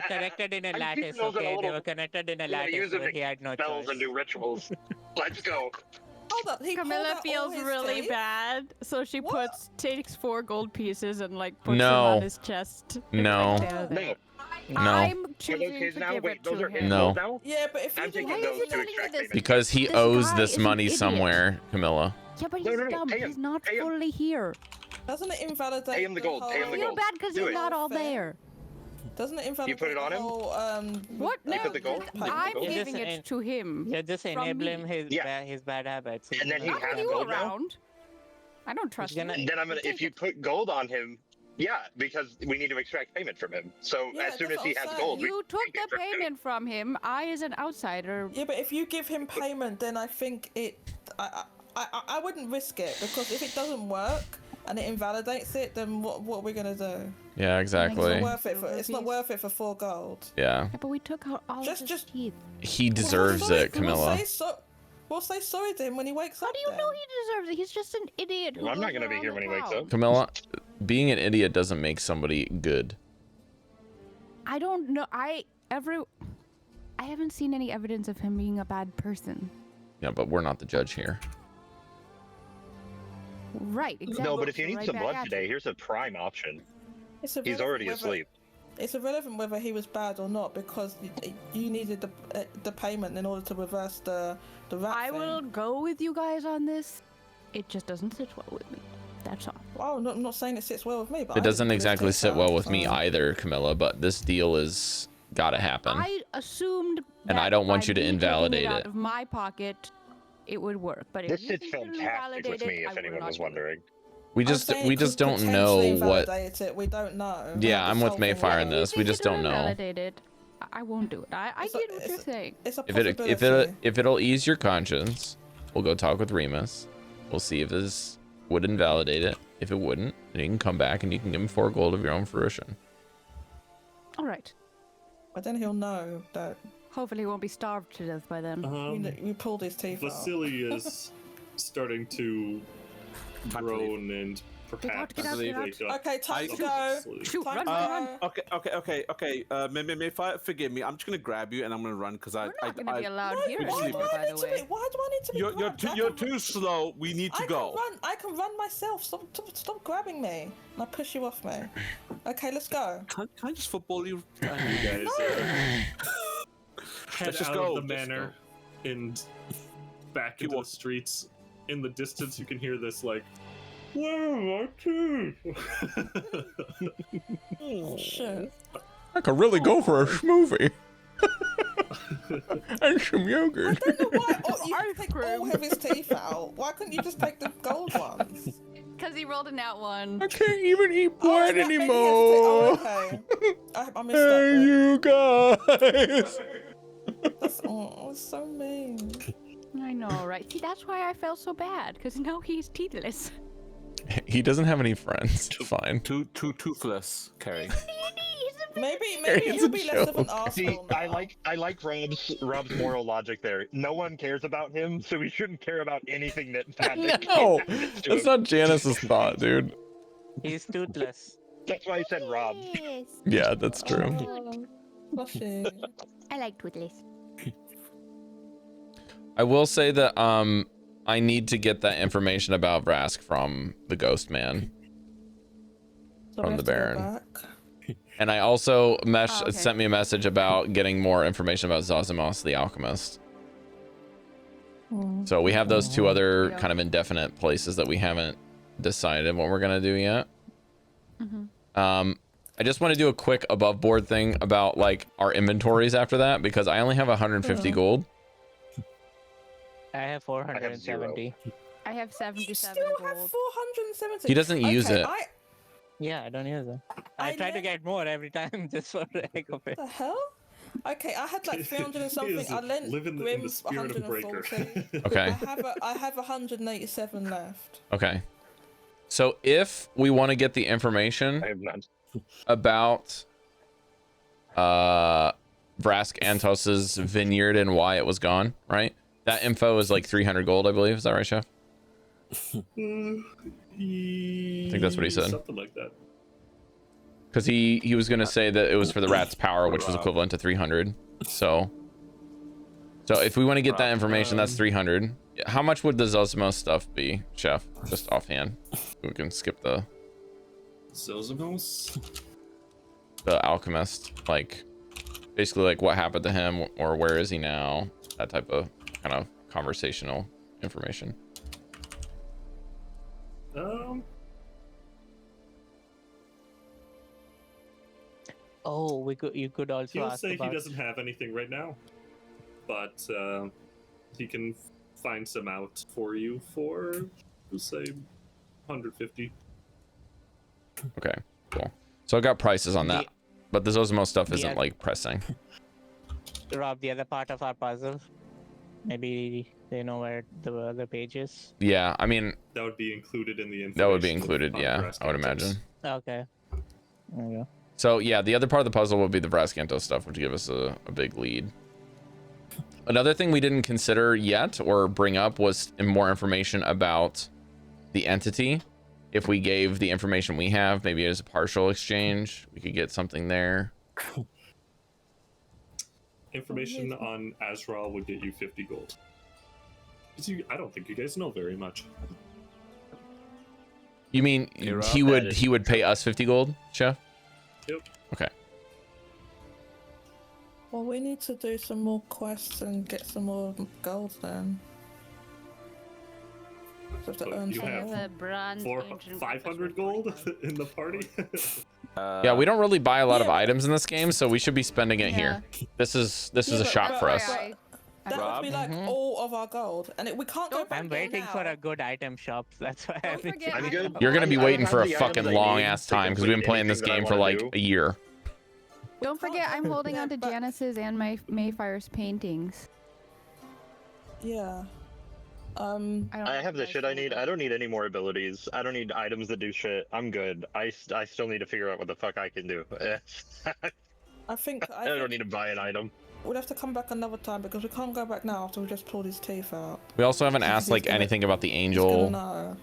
connected in a I'm lattice. keeping those in a Okay, they little- were connected in a I'm gonna lattice, use so them to he had no spells choice. and new rituals. Let's go. Hold up, he pulled Camilla out all feels his really teeth? bad, so she What? takes 4 gold pieces and like puts them No. on his chest. It's No. like, there, there. No. I'm Are choosing those his to now? give Wait, it those to are his him. No. gold now? Yeah, but if you I'm didn't taking Why those is he to telling me extract this? payment. Because he This owes guy this is an money idiot. somewhere, Camilla. Yeah, but No, he's no, no, dumb. pay him, He's not pay him. fully here. doesn't it invalidate Pay him the gold, pay him the Feel gold. bad because Do he's it. not all Fair. there. Doesn't it invalidate put it on the him? whole, What? You No, put the gold? I'm Gold? giving Just it to him. You're just From enabling me. his bad habits. And then he Not has with you gold now? around. I don't trust gonna- you. Then I'm gonna. Take If you it. put gold on him, yeah, because we need to extract payment from him. So Yeah, as soon that's as he what I'm has saying. gold, we You took can the extract payment from him. I, as an outsider, Yeah, but if you give him payment, then I think I wouldn't risk it, because if it doesn't work and it invalidates it, then what are we gonna do? Yeah, It's not exactly. worth it. It's not worth it for 4 gold. Yeah. Yeah, but we took out all Just- of his just- teeth. He deserves it, Camilla. We'll say sorry to him when he wakes How up. do you then. know he deserves it? He's just an idiot. Who Well, I'm not goes gonna be around here the when he wakes town. up. Camilla, being an idiot doesn't make somebody good. I don't know. I haven't seen any evidence of him being a bad person. Yeah, but we're not the judge here. Right. Exactly. No, but if you need Right some back blood at you. today, here's a prime option. It's He's irrelevant already whether- asleep. It's irrelevant whether he was bad or not, because you needed the payment in order to reverse the rat I thing. will go with you guys on this. It just doesn't sit well with me. That's all. Well, I'm not saying it sits well with me, but It I doesn't didn't put his exactly teeth sit out, well with me so- either, Camilla, but this deal is gotta happen. I assumed And that I don't want by you to me taking invalidate out it. of my pocket, it would work. But if This you sits think it'll fantastic with invalidate me, it, I if will anyone not was do it. wondering. We I'm just saying we it just could don't potentially know what. invalidate it. We don't know. Yeah, I'm with This whole Maefyre thing in works. this. We just don't know. Invalidate it. I won't do it. I It's a- get what it's you're a- saying. It's a If possibility. it'll ease your conscience, we'll go talk with Remus. We'll see if this would invalidate it. If it wouldn't, then you can come back and you can give him 4 gold of your own fruition. All right. But then he'll know that Hopefully, he won't be starved to death by then. you pulled his teeth out. Vasily is starting to groan and perhaps get out, get out. wake up. Okay, time to from go. sleep. Shoot, Time run, to run, go. Okay. Maefyre, forgive me. I'm just gonna grab you and I'm gonna run because We're not going to be allowed Why, here why do anymore, I by need the to be? way. Why do I need to be? You're grabbed? I you're can- too slow. We need to I go. Can run. I can run myself. Stop grabbing me. And I push you off me. Okay, let's go. Can I just football you? You guys head Let's just out go. of the Just manor and back into the streets. In the distance, you can hear this like, "Where are my teeth?" Oh shit. I could really go for a schmovie. And some yogurt. I don't know why. You can take all of his teeth out. Why couldn't you just take the gold ones? Because he rolled a nat 1. I can't even eat Oh, bread that means he has to take- anymore. okay. I missed Hey, that. you guys. That's so mean. I know, right? See, that's why I felt so bad. Because now he's teethless. He doesn't have any friends. It's fine. Too toothless, Cari. He's a Maybe It's he'll a be less of an joke. See, asshole now. I like Rob's moral logic there. No one cares about him, so we shouldn't care about anything that happens No, to that's him. not Janus's thought, dude. He's toothless. That's why I said Rob. Yes. Yeah, that's true. Fluffy. I like toothless. I will say that I need to get that information about Vrask from the Ghost Man, So we from have the to go Baron. back. And I also okay. sent me a message about getting more information about Zosimus the Alchemist. Hmm. So we have those two other Yeah. kind of indefinite places that we haven't decided what we're gonna do yet. Mhm. I just want to do a quick above board thing about like our inventories after that, because I only have 150 gold. I have 470. I have You 77 still gold. have 470. He doesn't use it. Yeah, I don't use it. I try to get more every time just for the heck of it. What the hell? Okay, I had like 300 and He something. is I lent living in the Grim's spirit of Breaker. 140. Okay. I have 187 left. Okay. So if we want to get the information I have none. about Vrask Antos's vineyard and why it was gone, right? That info is like 300 gold, I believe. Is that right, Chef? I think that's what he said. Something like that. Because he was gonna say that it was for the rat's power, which was equivalent to 300. So if we want to get that information, that's 300. How much would the Zosimus stuff be, Chef? Just offhand, we can skip the Zosimus? alchemist. Like basically like what happened to him or where is he now? That type of kind of conversational information. Oh, you could also He'll ask say about... he doesn't have anything right now, but he can find some out for you for, we'll say, 150. Okay, cool. So I got prices on that, but the Zosimus stuff isn't Yeah. like pressing. Rob, the other part of our puzzle. Maybe they know where the other page is. Yeah, I mean That would be included in the information. that would be included. on Yeah, Brass I would Cantos. imagine. Okay. There you go. So yeah, the other part of the puzzle would be the Brascanto stuff, which give us a big lead. Another thing we didn't consider yet or bring up was more information about the entity. If we gave the information we have, maybe as a partial exchange, we could get something there. Information on Azrael would get you 50 gold. I don't think you guys know very much. You mean he would pay us 50 gold, Chef? Yep. Okay. Well, we need to do some more quests and get some more gold then. So to earn You some have more. The bronze 500 gold in the party? Yeah, we don't really buy a lot of items in this game, so we should be spending it here. Yeah. This is a shop for us. That would be like all of our gold, and we can't go back I'm there waiting now. for a good item shop. That's why Don't forget, I'm good. You're gonna be I waiting have for a the fucking items I long need ass to time because we've been complete playing this anything that I game for wanna like do. a year. Don't forget, I'm holding on to But- Janus's and Maefyre's paintings. Yeah. I have the shit I need. I don't need any more abilities. I don't need items that do shit. I'm good. I still need to figure out what the fuck I can do. I think I don't need to buy an item. we'll have to come back another time because we can't go back now after we just pulled his teeth out. We also haven't asked like He's gonna- anything about the He's gonna angel. know.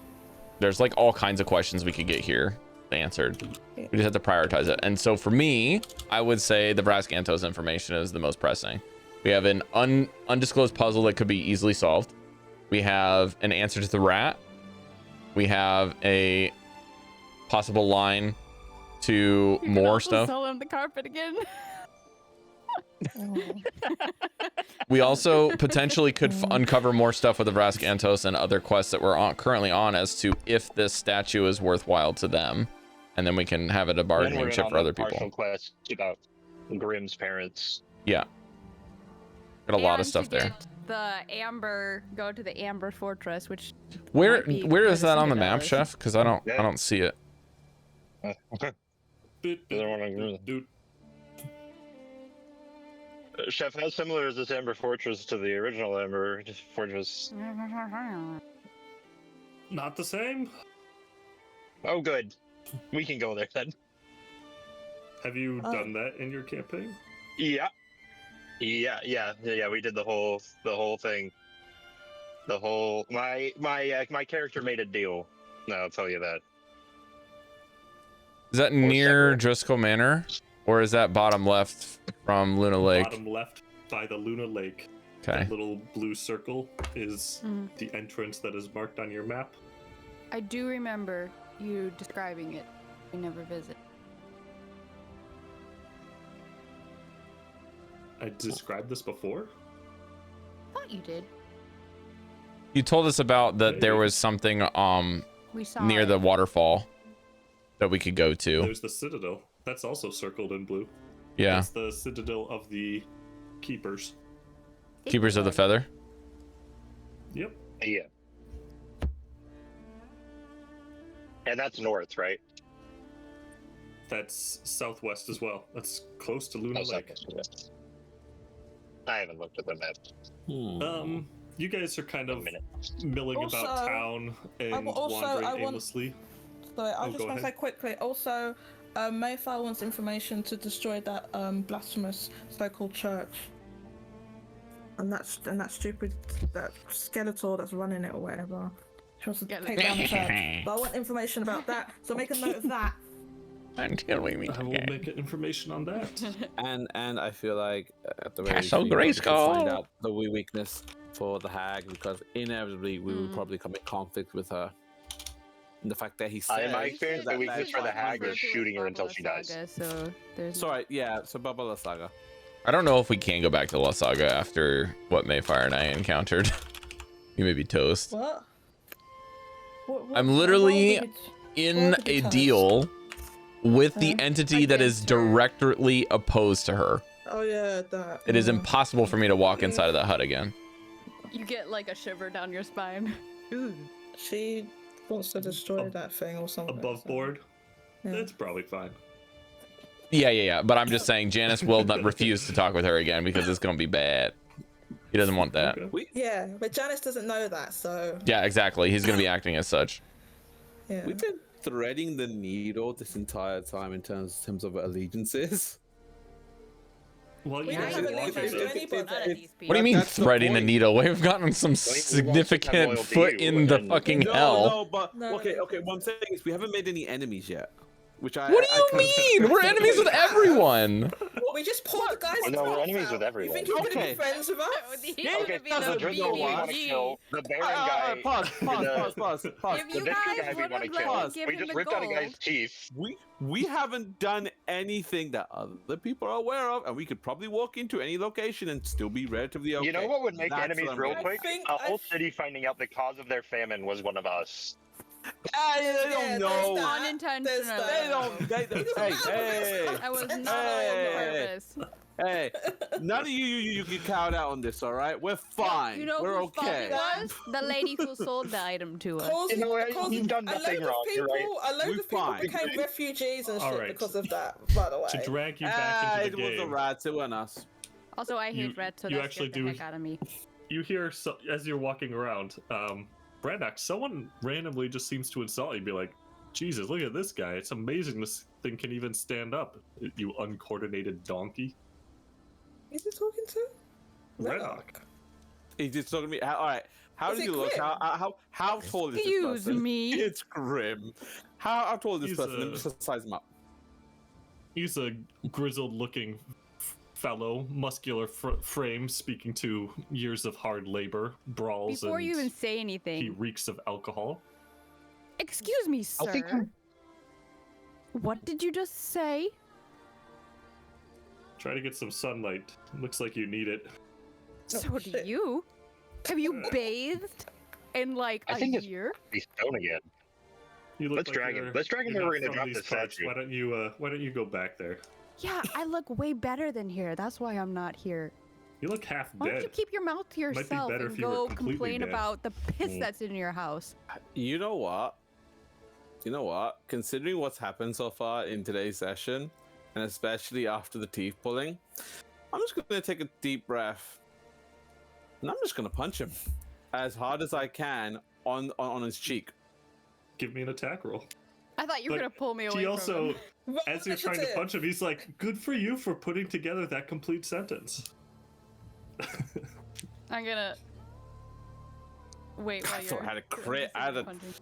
There's like all kinds of questions we could get here answered. We just have to prioritize it. And so for me, I would say the Brascantos information is the most pressing. We have an undisclosed puzzle that could be easily solved. We have an answer to the rat. We have a possible line to You can more also stuff. Sell him the carpet again. We also potentially could uncover more stuff with the Brascantos and other quests that we're currently on as to if this statue is worthwhile to them. And then we can have it a And bargaining we're chip on for the other partial people. quest about Grimm's parents. Yeah. Got a lot of And stuff to there. Go to the Amber Fortress, which Where might be is quite a that on the few map, dollars. Chef? Because I don't see it. Okay. Dude, Chef, how similar is this Ember Fortress to the original Ember Fortress? not the same. Oh, good. We can go there then. Have you done that in your campaign? Yeah. We did the whole thing. My character made a deal. No, I'll tell you that. Is that near Driscoll Manor, or is that bottom left from Luna Lake? Bottom left by the Luna Lake. Okay. That little blue circle is the entrance that is marked on your map. I do remember you describing it. We never visit. I described this before? Thought you did. You told us about that there was something We saw near the waterfall that we could go to. There's the Citadel. That's also circled in blue. Yeah. That's the Citadel of the Keepers. Keepers of the Feather? Yep. Yeah. And that's north, right? That's southwest as well. That's close to Luna Lake. I haven't looked at the map. You guys are kind of milling about town and wandering aimlessly. Sorry, I just want to say quickly. Also, Maefyre wants information to destroy that blasphemous so-called church, and that stupid Skeletor that's running it or whatever. She wants to take down the church. But I want information about that, so make a note of that. Until we meet I will make information on that. and I feel like at the very least, Castle we need to find Grayskull. out the weakness for the hag, because inevitably we will probably come in conflict with her. And the fact that he said, in my experience, the weakness for the hag is shooting her until she dies. So sorry, yeah, so Baba La Saga. I don't know if we can go back to La Saga after what Maefyre and I encountered. You may be toast. What? I'm literally in a deal with the entity that is directly opposed to her. Oh yeah, that. It is impossible for me to walk inside of that hut again. You get like a shiver down your spine. She wants to destroy that thing or something. Above board? Yeah. That's probably fine. Yeah. But I'm just saying Janus will not refuse to talk with her again because it's going to be bad. He doesn't want that. Okay. Yeah, but Janus doesn't know that, so. Yeah, exactly. He's going to be acting as such. Yeah. We've been threading the needle this entire time in terms of allegiances. Well, We you don't guys have are allegiance to walking anybody. What do you mean That's the threading the point. needle? We've gotten some significant foot in the fucking hell. No, but okay. What I'm saying is we haven't made any enemies yet. Which I. What do you mean? We're enemies with everyone. What, we just pulled the guys. No, we're enemies with You everyone. think you're gonna be friends with us? Okay, so the Drizzle we want to kill, the Baron guy, Pause. the Victor guy we want to kill. We just ripped out a guy's teeth. We haven't done anything that other people are aware of, and we could probably walk into any location and still be relatively okay. You know what would make That's enemies what I'm real getting quick? at. A whole city finding out the cause of their famine was one of us. They don't know. Unintentional. Hey. I was not on purpose. Hey, none of you cowed out on this, all right? We're fine. You know We're whose fault okay. it was? The lady who sold the item to us. You know what? You've done nothing wrong. You're right. A load We're of people fine. became refugees and All shit right. because of that, by the way. to drag you back into It the was the game. rats, it wasn't us. Also, I hate red, so you that actually scared the do- heck out of me. You hear, as you're walking around, Renok, someone randomly just seems to insult you, be like, Jesus, look at this guy. It's amazing this thing can even stand up, you uncoordinated donkey. Is he talking to? Renok. He's just talking to me. All right. How Is does it he look? grim? How tall is this Excuse person? me. It's grim. How tall is this He's person? Let me just size him up. He's a grizzled-looking fellow, muscular frame, speaking to years of hard labor, brawls, Before and you even say he anything, reeks of alcohol. excuse me, sir. What did you just say? Try to get some sunlight. Looks like you need it. So do shit. you? Have you bathed in like I a think it's- year? He's stone again. You look Let's like drag him. you're- Let's drag him you're where we're not gonna drop from the these parts. statue. Why don't you go back there? Yeah, I look way better than here. That's why I'm not here. You look half Why don't dead. you keep your mouth to be yourself better and if you were go completely complain dead. about the piss that's in your house? You know what? Considering what's happened so far in today's session, and especially after the teeth pulling, I'm just gonna take a deep breath, and I'm just gonna punch him as hard as I can on his cheek. Give me an attack roll. I thought you were But gonna pull me away He from also, him. as you're trying to Initiative. punch him, he's like, "Good for you for putting together that complete sentence." I'm gonna wait while I you're. thought I had a crit. I had a... punching.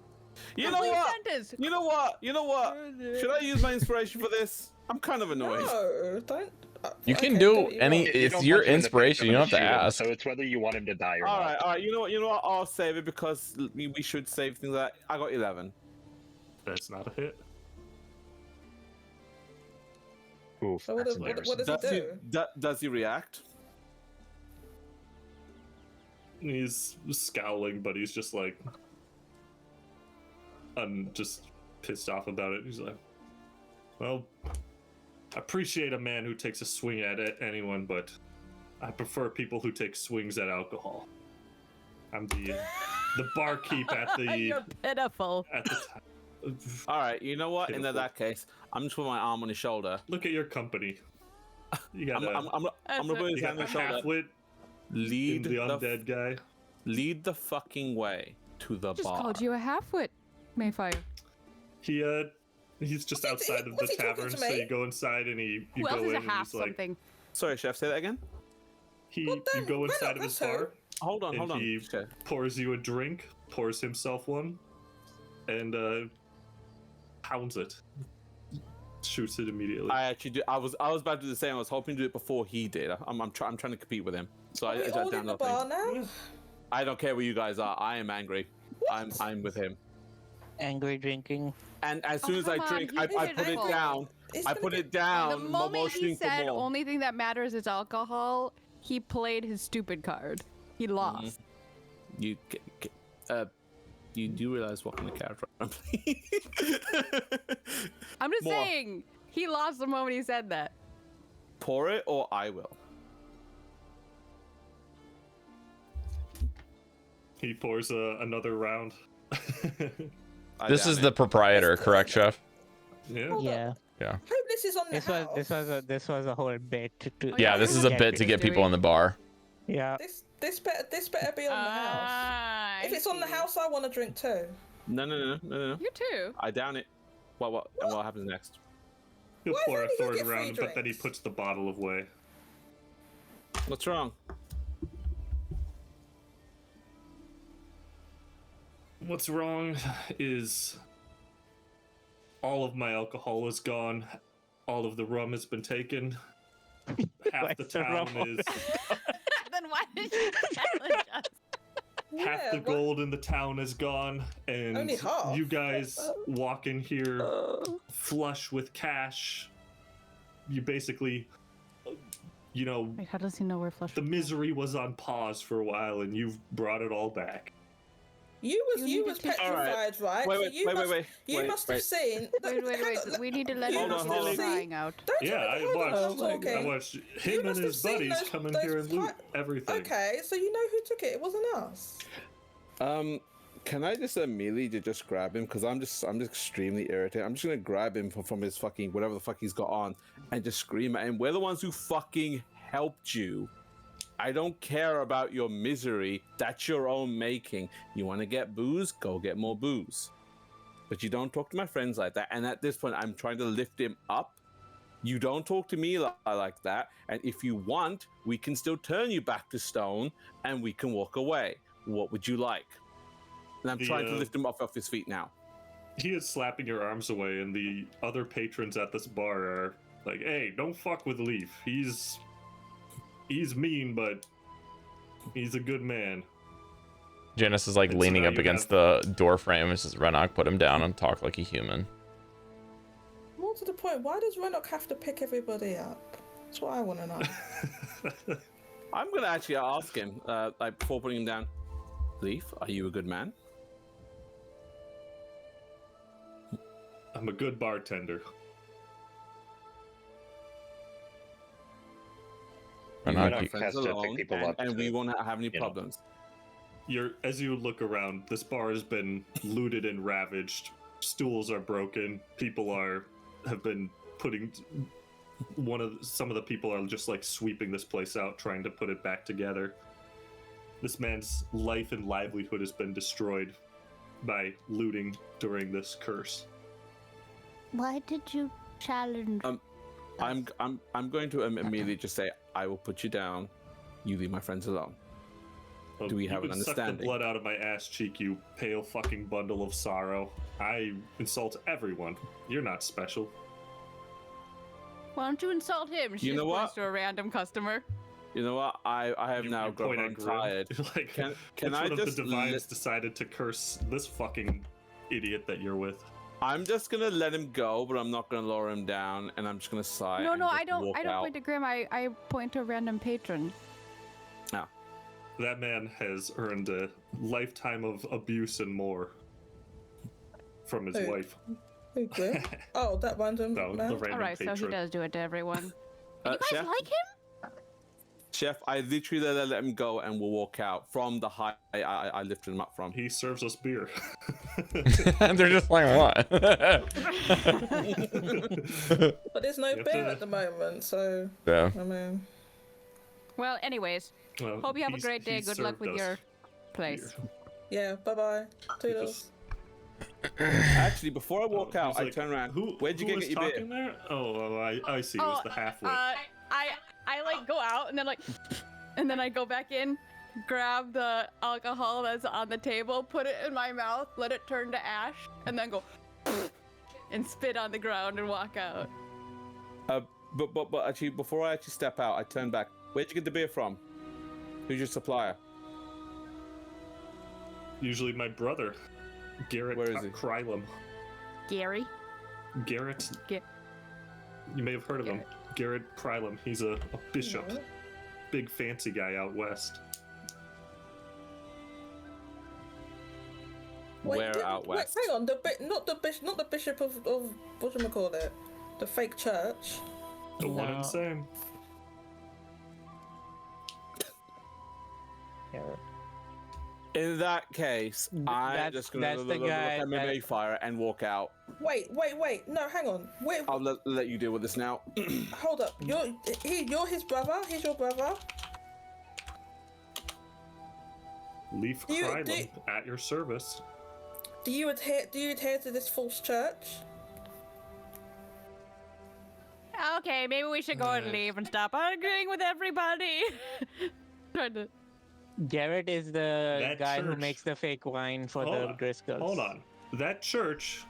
You know Complete what? sentence. You know what? You know what? Should I use my inspiration for this? I'm kind of annoyed. No, don't. You can okay, do what you any. want. You It's don't your punch him in the face, inspiration. I'm You don't gonna have to shoot him, ask. So it's whether you want him to die or All not. right, all right. You know what? I'll save it because we should save things. Like I got 11. That's not a hit. Oof, So what that's does embarrassing. he do? Does he react? He's scowling, but he's just like, I'm just pissed off about it. He's like, well, I appreciate a man who takes a swing at anyone, but I prefer people who take swings at alcohol. I'm the barkeep at the You're pitiful. at the time. All right. You know what? In Pitiful. that case, I'm just putting my arm on his shoulder. Look at your company. You got I'm gonna That's put it. his you hand got on the his shoulder. half-wit and Lead the undead guy. Lead the fucking way to the Just bar. called you a halfwit, Maefyre. He's just Was he- outside of was the he talking tavern, to so me? you go inside and you Who go else in is a and half he's like, something? Sorry, chef. Say that again. Well, you go then, inside Renok, of his that's who. bar, Hold on. and he Chef. pours you a drink, pours himself one, and pounds it, shoots it immediately. I actually do. I was about to do the same. I was hoping to do it before he did. I'm trying to compete with him. So Are we I all in the download bar things. now? I don't care where you guys are. I am angry. I'm with him. Angry drinking. And as Oh, soon as I come on, drink, you I did put it it. down. He's I gonna put get- it down. The moment he motioning for said more. only thing that matters is alcohol, he played his stupid card. He lost. You do realize what kind of character I'm playing? I'm just More. saying, he lost the moment he said that. Pour it or I will. He pours another round. This is the proprietor, correct, chef? Yeah. Hold Yeah. Yeah. Hope this is on the house. This was a whole bit to Yeah, this is a get bit to people- get people in the bar. Yeah. This better be on the house. If it's on the house, I want to drink too. No. You too. I down it. What? And what happens next? He'll Why pour a don't you third get free round, but then he drinks? puts the bottle away. What's wrong? What's wrong is all of my alcohol is gone. All of the rum has been taken. Half the Where's the town rum? is Then why did you challenge us? half the Yeah, what- gold in the town is gone, and Only half? you guys walk in here flush with cash. You basically, Wait, how does he know we're flush? the misery was on pause for a while, and you've brought it all back. You You was need to take- petrified, right? Wait, So wait, you wait, must, wait, You wait, must wait. have seen. Wait. We need to let You him must finish have seen- crying out. Don't Yeah, I hold on, I'm watched. talking. I watched You him and must have his seen buddies those- come in those here and loot pi- everything. Okay, so you know who took it. It wasn't us. Can I just immediately just grab him? Because I'm just extremely irritated. I'm just gonna grab him from his fucking whatever the fuck he's got on and just scream at him. We're the ones who fucking helped you. I don't care about your misery. That's your own making. You want to get booze? Go get more booze. But you don't talk to my friends like that. And at this point, I'm trying to lift him up. You don't talk to me like that. And if you want, we can still turn you back to stone and we can walk away. What would you like? And I'm trying to lift him off his feet now. He is slapping your arms away, and the other patrons at this bar are like, "Hey, don't fuck with Leaf. He's mean, but he's a good man." Janus is like And so leaning now up you against the door frame. It's just Renok, put him down and talk like a human. More to the point, why does Renok have to pick everybody up? That's what I want to know. I'm gonna actually ask him, like before putting him down. Leaf, are you a good man? I'm a good bartender. Renok, Renok has to pick people up. and we to- won't have any you know. problems. As you look around, this bar has been looted and ravaged. Stools are broken. People have been putting. Some of the people are just like sweeping this place out, trying to put it back together. This man's life and livelihood has been destroyed by looting during this curse. Why did you challenge? I'm going to immediately just say, I will put you down. You leave my friends alone. Do we have an understanding? Suck the blood out of my ass cheek, you pale fucking bundle of sorrow. I insult everyone. You're not special. Why don't you insult him? She just points to a random customer. You know what? I have now grown tired. Like, can I one just of the divines decided to curse this fucking idiot that you're with? I'm just gonna let him go, but I'm not gonna lower him down, and I'm just gonna sigh. No, I don't point to Grim. I point to a random patron. Ah. That man has earned a lifetime of abuse and more from his wife. Who, Grim? Oh, that random No, man? the random Alright, so he does do it to everyone. You guys Chef? like him? Chef, I literally let him go and we'll walk out from the height I lifted him up from. He serves us beer. They're just like, what? But there's no beer at the moment, so... Yeah. I mean... Well, anyways, hope you have a great day. Good luck with your place. Yeah, bye-bye. Toodles. Actually, before I walk out, I like, turn around. Where'd you get your beer? There? Oh, I see. It was the halfway. I like go out and then and then I go back in, grab the alcohol that's on the table, put it in my mouth, let it turn to ash, and then go and spit on the ground and walk out. But actually, before I actually step out, I turn back. Where'd you get the beer from? Who's your supplier? Usually my brother, Garrett. Where is he? Krylum. Gary? Garrett. You may have heard of him. Garrett Krylum. He's a bishop. No. Big fancy guy out west. Where out west? Wait, hang on. Not the bishop of whatchamacallit? The fake church. The one and same. In that case, I'm just gonna look at my Maefyre and walk out. Wait. No, hang on. Wait. I'll let you deal with this now. Hold up. You're his brother. He's your brother. Leaf Krylum at your service. Do you adhere to this false church? Okay, maybe we should go and leave and stop arguing with everybody. Trying to. Garrett is the That guy who church- makes the fake wine for the Driscolls. Hold on. That church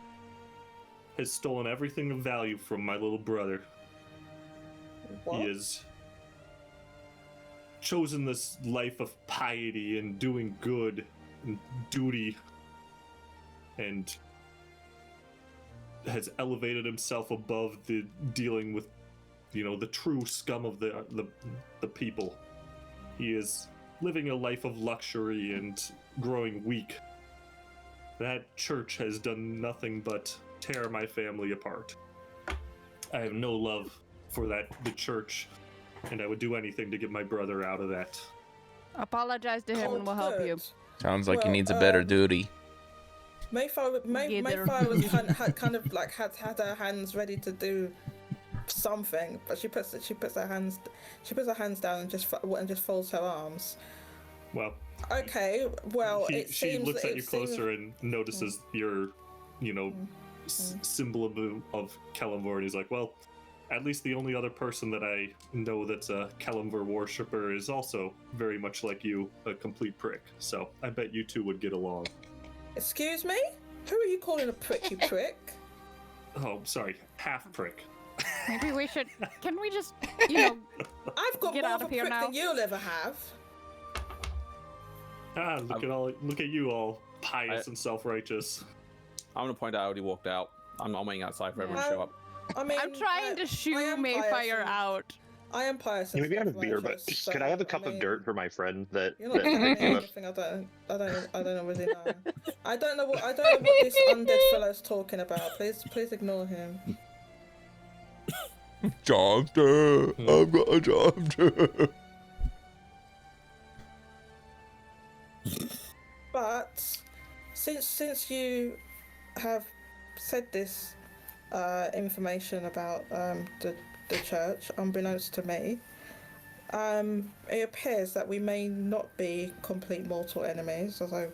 has stolen everything of value from my little brother. What? He has chosen this life of piety and doing good and duty, and has elevated himself above the dealing with, the true scum of the people. He is living a life of luxury and growing weak. That church has done nothing but tear my family apart. I have no love for the church, and I would do anything to get my brother out of that. Apologize to him and we'll help you. Sounds like he needs a better duty. Maefyre had her hands ready to do something, but she puts her hands down and just folds her arms. Well, okay. Well, she looks at you closer and notices your, symbol of Kelemvor, and he's like, well, at least the only other person that I know that's a Kelemvor worshipper is also very much like you, a complete prick. So I bet you two would get along. Excuse me? Who are you calling a prick, you prick? Oh, sorry, half prick. Maybe we should. Can we just, I've got get more out of of a here prick now? than you'll ever have. Look at you all pious and self-righteous. I'm gonna point out I already walked out. I'm waiting outside for everyone to show up. I mean, I'm trying to shoo I am Maefyre pious. out. I am pious. Yeah, maybe I have beer, but righteous, could I have a so, cup I mean, of dirt for my friend that You're not telling me came up? anything. I don't really know. I don't know what this undead fellow's talking about. Please ignore him. Job to. I've got a job to. But since you have said this information about the church, unbeknownst to me, it appears that we may not be complete mortal enemies, as I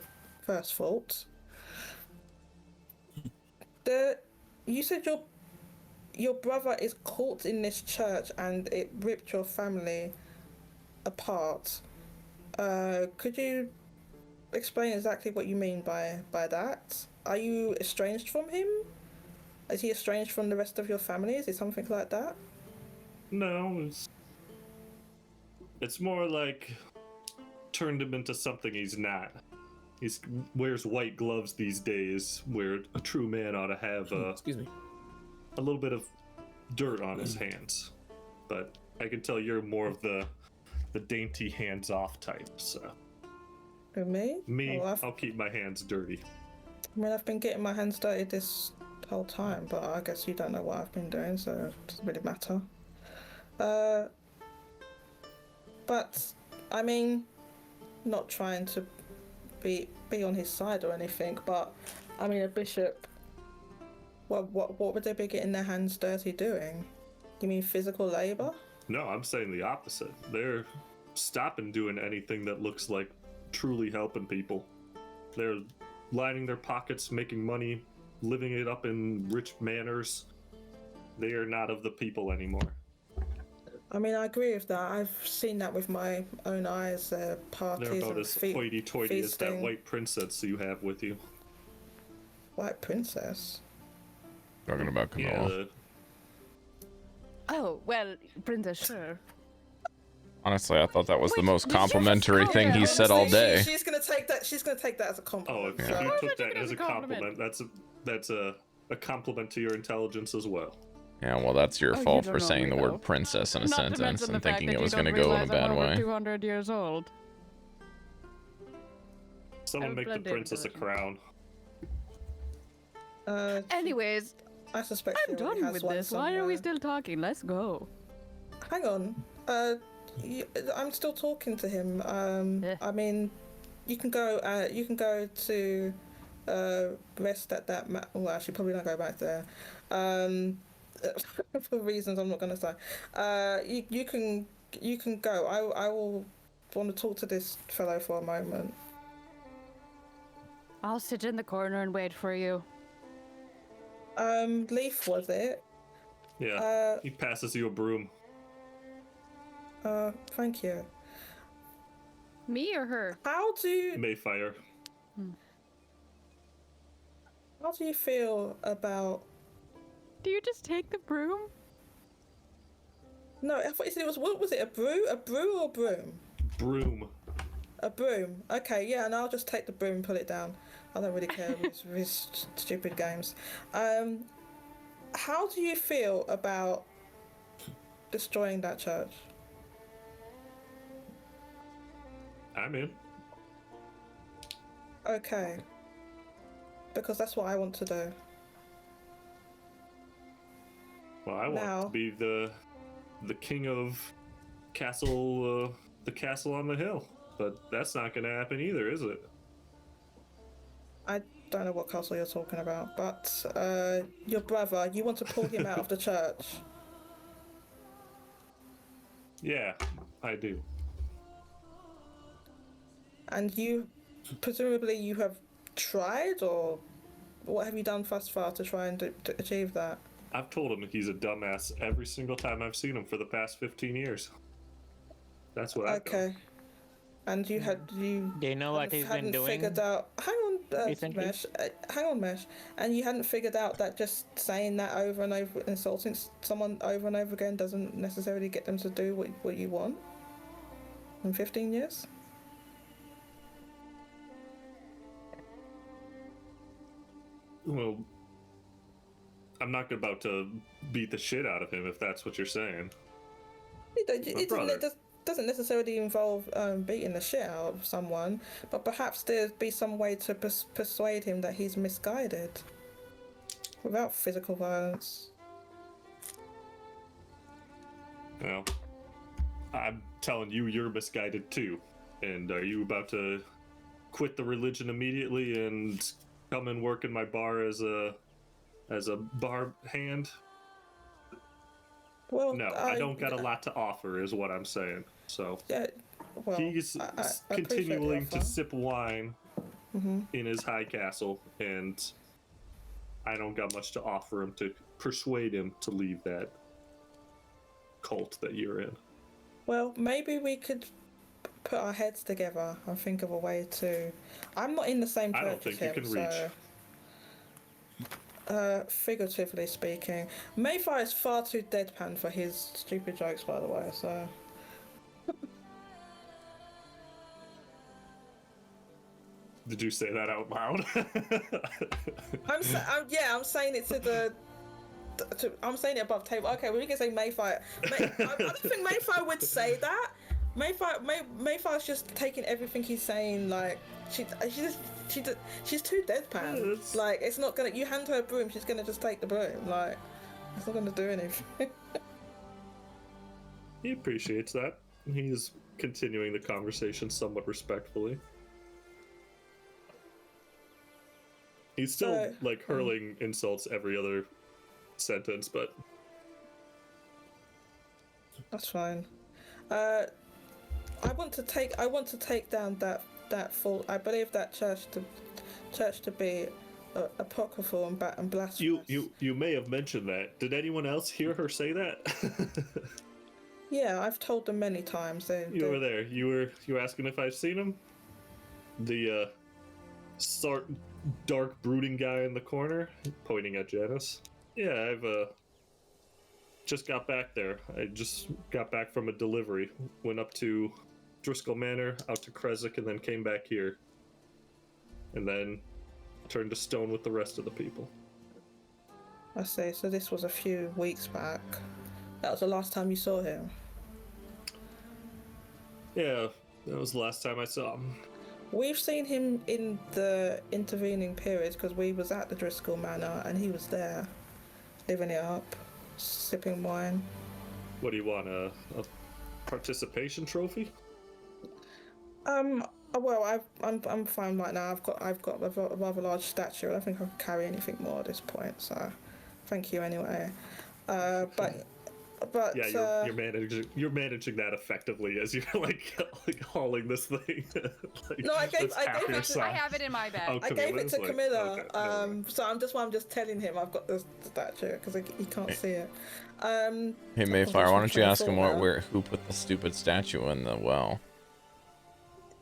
first thought. You said your brother is caught in this church and it ripped your family apart. Could you explain exactly what you mean by that? Are you estranged from him? Is he estranged from the rest of your family? Is it something like that? No, it's more like turned him into something he's not. He wears white gloves these days, where a true man ought to have excuse me, a little bit of dirt on his hands. But I can tell you're more of the dainty hands-off type, so. Me? Me, Well, I'll keep my hands dirty. I mean, I've been getting my hands dirty this whole time, but I guess you don't know what I've been doing, so it doesn't really matter. But, I mean, not trying to be on his side or anything, but, I mean, a bishop, what would they be getting their hands dirty doing? You mean physical labor? No, I'm saying the opposite. They're stopping doing anything that looks like truly helping people. They're lining their pockets, making money, living it up in rich manners. They are not of the people anymore. I mean, I agree with that. I've seen that with my own eyes. Parties They're about and as hoity-toity as that feasting. white princess you have with you. White princess? Talking about Kamala. Oh, well, Princess, sure. Honestly, I thought that was the Wait, most did you just complimentary call thing her? he said all Honestly, day. She's gonna take that. She's gonna take that as a compliment. Oh, if so- you Why would took I take that it as as a a compliment? compliment, that's a compliment to your intelligence as well. Yeah, well, that's your Oh, you fault don't for know saying me, the though. word princess in a Not to sentence mention the and fact thinking that it you was don't going to go in a realize bad I'm over way. 200 years old. Someone I'm make the blended princess a version. crown. Anyways, I suspect I'm she already done has with one this. Why are we somewhere. still talking? Let's go. Hang on. I'm still talking to him. I mean, you can go. You can go to rest at that. Well, actually, probably not go back there. For reasons I'm not going to say. You can go. I will want to talk to this fellow for a moment. I'll sit in the corner and wait for you. Leaf, was it? Yeah, he passes you a broom. Thank you. Me or her? How do Maefyre. you feel about? Do you just take the broom? No, I thought you said it was. What was it? A brew or broom? Broom. A broom. Okay, yeah, and I'll just take the broom and put it down. I don't really care with these stupid games. How do you feel about destroying that church? I'm in. Okay. Because that's what I want to do. Well, I want to be the king of castle, the castle on the hill. But that's not going to happen either, is it? I don't know what castle you're talking about, but your brother, you want to pull him out of the church. Yeah, I do. And you, presumably you have tried, or what have you done thus far to try and to achieve that? I've told him he's a dumbass every single time I've seen him for the past 15 years. That's what I've done. Okay. And you Do you know what he's been doing? Figured out. Hang on, recently? Mesh. Hang on, Mesh. And you hadn't figured out that just saying that over and over, insulting someone over and over again, doesn't necessarily get them to do what you want. In 15 years. Well, I'm not about to beat the shit out of him if that's what you're saying. It doesn't necessarily involve beating the shit out of someone, but perhaps there'd be some way to persuade him that he's misguided without physical violence. Well, I'm telling you, you're misguided too. And are you about to quit the religion immediately and come and work in my bar as a bar hand? Well, no, I don't got a lot to offer, is what I'm saying. So yeah, well, he's I appreciate the continuing to offer. sip wine in his high castle, and I don't got much to offer him to persuade him to leave that cult that you're in. Well, maybe we could put our heads together and think of a way to. I'm not in the same church I don't think as you him, can reach. Figuratively speaking, Maefyre is far too deadpan for his stupid jokes, by the way. So. Did you say that out loud? I'm saying it to the. I'm saying it above table. Okay, we can say Maefyre. I don't think Maefyre would say that. Mayfire's just taking everything he's saying like she's too deadpan. Yes. Like it's not gonna. You hand her a broom, she's gonna just take the broom. Like it's not gonna do anything. He appreciates that. He's continuing the conversation somewhat respectfully. He's still like hurling insults every other sentence, but that's fine. I want to take down that full. I believe that church to be apocryphal and blasphemous. You may have mentioned that. Did anyone else hear her say that? Yeah, I've told them many times. You were there. You were asking if I've seen him. The dark brooding guy in the corner, pointing at Janus. Yeah, I've just got back there. I just got back from a delivery. Went up to Driscoll Manor, out to Creswick, and then came back here. And then turned to stone with the rest of the people. I see. So this was a few weeks back. That was the last time you saw him? Yeah, that was the last time I saw him. We've seen him in the intervening periods because we was at the Driscoll Manor and he was there, living it up, sipping wine. What do you want, a participation trophy? Well, I'm fine right now. I've got a rather large statue. I don't think I can carry anything more at this point. So, thank you anyway. But yeah, you're managing that effectively as you're like hauling this thing. No, I have it in my bag. I gave it to Chamilla. Okay. So I'm just telling him I've got the statue because he can't see it. Hey Maefyre, why don't you ask him who put the stupid statue in the well?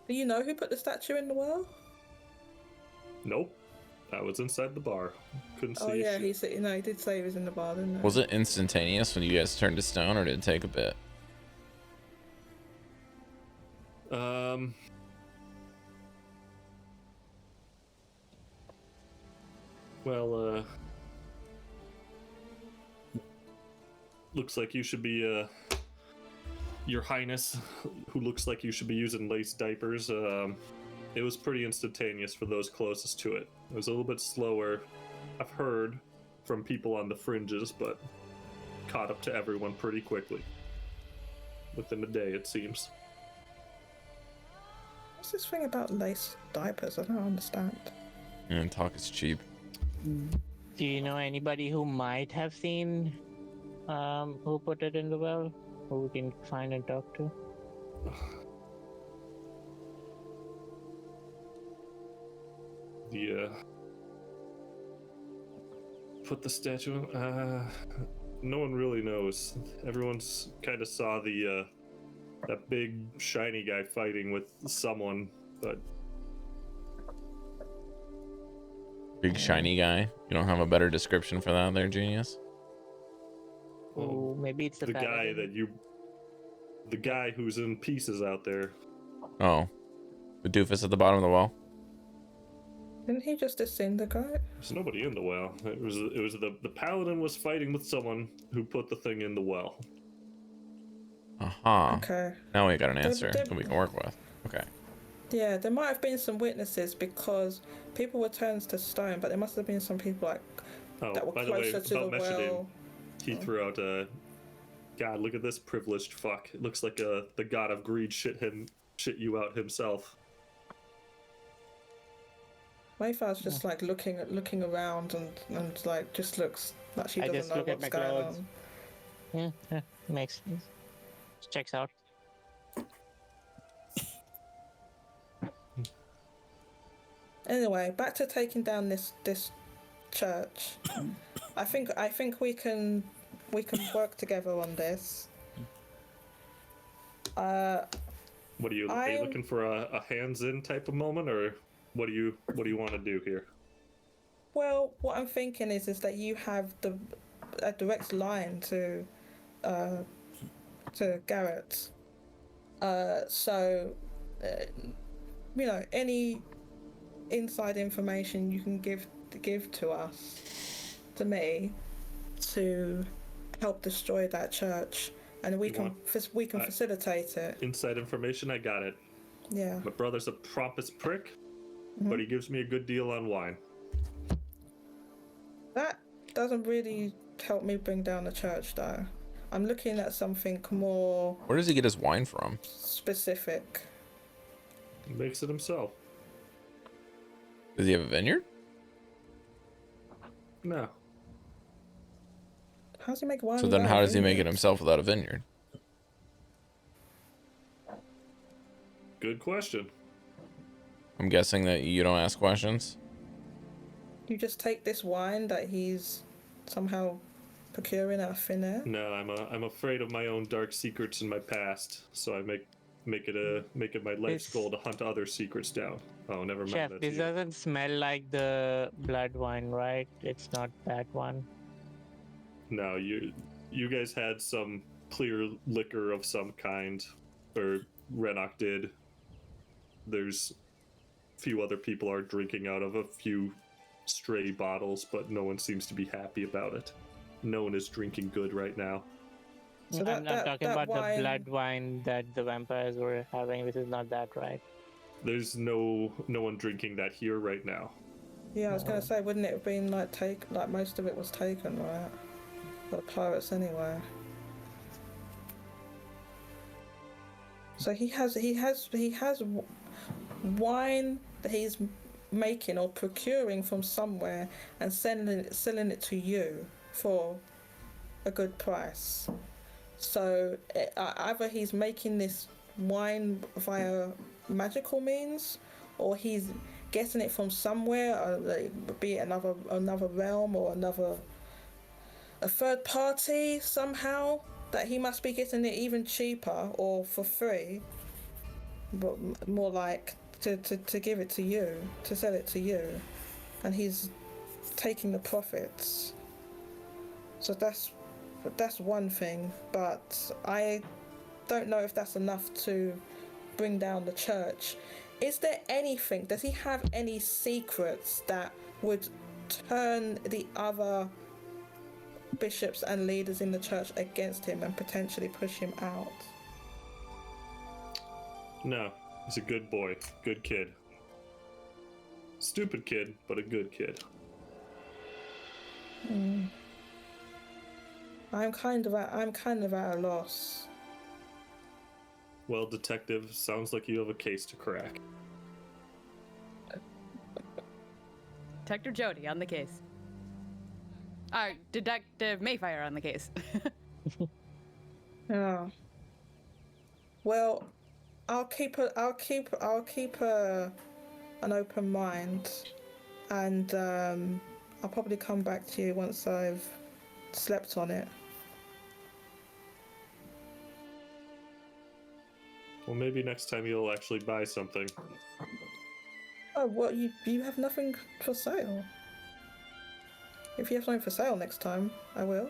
Do you know who put the statue in the well? Nope. I was inside the bar. Couldn't see. Oh yeah, he did say he was in the bar, didn't he? Was it instantaneous when you guys turned to stone, or did it take a bit? Well, looks like you should be, Your Highness, who looks like you should be using lace diapers. It was pretty instantaneous for those closest to it. It was a little bit slower, I've heard, from people on the fringes, but caught up to everyone pretty quickly. Within a day, it seems. What's this thing about lace diapers? I don't understand. Yeah, talk is cheap. Do you know anybody who might have seen who put it in the well? Who we can find and talk to? Put the statue in? No one really knows. Everyone's kind of saw that big shiny guy fighting with someone, but Big shiny guy? You don't have a better description for that there, Genius? Oh, maybe it's the guy the guy who's in pieces out there. Oh, the doofus at the bottom of the well? Didn't he just ascend the guy? There's nobody in the well. It was the paladin was fighting with someone who put the thing in the well. Okay. Now we got an answer that we can work with. Okay. Yeah, there might have been some witnesses because people were turned to stone, but there must have been some people that were closer to the well. He threw out God, look at this privileged fuck. It looks like the god of greed shit you out himself. Maefyre's just like looking around and like just looks like she doesn't know what's going on. Yeah, makes sense. Checks out. Anyway, back to taking down this church. I think we can work together on this. What are you looking for a hands-in type of moment, or what do you want to do here? Well, what I'm thinking is that you have a direct line to Garrett. So you know, any inside information you can give to us, to me, to help destroy that church, and we can facilitate it. Inside information, I got it. Yeah. My brother's a pompous prick, but he gives me a good deal on wine. That doesn't really help me bring down the church, though. I'm looking at something more. Where does he get his wine from? Specific. He makes it himself. Does he have a vineyard? No. How does he make wine? So then how does he make it himself without a vineyard? Good question. I'm guessing that you don't ask questions. You just take this wine that he's somehow procuring out of thin air? No, I'm afraid of my own dark secrets in my past, so I make it my life's goal to hunt other secrets down. Oh, never mind. Chef, this doesn't smell like the blood wine, right? It's not that one. No, you guys had some clear liquor of some kind, or Renok did. There's a few other people are drinking out of a few stray bottles, but no one seems to be happy about it. No one is drinking good right now. So I'm talking about the blood wine that the vampires were having. This is not that, right? There's no one drinking that here right now. Yeah, I was gonna say, wouldn't it have been like most of it was taken, right? By the pirates anyway. So he has wine that he's making or procuring from somewhere and selling it to you for a good price. So either he's making this wine via magical means, or he's getting it from somewhere, be it another realm or a third party somehow, that he must be getting it even cheaper or for free, but more like to give it to you, to sell it to you, and he's taking the profits. So that's one thing, but I don't know if that's enough to bring down the church. Is there anything, does he have any secrets that would turn the other bishops and leaders in the church against him and potentially push him out? No, he's a good boy, good kid. Stupid kid, but a good kid. I'm kind of at a loss. Well, detective, sounds like you have a case to crack. Detective Jodie on the case. Detective Maefyre on the case. Yeah. Well, I'll keep an open mind, and I'll probably come back to you once I've slept on it. Well, maybe next time you'll actually buy something. Oh, what, you have nothing for sale? If you have something for sale next time, I will.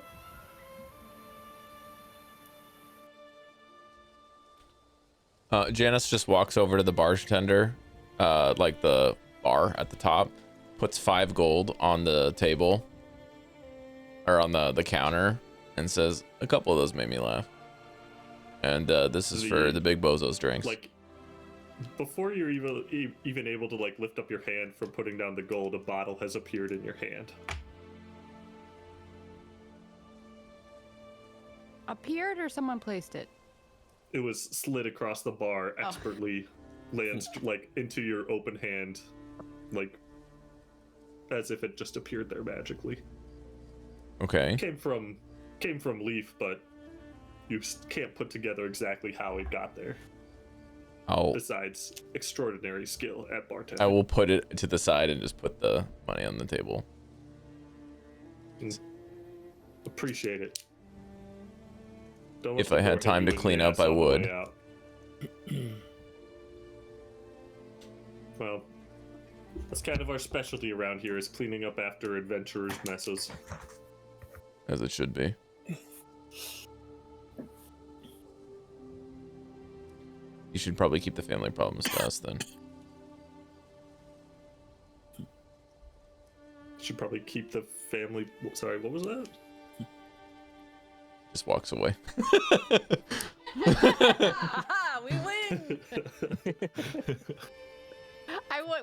Janus just walks over to the bartender, like the bar at the top, puts 5 gold on the table, or on the counter, and says, "A couple of those made me laugh. And this is for the big bozos drinks." Like, before you're even able to like lift up your hand from putting down the gold, a bottle has appeared in your hand. Appeared, or someone placed it? It was slid across the bar, expertly lands like into your open hand, like as if it just appeared there magically. Okay. Came from Leaf, but you can't put together exactly how it got there. Besides extraordinary skill at bartending. I will put it to the side and just put the money on the table. Appreciate it. Don't If let I the had door time hit to you in clean the up, ass I on the way would. out. Well, that's kind of our specialty around here, is cleaning up after adventurers' messes. As it should be. You should probably keep the family problems to us then. Should probably keep the family. Sorry, what was that? Just walks away. We win.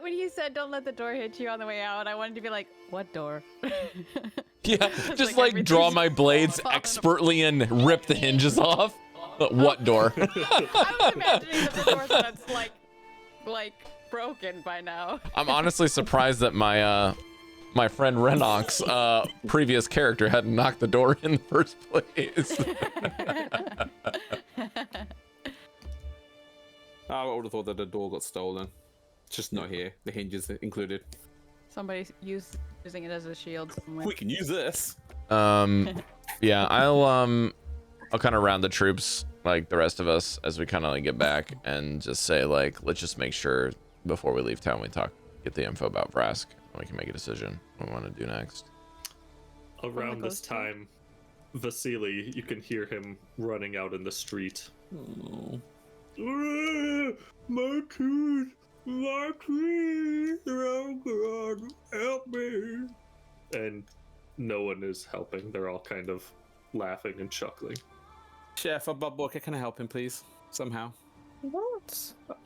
When he said don't let the door hit you on the way out, I wanted to be like, what door? Yeah, just like draw my blades expertly and rip the hinges off. What door? I was imagining that the door that's like broken by now. I'm honestly surprised that my my friend Renok's previous character hadn't knocked the door in the first place. I would have thought that the door got stolen. It's just not here. The hinges are included. Somebody's using it as a shield somewhere. We can use this. Yeah, I'll kind of round the troops like the rest of us as we kind of like get back and just say like, let's just make sure before we leave town we get the info about Vrask and we can make a decision what we want to do next. Around this time, Vasily, you can hear him running out in the street. Oh. My teeth! My teeth! Oh God, help me! And no one is helping. They're all kind of laughing and chuckling. Chef, Bob Walker, can I help him, please? Somehow. What?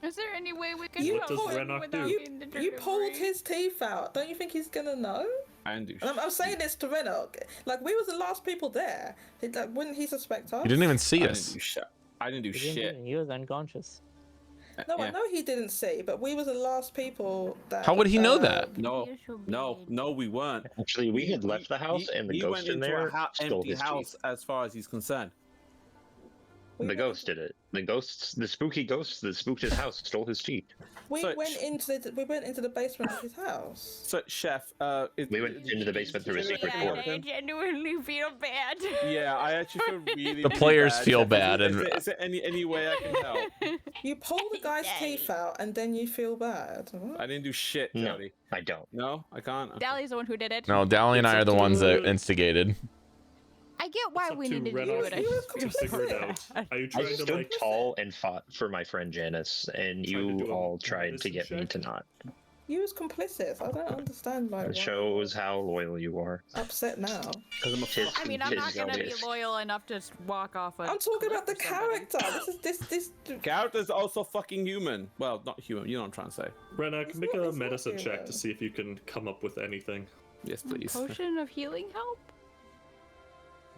Is there any way we can You help does him Renok without do? being the You pulled delivery? his teeth out. Don't you think he's gonna know? I didn't do And I'm saying this to Renok. Like, we was the last people there. Like, wouldn't he suspect us? You didn't even see I us. didn't do shit. I didn't do He didn't shit. do it. He was unconscious. No, Yeah. I know he didn't see, but we was the last people that. How would he know that? No, we weren't. Actually, we had left the house, and the he ghost went in into there a stole empty his house teeth. as far as he's concerned. The ghost did it. The spooky ghost that spooked his house stole his teeth. We So- went into the basement of his house. So, Chef, We went into the basement through a secret door. I genuinely feel bad. Yeah, I actually feel really. The really players bad. feel Chef, bad Is there any way I can help? You pull the guy's teeth out and then you feel bad. What? I didn't do shit, No, Jodie. I don't. No, I can't. Okay. Dally's the one who did it. No, Dallan and I are the ones that instigated. I get why It's up we to needed to do Renok it. I You just were feel to figure it so out. bad. Are you I trying to stood like? tall and fought for my friend Janus, and Trying to you do a all tried to medicine get me check? to not. You was complicit. I don't understand like It why shows how loyal you are. you're upset now. Because I'm a Tis- I mean, I'm tis not gonna be tis. loyal enough to just walk off. I'm talking about the character. This. Character's also fucking human. Well, not human. You know what I'm trying to say. Renok, It's make not- a it's not medicine check human. to see if you can come up with anything. Yes, please. Potion of healing help?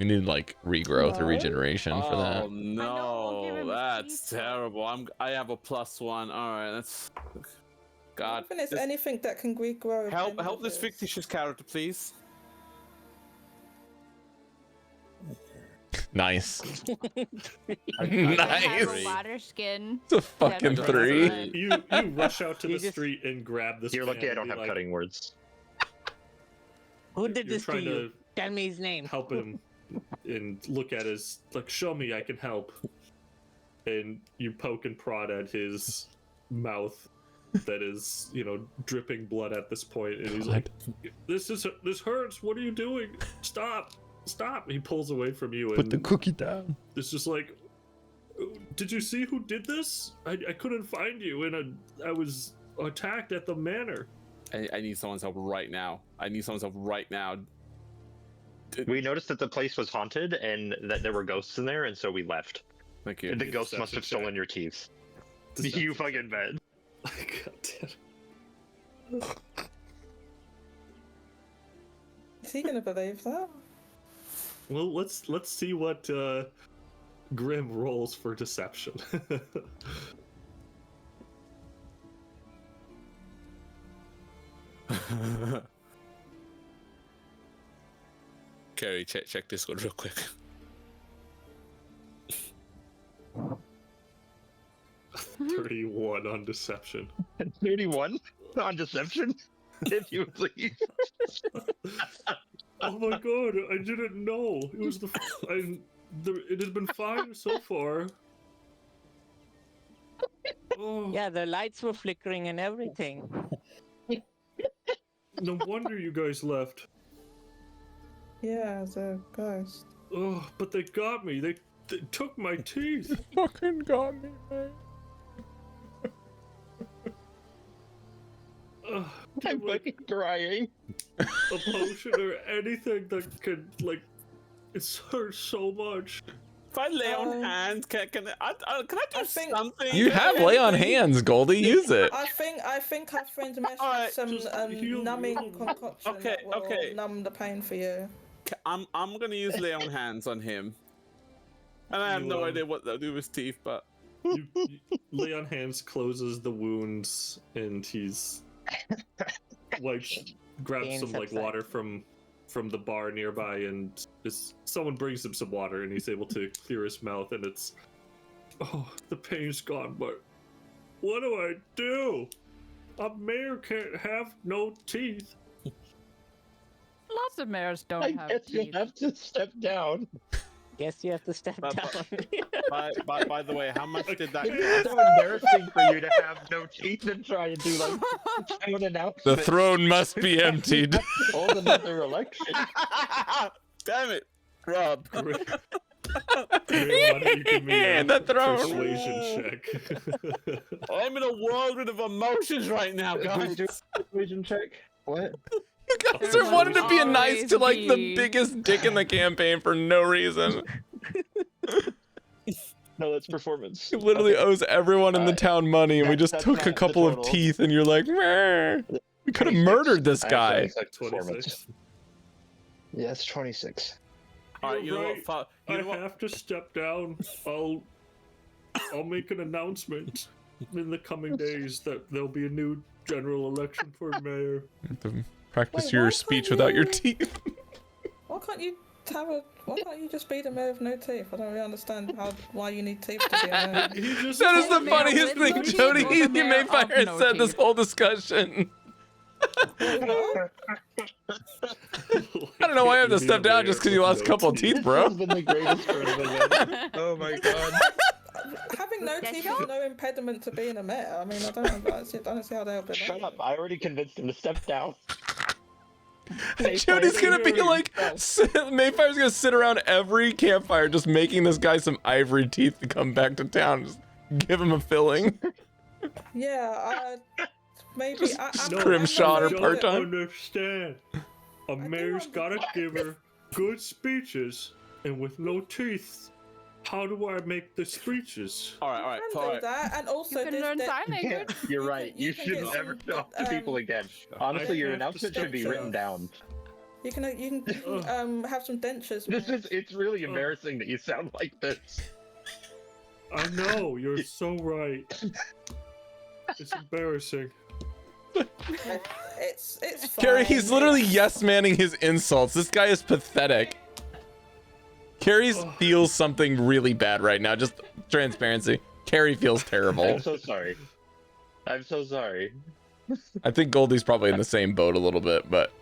You need like regrowth or No. regeneration for that. Oh I know, we'll give no, him his that's teeth, though. terrible. I have a +1. All right, that's. I God, don't think there's just anything that can regrow. help this fictitious character, please. Nice. I have a Nice. water skin. It's a fucking Yeah, 3. You rush out to You the just- street and grab this. You're man lucky I and don't be have like, cutting words. Who did You're this to trying you? Tell me his name. help him and look at his like, show me I can help. And you poke and prod at his mouth that is, dripping blood at this point, and he's like, this hurts, what are you doing? Stop. He pulls away from you, and cookie down. it's just like, did you see who did this? I couldn't find you, and I was attacked at the manor. I need someone's help right now. We noticed that the place was haunted and that there were ghosts in there, and so we left. Thank you. The ghost must have stolen your teeth. You fucking bet. God damn. Is he gonna believe that? Well, let's see what Grim rolls for deception. Cari, check Discord real quick. 31 on deception. 31 on deception? If you please. Oh my god, I didn't know. It was it has been fine so far. Oh, Yeah, the lights were flickering and everything. no wonder you guys left. Yeah, the ghost. Oh, but they got me. They took my teeth. Fucking got me, man. I'm fucking crying. A potion or anything that could, like, it hurts so much. If I lay on hands, can I do something? You have lay on hands, Goldie. Use it. I think our friend Mesh Alright, has some just numbing concoction Okay, that will numb the pain for you. I'm gonna use lay on hands on him, and I have no idea what they'll do with his teeth, but You lay on hands closes the wounds, and he's like grabs Gains some like subside. water from the bar nearby, and someone brings him some water, and he's able to clear his mouth, and the pain's gone, but what do I do? A mayor can't have no teeth. Lots of mayors don't I have guess you teeth. have to step down. Guess you have to step But- down. by the way, how much did that It's cost? so embarrassing for you to have no teeth and try and do like an announcement. The throne must be emptied. Hold another election. Damn it, Rob. Why don't you give me a The throne. persuasion check? I'm in a whirlwind of emotions right now, guys. Persuasion check. What? You guys There are wanting to be will nice to like the always be. biggest dick in the campaign for no reason. No, that's performance. He literally owes everyone in the town money, and we just That's took not a the couple of total. teeth, and you're like, meh. We could have 26. murdered this I guy. actually like performance. 26. Yeah, it's 26. Alright, you know You're what? right. You know I what? have to step down. I'll make an announcement in the coming days that there'll be a new general election for mayor. You have to practice Wait, your why speech can't without your you- teeth. Why can't you why can't you just be the mayor with no teeth? I don't really understand why you need teeth to be a mayor. He just That is the mayor funniest with thing no teeth Jodie or the mayor of Maefyre has no said this teeth? whole discussion. What? I don't know why I have to You step need a down mayor just because you with lost a no couple of teeth. teeth, bro. This has been the greatest tournament. Oh my god. Having no teeth is no impediment to being a mayor. I mean, I don't see how they'll be. Shut up. I already convinced him to step down. Jodie's gonna be like, Mayfire's gonna sit around every campfire just making this guy some ivory teeth to come back to town. Just give him a filling. Yeah, maybe I'm scrimshot or don't part-time. understand. A mayor's gotta give her good speeches, and with no teeth, how do I make the speeches? Alright, can do that, and also You can learn sign language. You're You right. can- You you can should get never some, talk to people again. Honestly, your announcement should be written down. You can have some dentures. It's really embarrassing that you sound like this. I know, you're so right. It's embarrassing. It's fine. Cari, he's literally yes-manning his insults. This guy is pathetic. Cari feels something really bad right now. Just transparency. Cari feels terrible. I'm so sorry. I'm so sorry. I think Goldie's probably in the same boat a little bit, but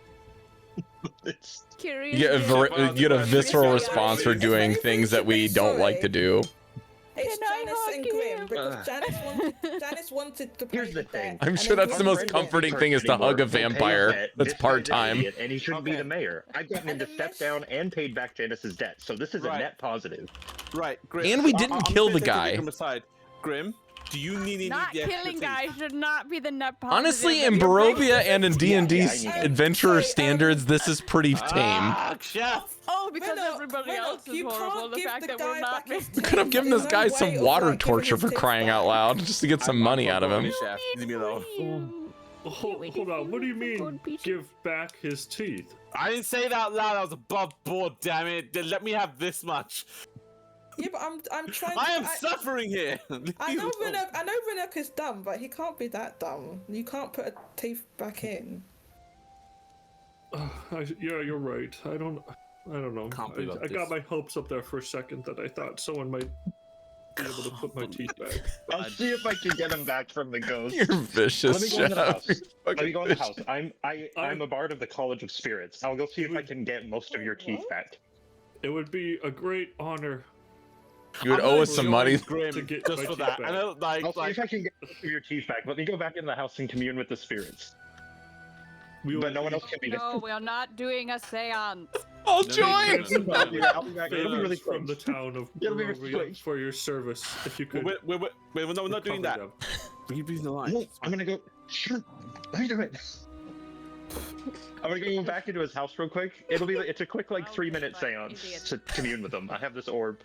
It's you get a visceral response for doing things that we don't like to do. It's Can I Janus and hug Grim you? because Janus wanted to play Here's the thing. I'm sure that's the most comforting thing is to hug a vampire that's part-time. And he shouldn't be the mayor. I've gotten him to step down and paid back Janus's debt, so this is a Right. net positive. Right, Grim. And we didn't kill the guy. Aside. Grim, do you need any Not extra killing teeth? guys should not be the net positive. Honestly, in that you're Barovia making. and in D&D's Yeah, I need- adventurer standards, this is pretty tame. Ah, chef! Oh, because Renok, everybody Renok, else is you horrible. can't The give fact the that guy we're not back his making. We could have given this There's guy no some way of, water like, giving torture his for teeth crying back. out loud, just to get some money out of him. Chef, leave me alone. Hold on, what do you mean, give back his teeth? I didn't say that out loud. I was above board. Damn it! Let me have this much. Yeah, but I'm trying. I am I suffering here. I know Renok is dumb, but he can't be that dumb. You can't put a teeth back in. Yeah, you're right. I don't know. Can't believe I this. got my hopes up there for a second that I thought someone might be able to put my teeth back. I'll see if I can get them back from the ghost. You're vicious, Let me go in the Chef. house. You're Let me fucking go in the vicious. house. I'm a bard of the College of Spirits. I'll go see if I can get most of your teeth back. It would be a great honor You would I'm owe gonna us some join money. Grim to get just my for teeth that. back. And I'll see if I can get most of your teeth back. Let me go back in the house and commune with the spirits. But no one else can be there. No, we are not doing a seance. I'll No, join. I'll be back. It'll be really favors from the quick. town of It'll be Barovia quick. for your service. If you could, wait, we're not doing that. recover them. Keep using the line. No, I'm gonna go. Sure, let me do it. I'm gonna go back into his house real quick. It's a quick like 3-minute seance to commune with him. I have this orb.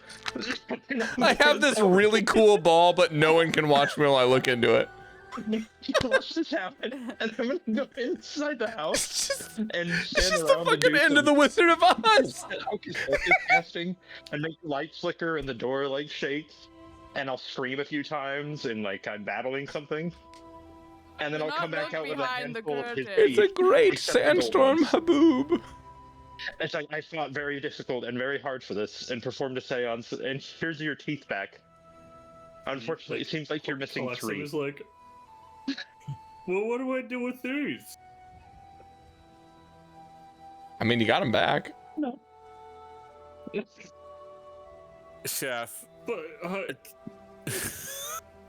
I have this really cool ball, but no one can watch me while I look into it. Watch this happen, and I'm gonna go inside the house and It's stand just the around and fucking do end of some the Wizard of Oz. hocus pocus casting, and make the light flicker and the door like shakes, and I'll scream a few times and like I'm battling something, and then Do I'll not come back look out with a behind the handful of his curtain. It's a teeth. great Except the gold sandstorm, ones. Haboob. It's like I fought very difficult and very hard for this, and performed a seance, and here's your teeth back. Unfortunately, it seems like you're missing Collects them 3. is like, well, what do I do with these? I mean, you got him back. No. Chef. But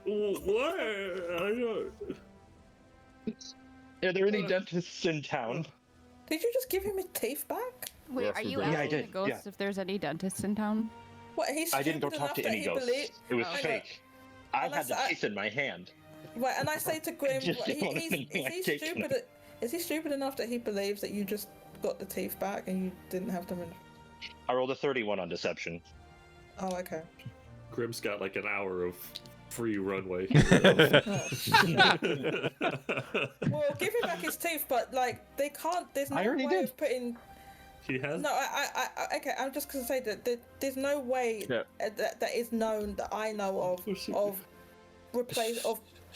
what? I don't. Are there any dentists in town? Did you just give him his teeth back? Wait, Yes, are we you did. Yeah, I asking the did, ghosts if there's any dentists in town? What, he's I didn't go stupid talk to enough any that he ghosts. believe- It was Oh. fake. I And had the that's- teeth in my hand. Right, and I say to Grim, Just what, don't think I take them. is he stupid enough that he believes that you just got the teeth back and you didn't have them in... I rolled a 31 on deception. Oh, okay. Grim's got like an hour of free runway. Well, give him back his teeth, but like they can't. There's no I already way did. of putting. He has. No, okay. I'm just gonna say that there's no way Yeah. that is known that I know of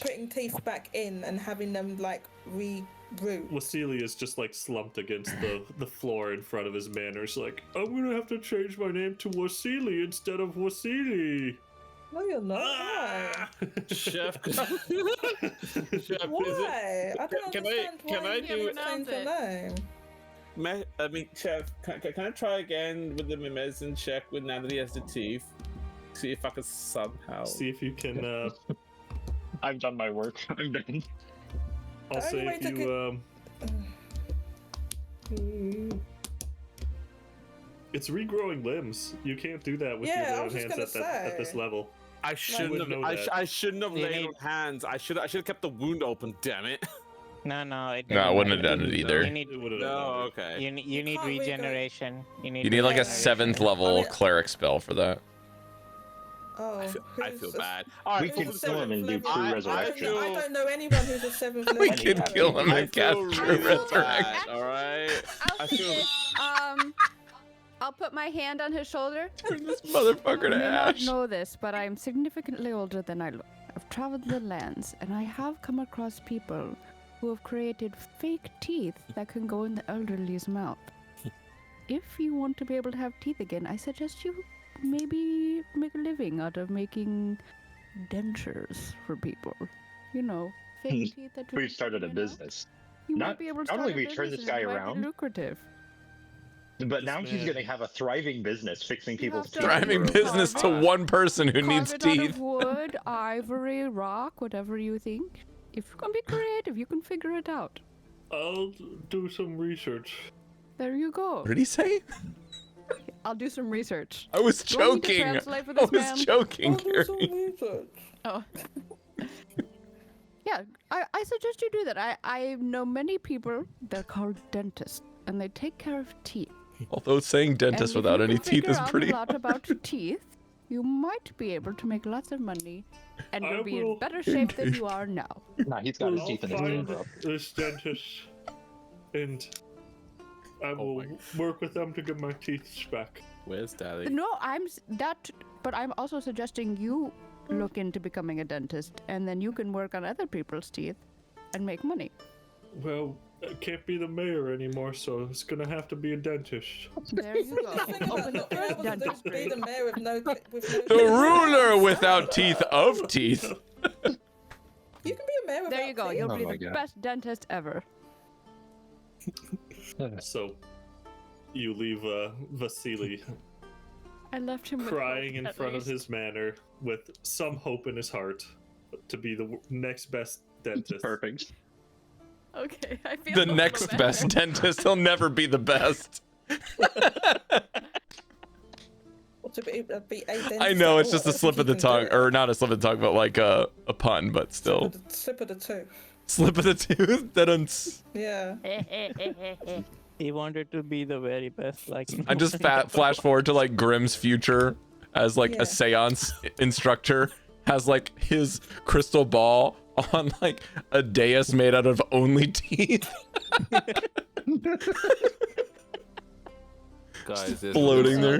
putting teeth back in and having them like reroot. Wasili is just like slumped against the floor in front of his manners, like, I'm gonna have to change my name to Wasili instead of Wasili. No, you're not. Why? Chef. Chef, Why? I don't can understand can why I you do haven't changed your name. I mean, Chef, can I try again with the medicine check with now that he has the teeth? See if I can somehow. See if you can. I've done my work. I'm done. I'll say Anyway, if you. It's regrowing limbs. You can't do that with Yeah, I your was just hands gonna at this say. level. I shouldn't wouldn't have. know that. I shouldn't have You laid need- on hands. I should have kept the wound open. Damn it. No, it No, I doesn't wouldn't have matter. done it You either. need, It would've No. done Okay. you need You can't regrow- regeneration. You need like a regeneration. 7th level I mean- cleric spell for that. Oh, I feel who's- bad. All We right, can who's a kill him and do seventh true level? resurrection. I don't know anyone who's a 7th level. We can kill him I and cast feel true really resurrection. bad. All right. I feel. I'll put my hand on his shoulder. Turn this motherfucker You to may not ash. know this, but I'm significantly older than I look. I've traveled the lands, and I have come across people who have created fake teeth that can go in the elderly's mouth. If you want to be able to have teeth again, I suggest you maybe make a living out of making dentures for people. You know, fake teeth that We've started a business. You Not- might be able to not start only a we turn business this and it guy might be around, lucrative. But now This he's man- going to have a thriving business fixing You people's have to- teeth. Thriving business to one person who Carve needs it out teeth. of wood, ivory, rock, whatever you think. If you can be creative, you can figure it out. I'll do some research. There you go. What did he say? I'll do some research. I was Do you want me to joking. translate for I this was man? joking, Oh, Cari. Oh. Yeah, I suggest you do that. I know many people, they're called dentists, and they take care of teeth. Although saying And dentist if without you any can teeth is figure out pretty a lot about teeth, you might be able to make lots of money, and I you'll be will- in better shape than you are now. Nah, he's got his I'll teeth in his find bro. this dentist, and I will my- work with them to get my teeth back. Where's Daddy? No, but I'm also suggesting you look into becoming a dentist, and then you can work on other people's teeth and make money. Well, I can't be the mayor anymore, so it's gonna have to be a dentist. There you go. Open the first Be dentistry. the mayor with no The ruler without teeth of teeth. You can be a mayor without There you go. teeth. You'll Oh be my the God. best dentist ever. So, you leave Vasily I left him with crying hope, in at front of least. his manor with some hope in his heart to be the next best dentist. Perfect. Okay, I feel The a little next better. best dentist. He'll never be the best. To be a dentist I know, at it's all. just I a don't slip think of the you can tongue, do it. or not a slip of the tongue, but like a pun, but still. Slip of the tooth. Slip of the tooth? That Yeah. He wanted to be the very best, like. I just flash forward to like Grimm's future as like Yeah. a seance instructor has like his crystal ball on like a dais made out of only teeth. Guys, floating there.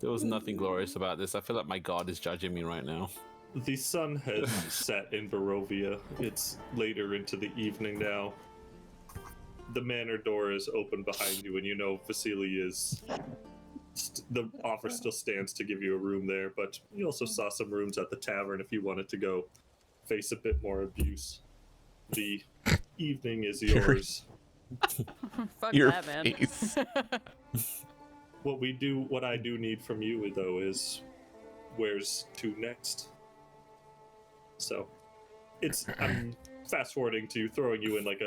There was nothing glorious about this. I feel like my god is judging me right now. The sun has set in Barovia. It's later into the evening now. The manor door is open behind you, and you know Vasily is. The offer still stands to give you a room there, but you also saw some rooms at the tavern if you wanted to go face a bit more abuse. The evening is yours. Fuck Your that, man. face. What I do need from you though is where's to next. So I'm fast forwarding to throwing you in like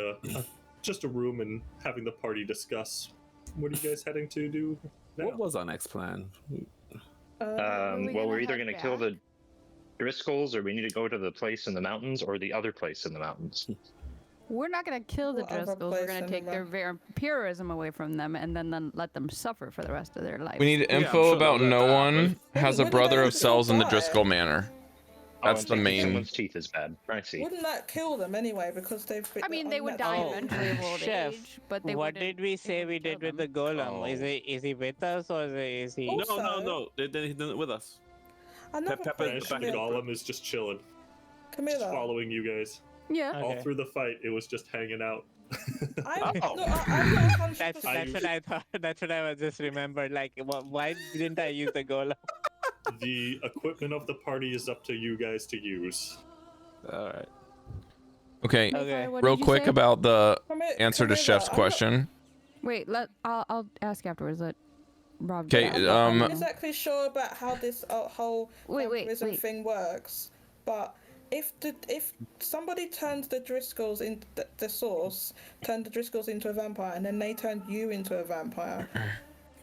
just a room and having the party discuss. What are you guys heading to do now? What was our next plan? Well, we're either going to kill the Driscolls, or we need to go to the place in the mountains, or the other place in the mountains. We're not gonna kill the What other Driscolls. We're place gonna in take the- their vampirism away from them, and then let them suffer for the rest of their life. We need I'm info sure about they'll no let that one has a Wouldn't brother they of cells in the die? Driscoll Manor. That's I'm the thinking main. Someone's teeth is bad. I see. Wouldn't that kill them anyway? Because they've. I mean, they would die Oh, eventually of old chef, age, but they what wouldn't- did we they say we wouldn't kill did with them. the golem? Oh. Is he with us or is he? Also- No. They didn't with us. Another Pepper- point, Banished Pepper- the Camilla. golem is just chilling, just Camilla. following you guys. Yeah. Okay. All through the fight, it was just hanging out. I'm Oh. I'm not 100%. That's what I thought. That's what I was just remembered. Like, why didn't I use the golem? The equipment of the party is up to you guys to use. All right. Okay, Okay. What real did you quick say? about the Camilla, answer to Chef's I'm not- question. Wait, I'll ask afterwards. Let Rob. Okay, do that. I'm not um, exactly sure about how this whole Wait, vampirism wait. thing works, but if somebody turns the Driscolls into the source, turned the Driscolls into a vampire, and then they turned you into a vampire,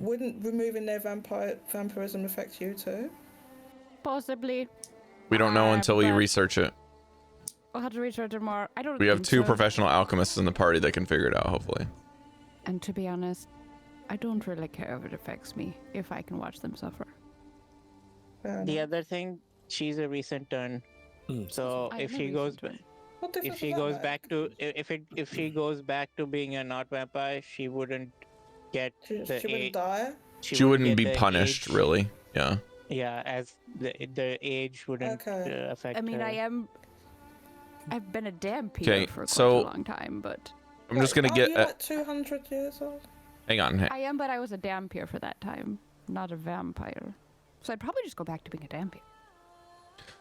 wouldn't removing their vampirism affect you too? Possibly. we don't know until we but- research it. I'll have to research it more. I don't. We have think two so. professional alchemists in the party that can figure it out, hopefully. And to be honest, I don't really care if it affects me if I can watch them suffer. The other thing, she's a recent turn. So I if am a she goes, recent turn. What difference if she does that goes make? back to if she goes back to being a not vampire, she wouldn't get She the wouldn't age. die. She wouldn't get be the punished, age- really. Yeah. Yeah, as the age wouldn't Okay. affect. I mean, her. I've been a dampier Okay, for quite so- a long time, but I'm just Wait, gonna aren't get. you like 200 years old? Hang on. I am. But I was a dampier for that time, not a vampire. So I'd probably just go back to being a dampier.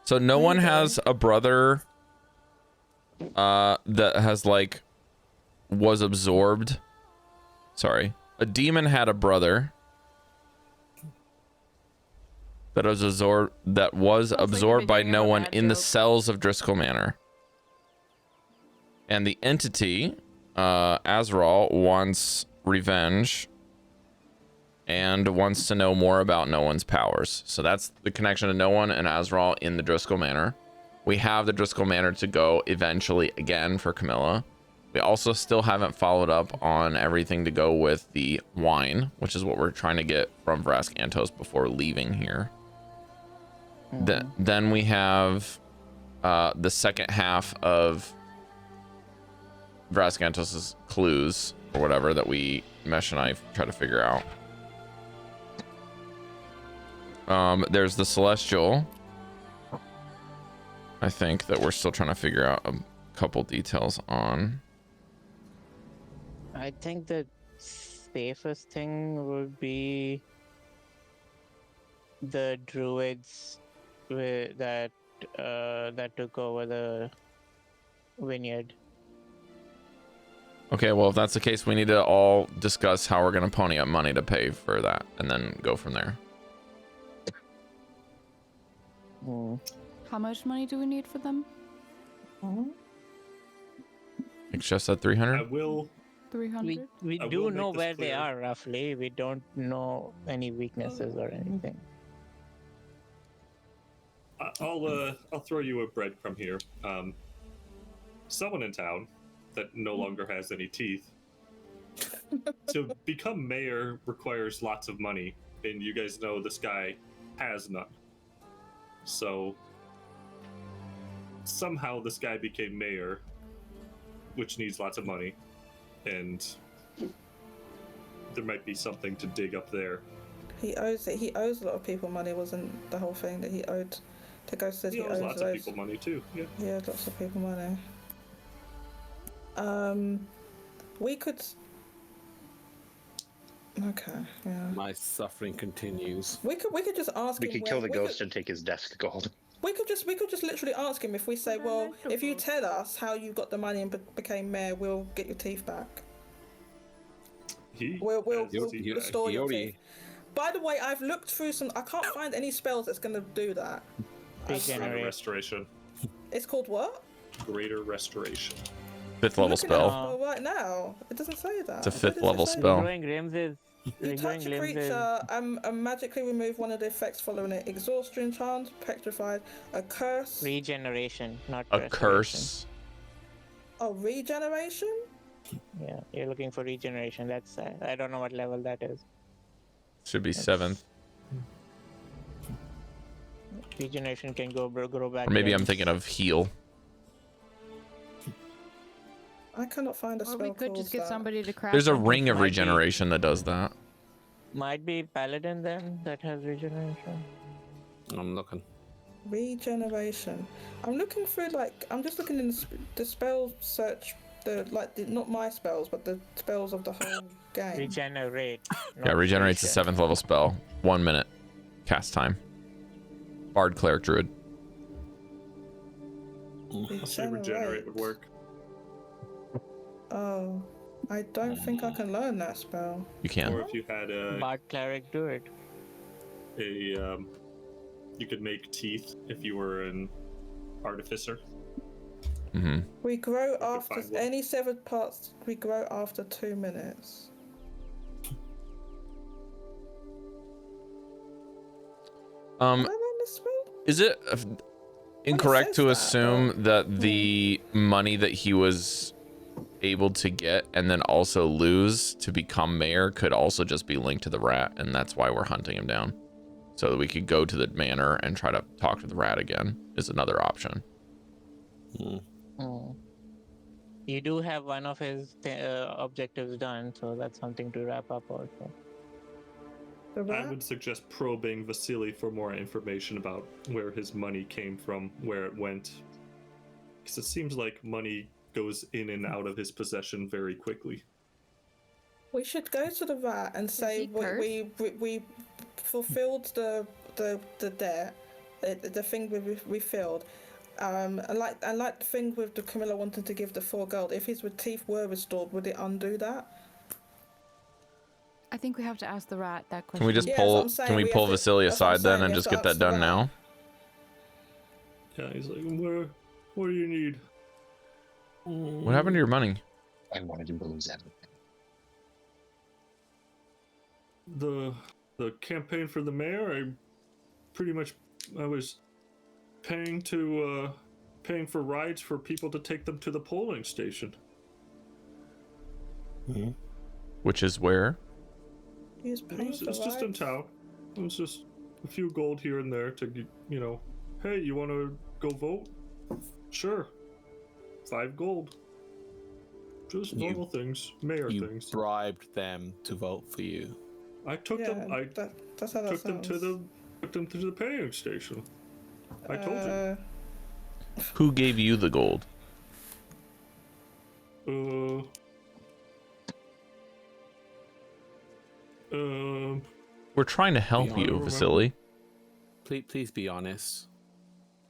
So no one Okay. has a brother that has like was absorbed. Sorry. A demon had a brother that was absorbed by making no a one bad in the joke. cells of Driscoll Manor. And the entity, Azrael, wants revenge and wants to know more about no one's powers. So that's the connection to no one and Azrael in the Driscoll Manor. We have the Driscoll Manor to go eventually again for Camilla. We also still haven't followed up on everything to go with the wine, which is what we're trying to get from Vrask Antos before leaving here. Then we have the second half of Vrask Antos's clues or whatever that Mesh and I try to figure out. There's the Celestial, I think, that we're still trying to figure out a couple details on. I think the safest thing would be the druids that took over the vineyard. Okay, well, if that's the case, we need to all discuss how we're going to pony up money to pay for that and then go from there. How much money do we need for them? It's just at 300? I will. 300? We I will do make know this where they clear. are roughly. We don't know any weaknesses or anything. I'll throw you a breadcrumb here. Someone in town that no longer has any teeth. To become mayor requires lots of money, and you guys know this guy has none. So somehow this guy became mayor, which needs lots of money, and there might be something to dig up there. He owes it. He owes a lot of people money. Wasn't the whole thing that he owed? The ghost said He owes lots of people money too. Yeah. Yeah, lots of people money. We could. Okay. Yeah. My suffering continues. We could just ask We him. could kill the ghost and take his desk gold. We could just literally ask him if we say, well, if you tell us how you got the money and became mayor, we'll get your teeth back. We'll restore your teeth. By the way, I've looked through some. I can't find any spells that's going to do that. Greater restoration. It's called what? Greater restoration. 5th level spell. Right now, it doesn't say that. It's a 5th level spell. Growing limbs is. You touch a creature and magically remove one of the effects following it. Exhaustion, charmed, petrified, a curse. Regeneration, not a curse. Oh, regeneration? Yeah, you're looking for regeneration. That's I don't know what level that is. Should be 7th. Regeneration can grow back. Or maybe I'm thinking of heal. I cannot find a spell. Or we could just get somebody to craft. There's a ring of regeneration that does that. Might be Paladin then that has regeneration. I'm looking. Regeneration. I'm looking through I'm just looking in the spell search. Not my spells, but the spells of the whole game. Regenerate. Yeah, regenerate's a 7th level spell. 1 minute cast time. Bard, cleric, druid. I'll say regenerate would work. Oh, I don't think I can learn that spell. You can. Or if you had a Bard, cleric, do it. You could make teeth if you were an artificer. Mm-hmm. We grow after any severed parts. We grow after 2 minutes. Is it incorrect to assume that the money that he was able to get and then also lose to become mayor could also just be linked to the rat, and that's why we're hunting him down, so that we could go to the manor and try to talk to the rat again is another option. You do have one of his objectives done, so that's something to wrap up also. I would suggest probing Vasily for more information about where his money came from, where it went, because it seems like money goes in and out of his possession very quickly. We should go to the rat and say we fulfilled the debt, the thing we filled. And like the thing with the Chamilla wanted to give the 4 gold. If his teeth were restored, would it undo that? I think we have to ask the rat that question. Can we just pull? Can we pull Vasily aside then and just get that done now? Yeah, he's like, what do you need? What happened to your money? I wanted him to lose everything. The campaign for the mayor, I was paying for rides for people to take them to the polling station. Which is where? It's just in town. It was just a few gold here and there to, hey, you want to go vote? Sure. 5 gold. Just normal things, mayor things. You bribed them to vote for you. I took them. That's how that took them to the paying station. I told you. Who gave you the gold? We're trying to help Beyond you, remember. Vasily. Please be honest.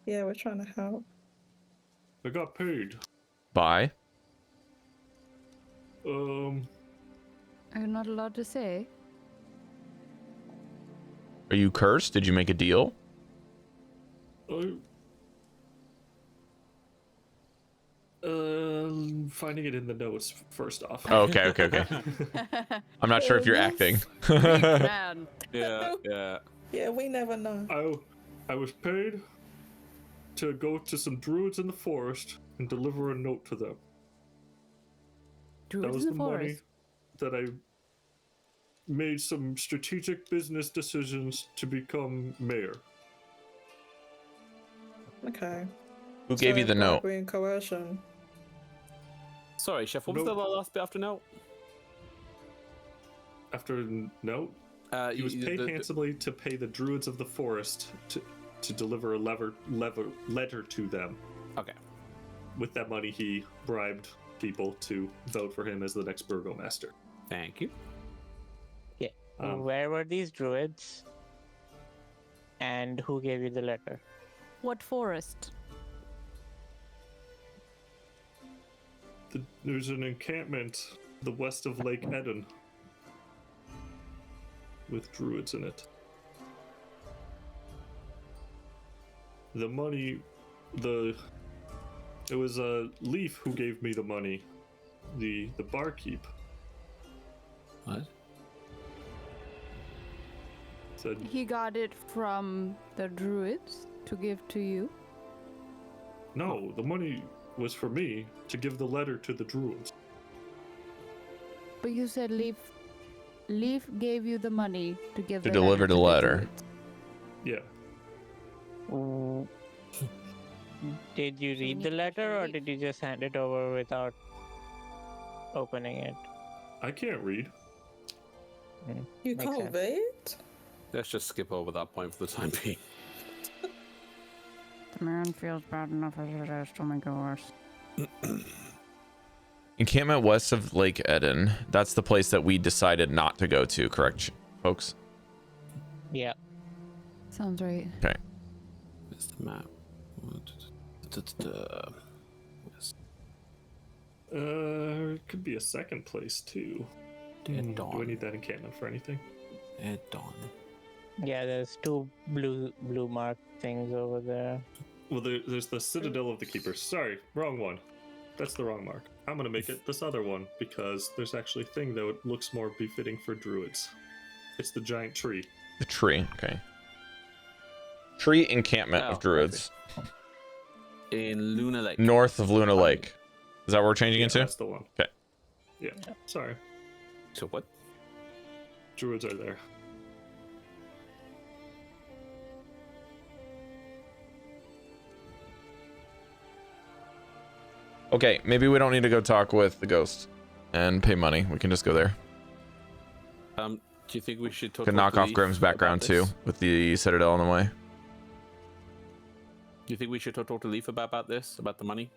Yeah, we're trying to help. I got paid. Bye. Are you not allowed to say? Are you cursed? Did you make a deal? Finding it in the notes first off. Oh, okay. I'm not sure if you're acting. Man. Yeah. Yeah, we never know. I was paid to go to some druids in the forest and deliver a note to them. Druids That was in the the money forest. that I made some strategic business decisions to become mayor. Okay. Who gave you the note? Bribery and coercion. Sorry, Chef. What was Nope. the last bit after note? After note, he was paid handsomely to pay the druids of the forest to deliver a letter to them. Okay. With that money, he bribed people to vote for him as the next burgomaster. Thank you. Yeah. Where were these druids? And who gave you the letter? What forest? There's an encampment the west of Lake Eden with druids in it. The money, it was Leaf who gave me the money, the barkeep. What? Said He got it from the druids to give to you. no, the money was for me to give the letter to the druids. But you said Leaf gave you the money to give To the deliver the letter. druids. Yeah. Did you read the letter or did you just hand it over without opening it? I can't read. You Makes can't sense. read? Let's just skip over that point for the time being. The man feels bad enough as it is to make it worse. Encampment west of Lake Eden. That's the place that we decided not to go to, correct, folks? Yeah. Sounds right. Okay. Where's the map? Yes. It could be a second place too. Do I need that encampment for anything? At dawn. Yeah, there's two blue mark things over there. Well, there's the Citadel of the Keepers. Sorry, wrong one. That's the wrong mark. I'm gonna make it this other one because there's actually a thing that looks more befitting for druids. It's the giant tree. The tree. Okay. Tree encampment of druids. In Luna Lake. North of Luna Lake. Is that what we're changing it to? That's the one. Okay. Yeah. Sorry. So what? Druids are there. Okay, maybe we don't need to go talk with the ghost and pay money. We can just go there. Do you think we should talk? Could knock off Grimm's background too, with the Citadel in the way. Do you think we should talk to Leaf about this, about the money?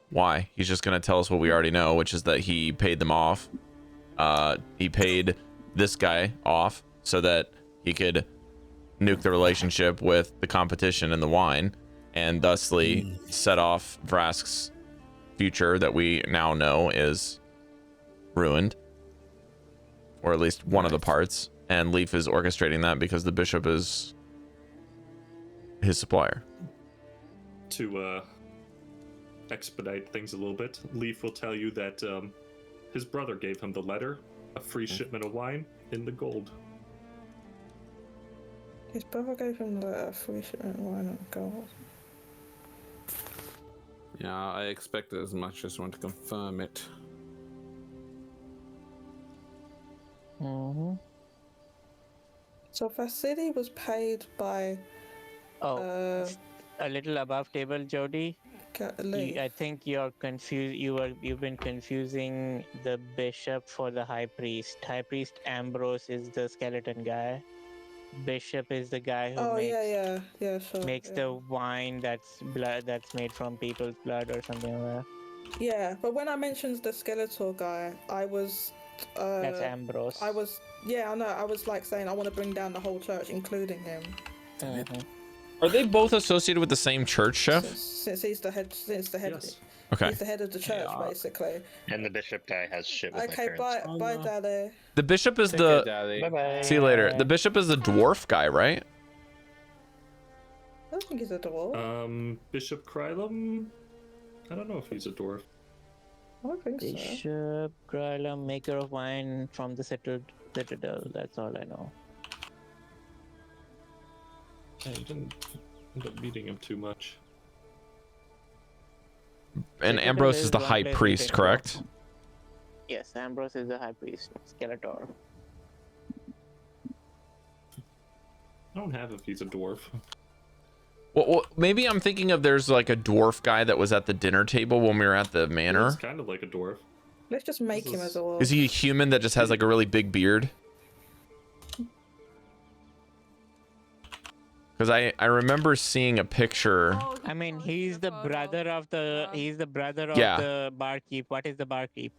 Why? He's just gonna tell us what we already know, which is that he paid them off. He paid this guy off so that he could nuke the relationship with the competition in the wine, and thusly set off Vrask's future that we now know is ruined, or at least one of the parts. And Leaf is orchestrating that because the bishop is his supplier. To expedite things a little bit, Leaf will tell you that his brother gave him the letter, a free shipment of wine in the gold. His brother gave him the free shipment of wine and gold. Yeah, I expected as much. Just want to confirm it. Mm-hmm. So Vasily was paid by A little above table, Jodie. I think you're confused. You've been confusing the bishop for the high priest. High priest Ambrose is the skeleton guy. Bishop is the guy who makes the wine that's made from people's blood or something like that. Yeah, but when I mentioned the skeletal guy, I was That's Ambrose. I was, yeah, I know. I was like saying I want to bring down the whole church, including him. Are they both associated with the same church, Chef? Since he's the head, Yes. Okay. he's the head of the church, basically. And the bishop guy has shit with Okay, my parents. bye, Daddy. The bishop is Take care, the. Daddy. Bye-bye. See you later. The bishop is the dwarf guy, right? I don't think he's a dwarf. Bishop Krylum? I don't know if he's a dwarf. I don't think so. Bishop Krylum, maker of wine from the citadel. That's all I know. I didn't end up meeting him too much. And Citadel Ambrose is the one high place we priest, can correct? Yes, Ambrose is the high priest. Skeletor. I don't have if he's a dwarf. Well, maybe I'm thinking of there's like a dwarf guy that was at the dinner table when we were at the manor. It's kind of like a dwarf. Let's just make him as a wolf. Is he a human that just has like a really big beard? Because I remember seeing a picture. I mean, he's the brother of the Yeah. the barkeep. What is the barkeep?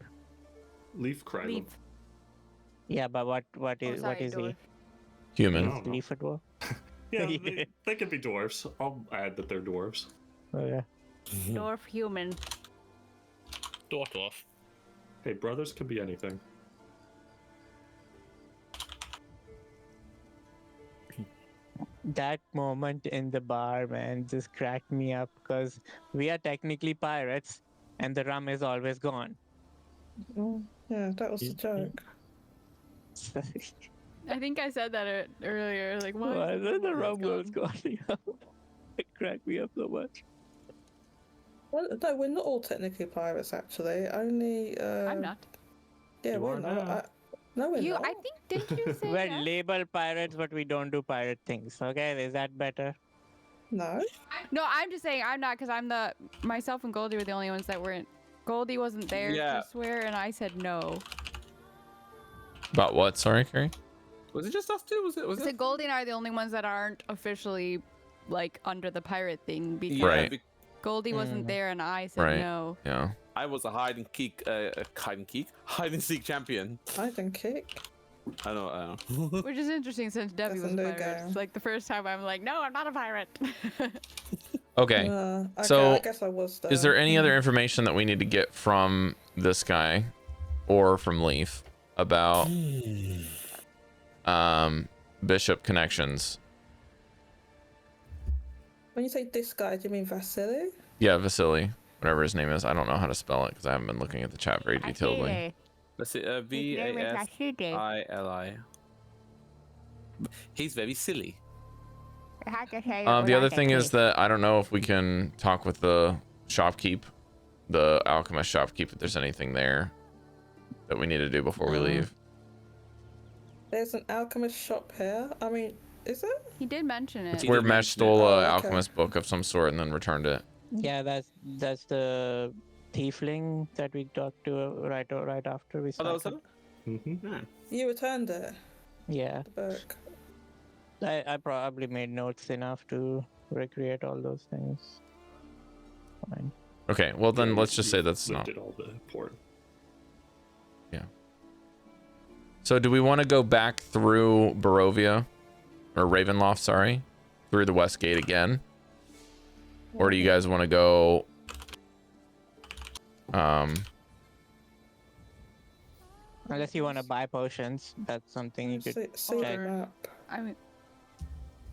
Leaf Krylum. Leaf. Yeah, but what is dwarf. he? Human. Oh, no. Leaf a dwarf? Yeah, they could be dwarves. I'll add that they're dwarves. Oh yeah. Dwarf human. Dwarf. Hey, brothers could be anything. That moment in the bar, man, just cracked me up because we are technically pirates, and the rum is always gone. Oh, yeah, that was the joke. I think I said that earlier. Like, Why is is the rum gone? gone? It cracked me up so much. Well, no, we're not all technically pirates, actually. Only. I'm not. Yeah, You we're are not. now. No, we're You, not. I think, didn't you say We're yes? labeled pirates, but we don't do pirate things. Okay, is that better? No. No, I'm just saying I'm not because myself and Goldy were the only ones that weren't. Goldy wasn't there Yeah. to swear, and I said no. About what? Sorry, Cari? Was it just us two? Was So it? Goldy and I are the only ones that aren't officially like under the pirate thing because Right. Goldie wasn't there and I said Right. no. Yeah. I was a hide and seek champion. Hide and kick. I know. Which is interesting since Debbie That's was a a new pirate. game. It's like the first time I'm like, no, I'm not a pirate. Okay. Okay, So, I guess I was there. Is there any other information that we need to get from this guy or from Leaf about Bishop connections? When you say this guy, do you mean Vasily? Yeah, Vasily, whatever his name is. I don't know how to spell it because I haven't been looking at the chat very detailedly. Let's see. Vasili. He's very silly. The other thing is that I don't know if we can talk with the shopkeep, the alchemist shopkeep, if there's anything there that we need to do before we leave. There's an alchemist shop here. I mean, is it? He did mention it. Where Mesh stole Oh, an okay. alchemist book of some sort and then returned it. Yeah, that's the tiefling that we talked to right after we Oh, that was started. him? Yeah. You returned it, Yeah, the book. I probably made notes enough to recreate all those things. Fine. Okay, well then Yeah, let's just say we that's not. did all the important. So do we want to go back through Barovia, or Ravenloft, sorry, through the west gate again? Or do you guys want to go Unless you want to buy potions, that's something you could See the check. map. I mean,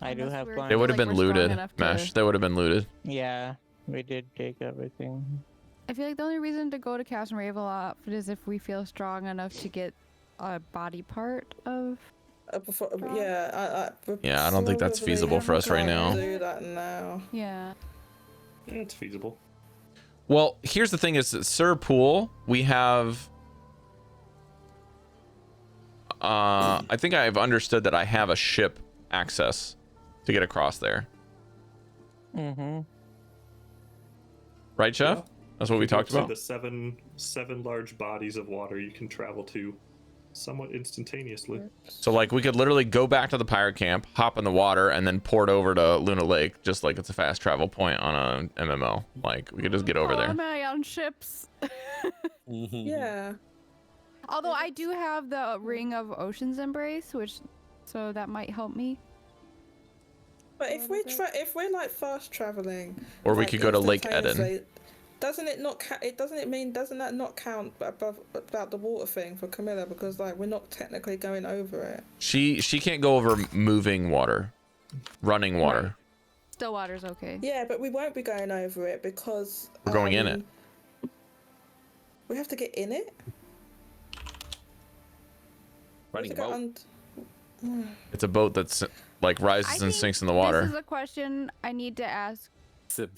I do unless have we're- coins. they would have like been we're strong looted, enough to- Mesh. They would have been looted. Yeah, we did take everything. I feel like the only reason to go to Chaos and Ravenloft is if we feel strong enough to get a body part of. Before, Strong. yeah, Yeah, I don't think that's probably feasible for us right can't now. Do that now. Yeah. Yeah, it's feasible. Well, here's the thing is that Sir Pool, we have I think I've understood that I have a ship access to get across there. Mm-hmm. Right, Chef? Yeah. That's what we If you go talked to about? The seven large bodies of water you can travel to somewhat instantaneously. So like we could literally go back to the pirate camp, hop in the water, and then port over to Luna Lake, just like it's a fast travel point on a MMO. Like we could just get over there. Awemei on ships. Yeah. Although I do have the Ring of Ocean's Embrace, so that might help me. But if we're like fast traveling, Or we like, could go to Lake instantaneously, Eden. doesn't that not count above about the water thing for Chamilla, because like we're not technically going over it. She can't go over moving water, running water. Right. Still water's okay. Yeah, but we won't be going over it because We're going in it. We have to get in it. Running boat. It's a boat that's like rises and sinks in the water. This is a question I need to ask Chef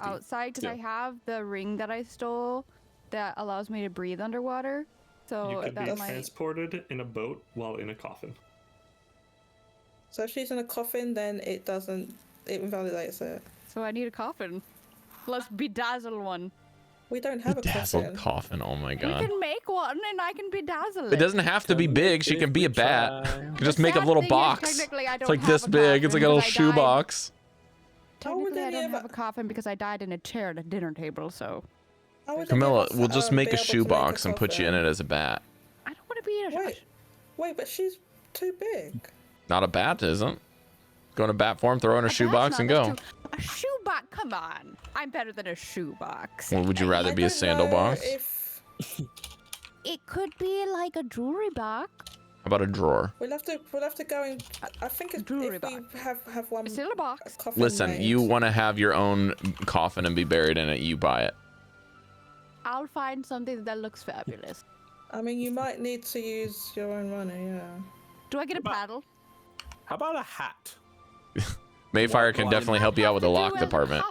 outside, because I have the ring that I stole that allows me to breathe underwater. So you could that be might... transported in a boat while in a coffin. So if she's in a coffin, then it invalidates it. So I need a coffin. Let's bedazzle one. We don't have a coffin. Coffin. Oh my god. We can make one, and I can bedazzle it. It doesn't have to be big. She can be a bat. You can just make a little box. It's like this big. It's like a little shoe box. Technically, I don't have a coffin because I died in a chair at a dinner table, so... Camilla, we'll just make a shoe box and put you in it as a bat. I don't want to be in a... Wait, but she's too big. Not a bat, isn't? Go in a bat form, throw in a shoe box, and go. A shoe box? Come on. I'm better than a shoe box. Well, would you rather be a sandal box? It could be like a jewelry box. How about a drawer? We'll have to go in. I think it's jewelry if box. we have one. Still a box. Listen, made. you want to have your own coffin and be buried in it, you buy it. I'll find something that looks fabulous. I mean, you might need to use your own money, yeah. Do I get a paddle? How about a hat? Maefyre can definitely help you out with the lock department.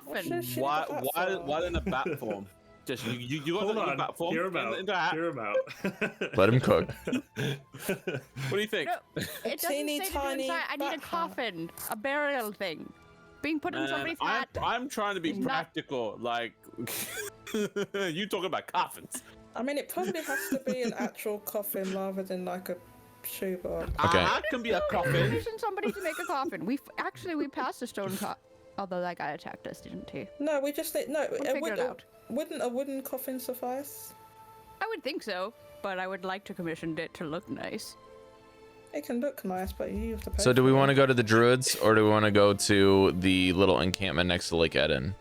Why in a bat form? Just you got Hold the on. bat form Hear him out. in the hat. Hear him out. Let him cook. What do you think? No, it doesn't say to do inside. I need a coffin, a burial thing. Being put in somebody's hat. I'm trying to be practical. Like, you talking about coffins? I mean, it probably has to be an actual coffin rather than like a shoebox. Okay. That can be a coffin. Using somebody to make a coffin. We passed a stone coffin. Although that guy attacked us, didn't he? No, we just need We'll figure it out. Wouldn't a wooden coffin suffice? I would think so, but I would like to commission it to look nice. It can look nice, but you have to pay. So do we want to go to the Druids, or do we want to go to the little encampment next to Lake Eden?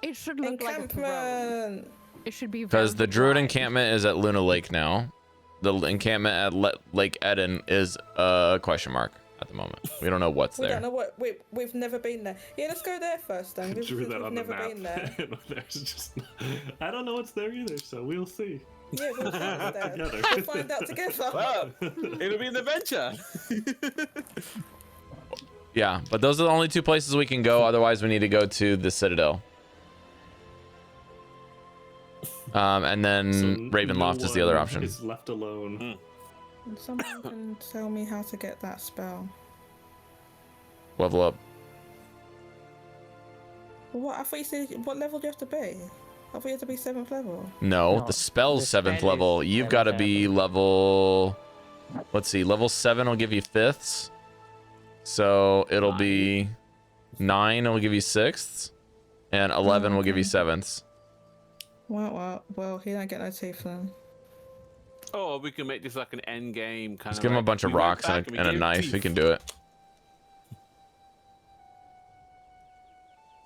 It should look like a throne. It should be because the Druid wide. encampment is at Luna Lake now. The encampment at Lake Eden is a question mark at the moment. We don't know what's We there. don't know what we've never been there. Yeah, let's go there first then. Drew that We've on the never map. been there. There's just, I don't know what's there either, so we'll see. Yeah, we'll find out Together. We'll find out together. Well, it'll be an adventure. Yeah, but those are the only two places we can go. Otherwise, we need to go to the Citadel. And then So Ravenloft is the other option. Is left alone. And someone can tell me how to get that spell. Level up. What? I thought you said, what level do you have to be? I thought you had to be 7th level. No, the spell's 7th level. You've got to be level... Let's see, level 7 will give you 5ths. So it'll be 9 will give you 6ths. And 11 will give you 7ths. Well, he don't get no teeth then. Oh, we can make this like an end game kind Just of. give him a like, bunch of we went rocks back and we a gave knife. teeth. He can do it.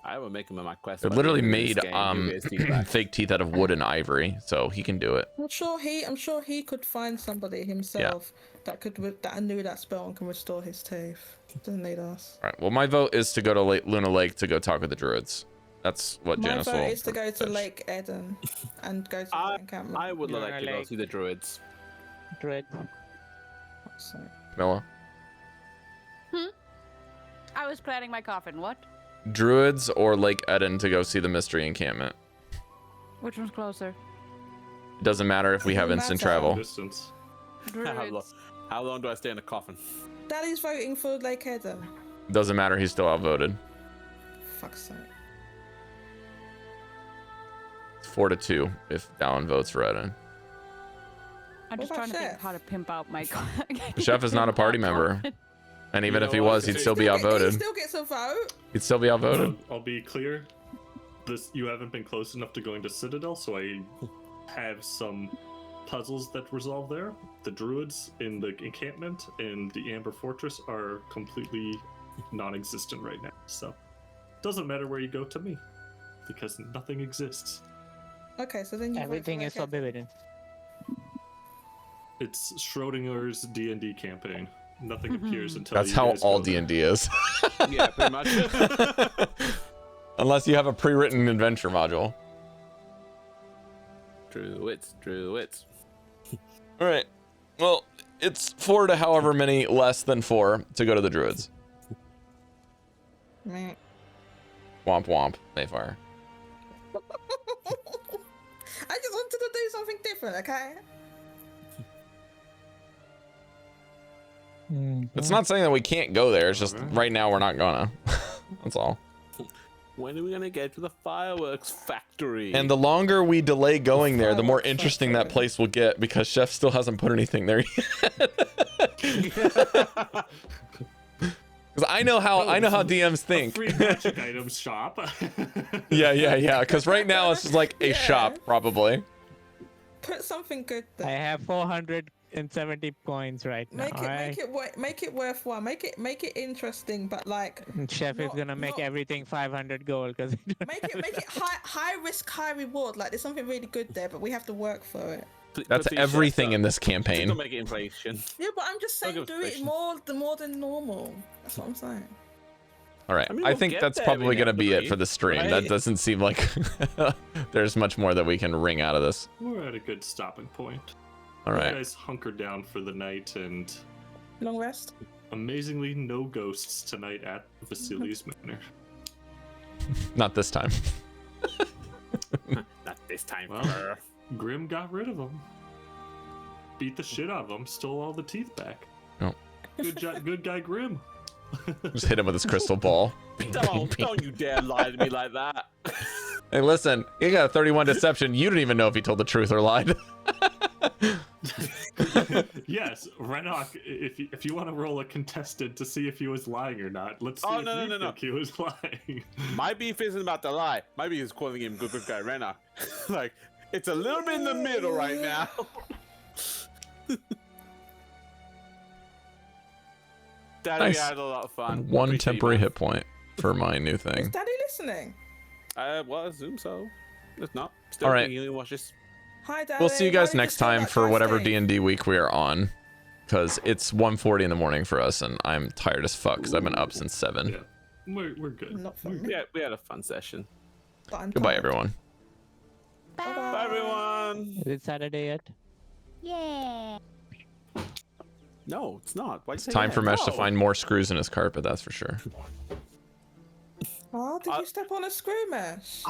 I will make him in my quest. They're by literally the end of this made game, give his teeth back. fake teeth out of wood and ivory, so he can do it. I'm sure he could find somebody himself that knew that spell and can restore his teeth. Doesn't need us. All right. Well, my vote is to go to Luna Lake to go talk with the Druids. That's what Janus will. My vote is to go to Lake Eden and go to the encampment. I would like to go see the Druids. Druid. Camilla? I was planning my coffin. What? Druids or Lake Eden to go see the mystery encampment. Which one's closer? It doesn't matter if we have instant travel. Distance. How long do I stay in a coffin? Daddy's voting for Lake Eden. Doesn't matter. He's still outvoted. Fuck's sake. It's 4-2 if Dallan votes for Eden. I'm just trying to think how to pimp out my The chef is not a party member. And even if he was, he'd still be outvoted. He still gets a vote. He'd still be outvoted. I'll be clear. You haven't been close enough to going to Citadel, so I have some puzzles that resolve there. The druids in the encampment and the Amber Fortress are completely non-existent right now. So doesn't matter where you go to me, because nothing exists. Okay, so then you Everything is forbidden. It's Schrodinger's D&D campaign. Nothing appears until That's you how guys all go there. D&D is. Yeah, pretty much. Unless you have a pre-written adventure module. Druids. All right. Well, it's 4 to however many less than 4 to go to the druids. Meh. Womp womp, Maefyre. I just wanted to do something different, okay? It's not saying that we can't go there. It's just right now we're not gonna. That's all. When are we gonna get to the fireworks factory? And the longer we delay going there, the more interesting that place will get, because Chef still hasn't put anything there yet. Because I know how DMs think. Free magic items shop. Yeah. Because right now it's just like a shop, probably. Put something good I there. have 470 coins right now. Make it worthwhile. Make it interesting, but like Chef is gonna make everything 500 gold because make it high risk, high reward. Like there's something really good there, but we have to work for it. That's everything in this campaign. Don't make it inflation. Yeah, but I'm just saying, Don't do give us it more than normal. That's what I'm saying. All right. I mean, I we'll think get that's there probably going to be it inevitably, for the stream. right? That doesn't seem like there's much more that we can wring out of this. We're at a good stopping point. All You right. guys hunker down for the night, and Long rest. amazingly, no ghosts tonight at Vasily's Manor. Not this time. Not this time. Well, Grim got rid of them. Beat the shit out of them. Stole all the teeth back. Oh. Good guy Grim. Just hit him with his crystal ball. Don't you dare lie to me like that. Hey, listen, he got a 31 deception. You don't even know if he told the truth or lied. Yes, Renok, if you want to roll a contested to see if he was lying or not, let's see Oh, if no, you no, no, think he was lying. My beef isn't about the lie. My beef is calling him good guy Renok. Like, it's a little bit in the middle right now. Daddy, Nice. we had a lot of fun. One Appreciate temporary you, man. hit point for my new Is thing. Daddy listening? Well, I assume so. If not, still All right. healing watches. Hi, Daddy. We'll see you Why guys did next steal time that for guy's whatever thing? D&D week we are on, because it's 1:40 in the morning for us, and I'm tired as fuck because I've been up since 7. Yeah, we're good. Not for me. Yeah, we had a fun session. But I'm Goodbye, tired. everyone. Bye, everyone. is it Saturday yet? Yeah. No, it's not. Why'd you say Time that? for Mesh to No. find more screws in his carpet, that's for sure. Oh, did you step on a screw mesh?